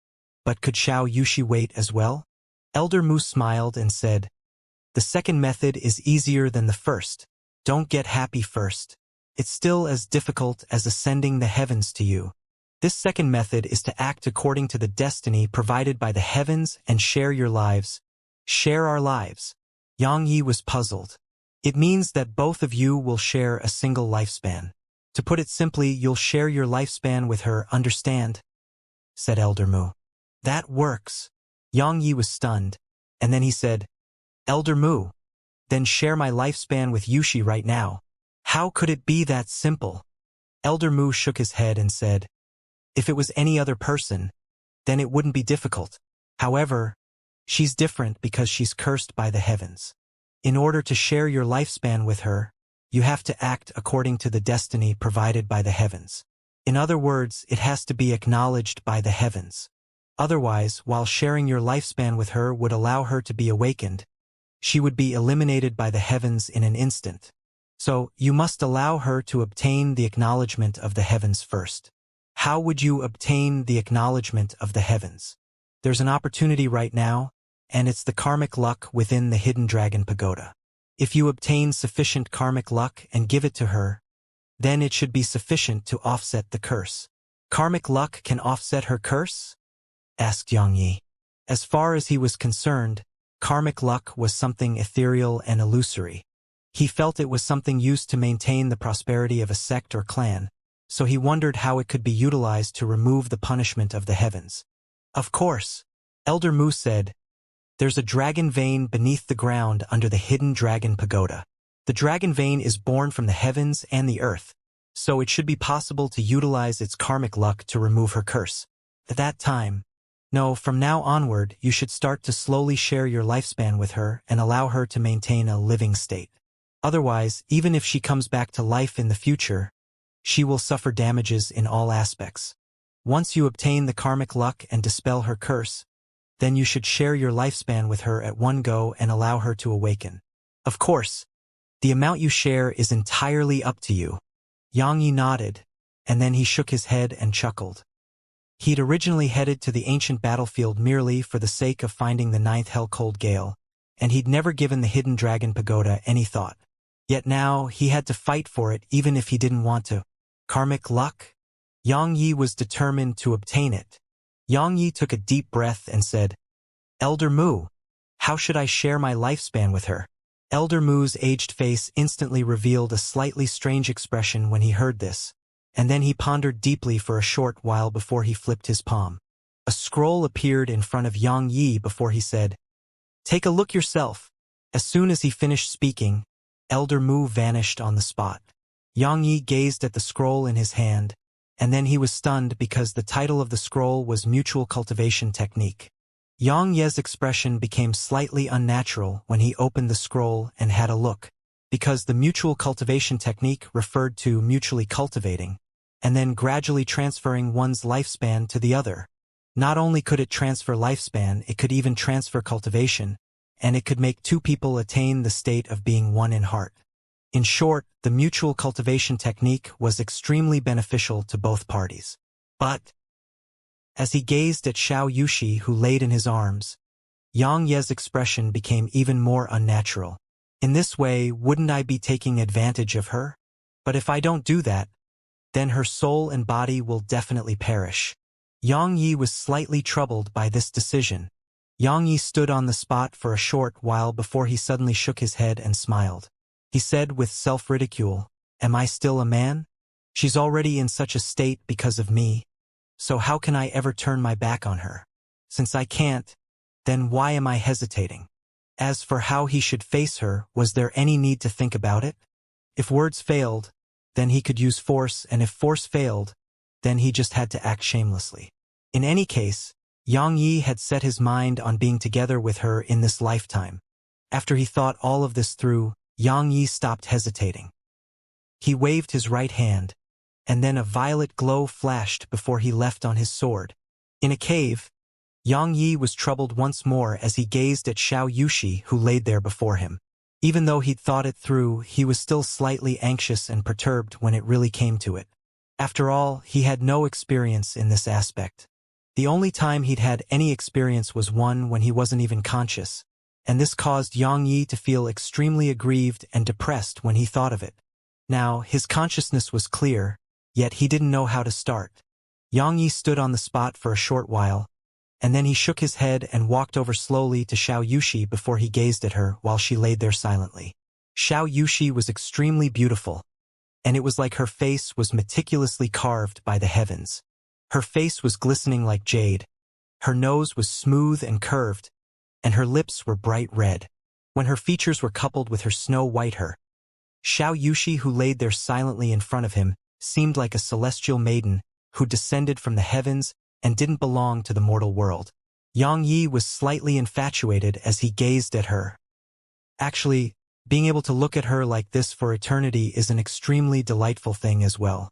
but could Xianxia wait as well? Elder Mu smiled and said, "The second method is easier than the first. Don't get happy first. It's still as difficult as ascending the heavens to you. This second method is to act according to the destiny provided by the heavens and share your lives. Share our lives." Yang Yi was puzzled. "It means that both of you will share a single lifespan. To put it simply, you'll share your lifespan with her, understand?" said Elder Mu. "That works." Yang Yi was stunned, and then he said, "Elder Mu, then share my lifespan with Yushi right now." "How could it be that simple?" Elder Mu shook his head and said, "If it was any other person, then it wouldn't be difficult. However, she's different because she's cursed by the heavens. In order to share your lifespan with her, you have to act according to the destiny provided by the heavens. In other words, it has to be acknowledged by the heavens. Otherwise, while sharing your lifespan with her would allow her to be awakened, she would be eliminated by the heavens in an instant. So, you must allow her to obtain the acknowledgement of the heavens first." "How would you obtain the acknowledgement of the heavens?" "There's an opportunity right now, and it's the karmic luck within the hidden dragon pagoda. If you obtain sufficient karmic luck and give it to her, then it should be sufficient to offset the curse." "Karmic luck can offset her curse?" asked Yang Yi. As far as he was concerned, karmic luck was something ethereal and illusory. He felt it was something used to maintain the prosperity of a sect or clan, so he wondered how it could be utilized to remove the punishment of the heavens. "Of course," Elder Mu said, "there's a dragon vein beneath the ground under the hidden dragon pagoda. The dragon vein is born from the heavens and the earth, so it should be possible to utilize its karmic luck to remove her curse. At that time, no, from now onward, you should start to slowly share your lifespan with her and allow her to maintain a living state. Otherwise, even if she comes back to life in the future, she will suffer damages in all aspects. Once you obtain the karmic luck and dispel her curse, then you should share your lifespan with her at one go and allow her to awaken. Of course, the amount you share is entirely up to you." Yang Yi nodded, and then he shook his head and chuckled. He'd originally headed to the ancient battlefield merely for the sake of finding the 9th Hell-Cold Gale, and he'd never given the hidden dragon pagoda any thought. Yet now he had to fight for it even if he didn't want to. Karmic luck? Yang Yi was determined to obtain it. Yang Yi took a deep breath and said, "Elder Mu, how should I share my lifespan with her?" Elder Mu's aged face instantly revealed a slightly strange expression when he heard this, and then he pondered deeply for a short while before he flipped his palm. A scroll appeared in front of Yang Yi before he said, "Take a look yourself." As soon as he finished speaking, Elder Mu vanished on the spot. Yang Yi gazed at the scroll in his hand, and then he was stunned because the title of the scroll was Mutual Cultivation Technique. Yang Ye's expression became slightly unnatural when he opened the scroll and had a look, because the mutual cultivation technique referred to mutually cultivating, and then gradually transferring one's lifespan to the other. Not only could it transfer lifespan, it could even transfer cultivation, and it could make two people attain the state of being one in heart. In short, the mutual cultivation technique was extremely beneficial to both parties. But, as he gazed at Xiao Yushi who laid in his arms, Yang Ye's expression became even more unnatural. In this way, wouldn't I be taking advantage of her? But if I don't do that, then her soul and body will definitely perish. Yang Yi was slightly troubled by this decision. Yang Yi stood on the spot for a short while before he suddenly shook his head and smiled. He said with self-ridicule, "Am I still a man? She's already in such a state because of me. So how can I ever turn my back on her? Since I can't, then why am I hesitating?" As for how he should face her, was there any need to think about it? If words failed, then he could use force, and if force failed, then he just had to act shamelessly. In any case, Yang Yi had set his mind on being together with her in this lifetime. After he thought all of this through, Yang Yi stopped hesitating. He waved his right hand, and then a violet glow flashed before he left on his sword. In a cave, Yang Yi was troubled once more as he gazed at Xiao Yushi who laid there before him. Even though he'd thought it through, he was still slightly anxious and perturbed when it really came to it. After all, he had no experience in this aspect. The only time he'd had any experience was one when he wasn't even conscious, and this caused Yang Yi to feel extremely aggrieved and depressed when he thought of it. Now, his consciousness was clear, yet he didn't know how to start. Yang Yi stood on the spot for a short while, and then he shook his head and walked over slowly to Xiao Yushi before he gazed at her while she laid there silently. Xiao Yushi was extremely beautiful, and it was like her face was meticulously carved by the heavens. Her face was glistening like jade, her nose was smooth and curved, and her lips were bright red. When her features were coupled with her snow-white hair, Xiao Yushi who laid there silently in front of him seemed like a celestial maiden who descended from the heavens and didn't belong to the mortal world. Yang Yi was slightly infatuated as he gazed at her. Actually, being able to look at her like this for eternity is an extremely delightful thing as well.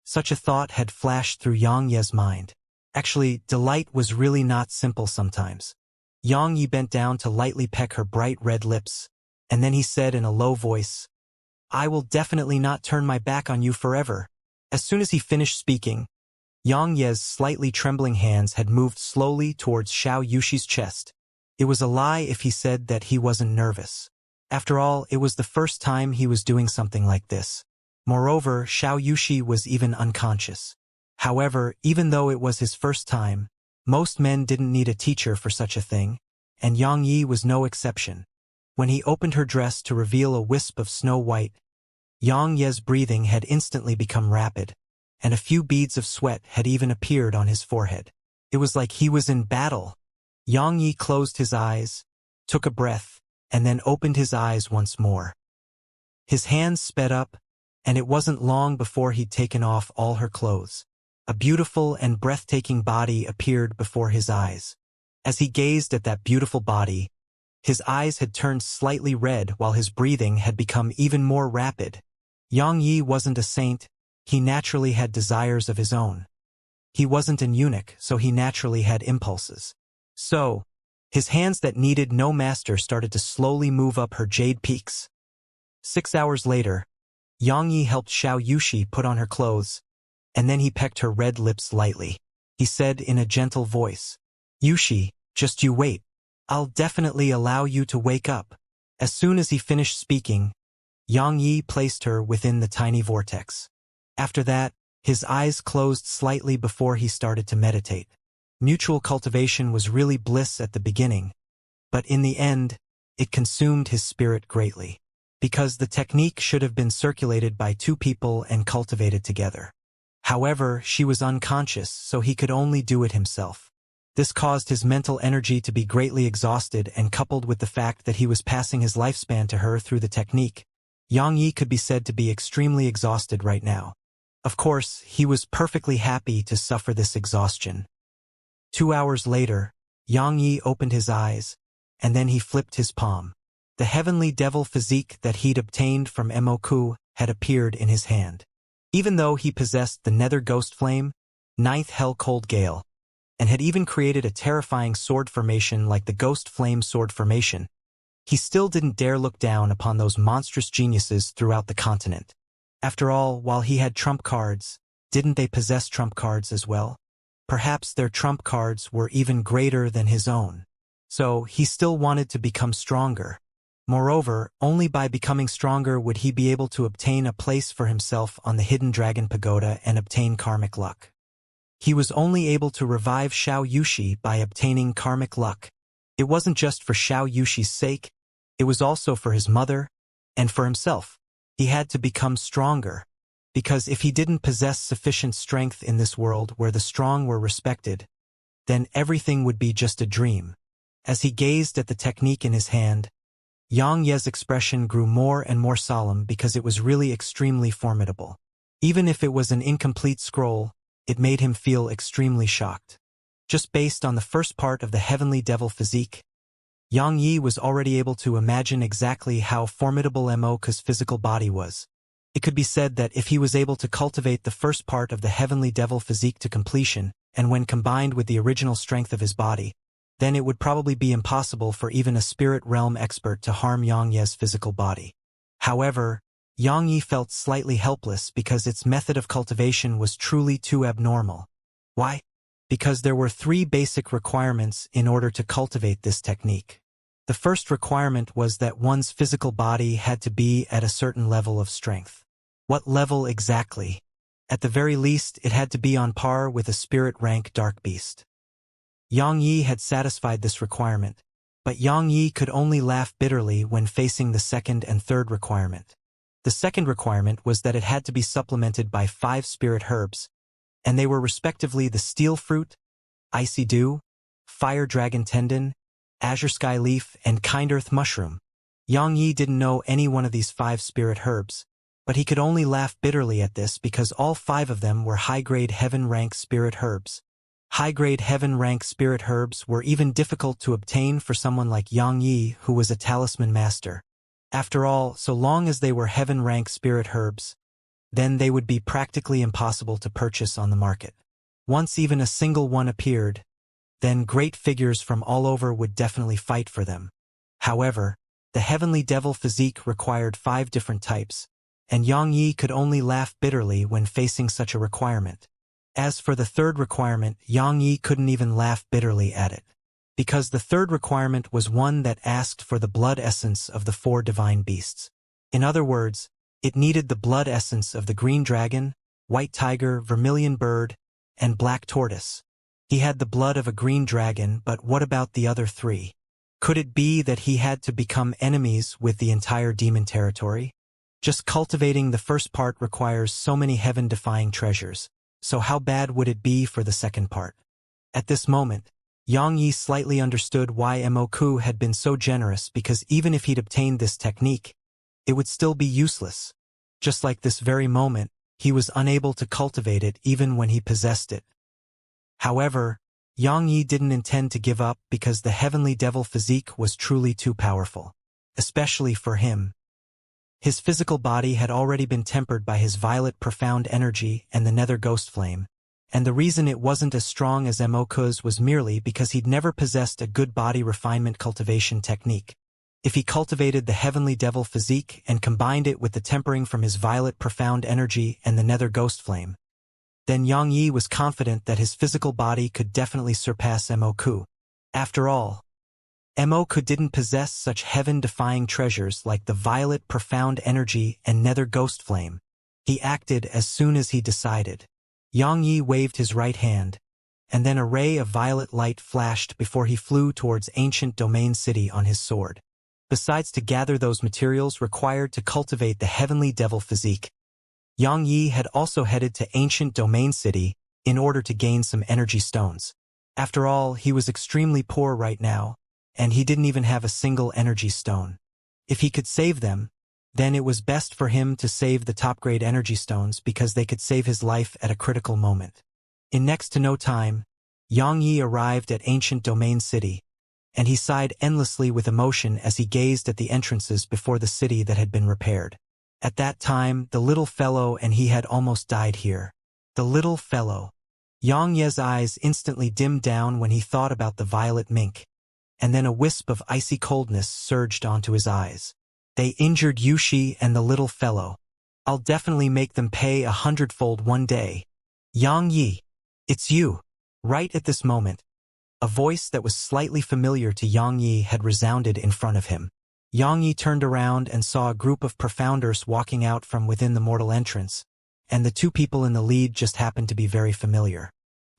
Such a thought had flashed through Yang Ye's mind. Actually, delight was really not simple sometimes. Yang Yi bent down to lightly peck her bright red lips, and then he said in a low voice, "I will definitely not turn my back on you forever." As soon as he finished speaking, Yang Ye's slightly trembling hands had moved slowly towards Xiao Yushi's chest. It was a lie if he said that he wasn't nervous. After all, it was the first time he was doing something like this. Moreover, Xiao Yushi was even unconscious. However, even though it was his first time, most men didn't need a teacher for such a thing, and Yang Yi was no exception. When he opened her dress to reveal a wisp of snow white, Yang Ye's breathing had instantly become rapid, and a few beads of sweat had even appeared on his forehead. It was like he was in battle. Yang Yi closed his eyes, took a breath, and then opened his eyes once more. His hands sped up, and it wasn't long before he'd taken off all her clothes. A beautiful and breathtaking body appeared before his eyes. As he gazed at that beautiful body, his eyes had turned slightly red while his breathing had become even more rapid. Yang Yi wasn't a saint, he naturally had desires of his own. He wasn't an eunuch, so he naturally had impulses. So, his hands that needed no master started to slowly move up her jade peaks. 6 hours later, Yang Yi helped Xiao Yushi put on her clothes, and then he pecked her red lips lightly. He said in a gentle voice, "Yushi, just you wait. I'll definitely allow you to wake up." As soon as he finished speaking, Yang Yi placed her within the tiny vortex. After that, his eyes closed slightly before he started to meditate. Mutual cultivation was really bliss at the beginning, but in the end, it consumed his spirit greatly. Because the technique should have been circulated by two people and cultivated together. However, she was unconscious, so he could only do it himself. This caused his mental energy to be greatly exhausted, and coupled with the fact that he was passing his lifespan to her through the technique, Yang Yi could be said to be extremely exhausted right now. Of course, he was perfectly happy to suffer this exhaustion. 2 hours later, Yang Yi opened his eyes, and then he flipped his palm. The heavenly devil physique that he'd obtained from Moku had appeared in his hand. Even though he possessed the Nether Ghost Flame, Ninth Hell Cold Gale, and had even created a terrifying sword formation like the Ghost Flame Sword Formation, he still didn't dare look down upon those monstrous geniuses throughout the continent. After all, while he had trump cards, didn't they possess trump cards as well? Perhaps their trump cards were even greater than his own. So he still wanted to become stronger. Moreover, only by becoming stronger would he be able to obtain a place for himself on the Hidden Dragon Pagoda and obtain karmic luck. He was only able to revive Xianxia by obtaining karmic luck. It wasn't just for Xianxia's sake, it was also for his mother, and for himself. He had to become stronger, because if he didn't possess sufficient strength in this world where the strong were respected, then everything would be just a dream. As he gazed at the technique in his hand, Xianxia's expression grew more and more solemn because it was really extremely formidable. Even if it was an incomplete scroll, it made him feel extremely shocked. Just based on the first part of the Heavenly Devil physique, Xianxia was already able to imagine exactly how formidable Imoka's physical body was. It could be said that if he was able to cultivate the first part of the Heavenly Devil physique to completion, and when combined with the original strength of his body, then it would probably be impossible for even a spirit realm expert to harm Xianxia's physical body. However, Xianxia felt slightly helpless because its method of cultivation was truly too abnormal. Why? Because there were 3 basic requirements in order to cultivate this technique. The first requirement was that one's physical body had to be at a certain level of strength. What level exactly? At the very least, it had to be on par with a spirit rank dark beast. Xianxia had satisfied this requirement, but Xianxia could only laugh bitterly when facing the second and third requirement. The second requirement was that it had to be supplemented by 5 spirit herbs, and they were respectively the Steel Fruit, Icy Dew, Fire Dragon Tendon, Azure Sky Leaf, and Kind Earth Mushroom. Xianxia didn't know any one of these 5 spirit herbs, but he could only laugh bitterly at this because all 5 of them were high-grade heaven-rank spirit herbs. High-grade heaven-rank spirit herbs were even difficult to obtain for someone like Xianxia, who was a talisman master. After all, so long as they were heaven-rank spirit herbs, then they would be practically impossible to purchase on the market. Once even a single one appeared, then great figures from all over would definitely fight for them. However, the Heavenly Devil physique required 5 different types, and Xianxia could only laugh bitterly when facing such a requirement. As for the third requirement, Xianxia couldn't even laugh bitterly at it, because the third requirement was one that asked for the blood essence of the 4 divine beasts. In other words, it needed the blood essence of the green dragon, white tiger, vermilion bird, and black tortoise. He had the blood of a green dragon, but what about the other 3? Could it be that he had to become enemies with the entire demon territory? Just cultivating the first part requires so many heaven-defying treasures, so how bad would it be for the second part? At this moment, Xianxia slightly understood why Imoku had been so generous, because even if he'd obtained this technique, it would still be useless. Just like this very moment, he was unable to cultivate it even when he possessed it. However, Xianxia didn't intend to give up because the Heavenly Devil physique was truly too powerful, especially for him. His physical body had already been tempered by his violet profound energy and the Nether Ghost Flame, and the reason it wasn't as strong as Imoku's was merely because he'd never possessed a good body refinement cultivation technique. If he cultivated the Heavenly Devil physique and combined it with the tempering from his violet profound energy and the Nether Ghost Flame, then Xianxia was confident that his physical body could definitely surpass Imoku. After all, Imoku didn't possess such heaven-defying treasures like the violet profound energy and Nether Ghost Flame. He acted as soon as he decided. Xianxia waved his right hand, and then a ray of violet light flashed before he flew towards ancient Domain City on his sword. Besides to gather those materials required to cultivate the Heavenly Devil physique, Xianxia had also headed to ancient Domain City in order to gain some energy stones. After all, he was extremely poor right now, and he didn't even have a single energy stone. If he could save them, then it was best for him to save the top-grade energy stones because they could save his life at a critical moment. In next to no time, Xianxia arrived at ancient Domain City, and he sighed endlessly with emotion as he gazed at the entrances before the city that had been repaired. At that time, the little fellow and he had almost died here. The little fellow. Xianxia's eyes instantly dimmed down when he thought about the violet mink. And then a wisp of icy coldness surged onto his eyes. They injured Yushi and the little fellow. I'll definitely make them pay 100-fold one day. Yang Yi. It's you. Right at this moment, a voice that was slightly familiar to Yang Yi had resounded in front of him. Yang Yi turned around and saw a group of profounders walking out from within the mortal entrance, and the two people in the lead just happened to be very familiar.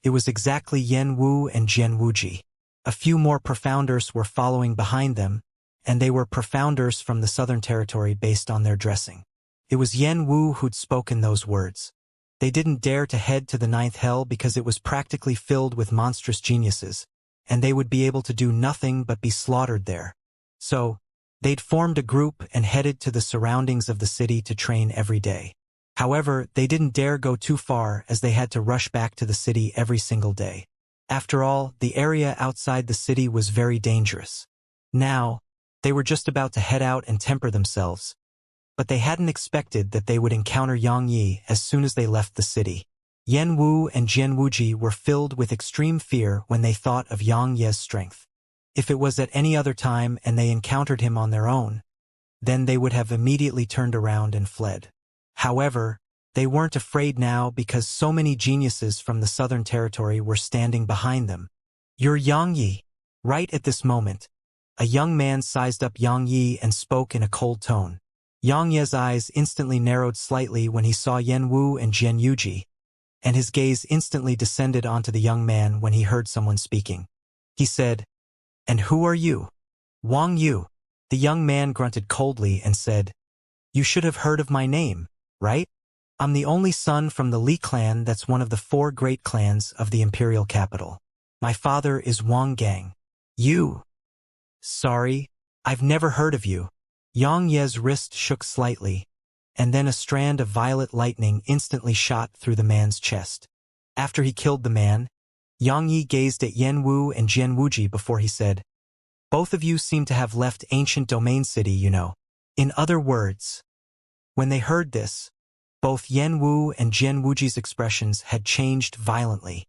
It was exactly Yen Wu and Jian Wuji. A few more profounders were following behind them, and they were profounders from the Southern Territory based on their dressing. It was Yen Wu who'd spoken those words. They didn't dare to head to the ninth hell because it was practically filled with monstrous geniuses, and they would be able to do nothing but be slaughtered there. So, they'd formed a group and headed to the surroundings of the city to train every day. However, they didn't dare go too far as they had to rush back to the city every single day. After all, the area outside the city was very dangerous. Now, they were just about to head out and temper themselves, but they hadn't expected that they would encounter Yang Yi as soon as they left the city. Yen Wu and Jian Wuji were filled with extreme fear when they thought of Yang Ye's strength. If it was at any other time and they encountered him on their own, then they would have immediately turned around and fled. However, they weren't afraid now because so many geniuses from the Southern Territory were standing behind them. You're Yang Yi. Right at this moment, a young man sized up Yang Yi and spoke in a cold tone. Yang Ye's eyes instantly narrowed slightly when he saw Yen Wu and Jian Wuji, and his gaze instantly descended onto the young man when he heard someone speaking. He said, "And who are you?" "Wang Yu." The young man grunted coldly and said, "You should have heard of my name, right? I'm the only son from the Li clan that's one of the 4 great clans of the imperial capital. My father is Wang Gang." "You?" "Sorry, I've never heard of you." Yang Ye's wrist shook slightly, and then a strand of violet lightning instantly shot through the man's chest. After he killed the man, Yang Yi gazed at Yen Wu and Jian Wuji before he said, "Both of you seem to have left ancient domain city, you know." In other words, when they heard this, both Yen Wu and Jian Wuji's expressions had changed violently.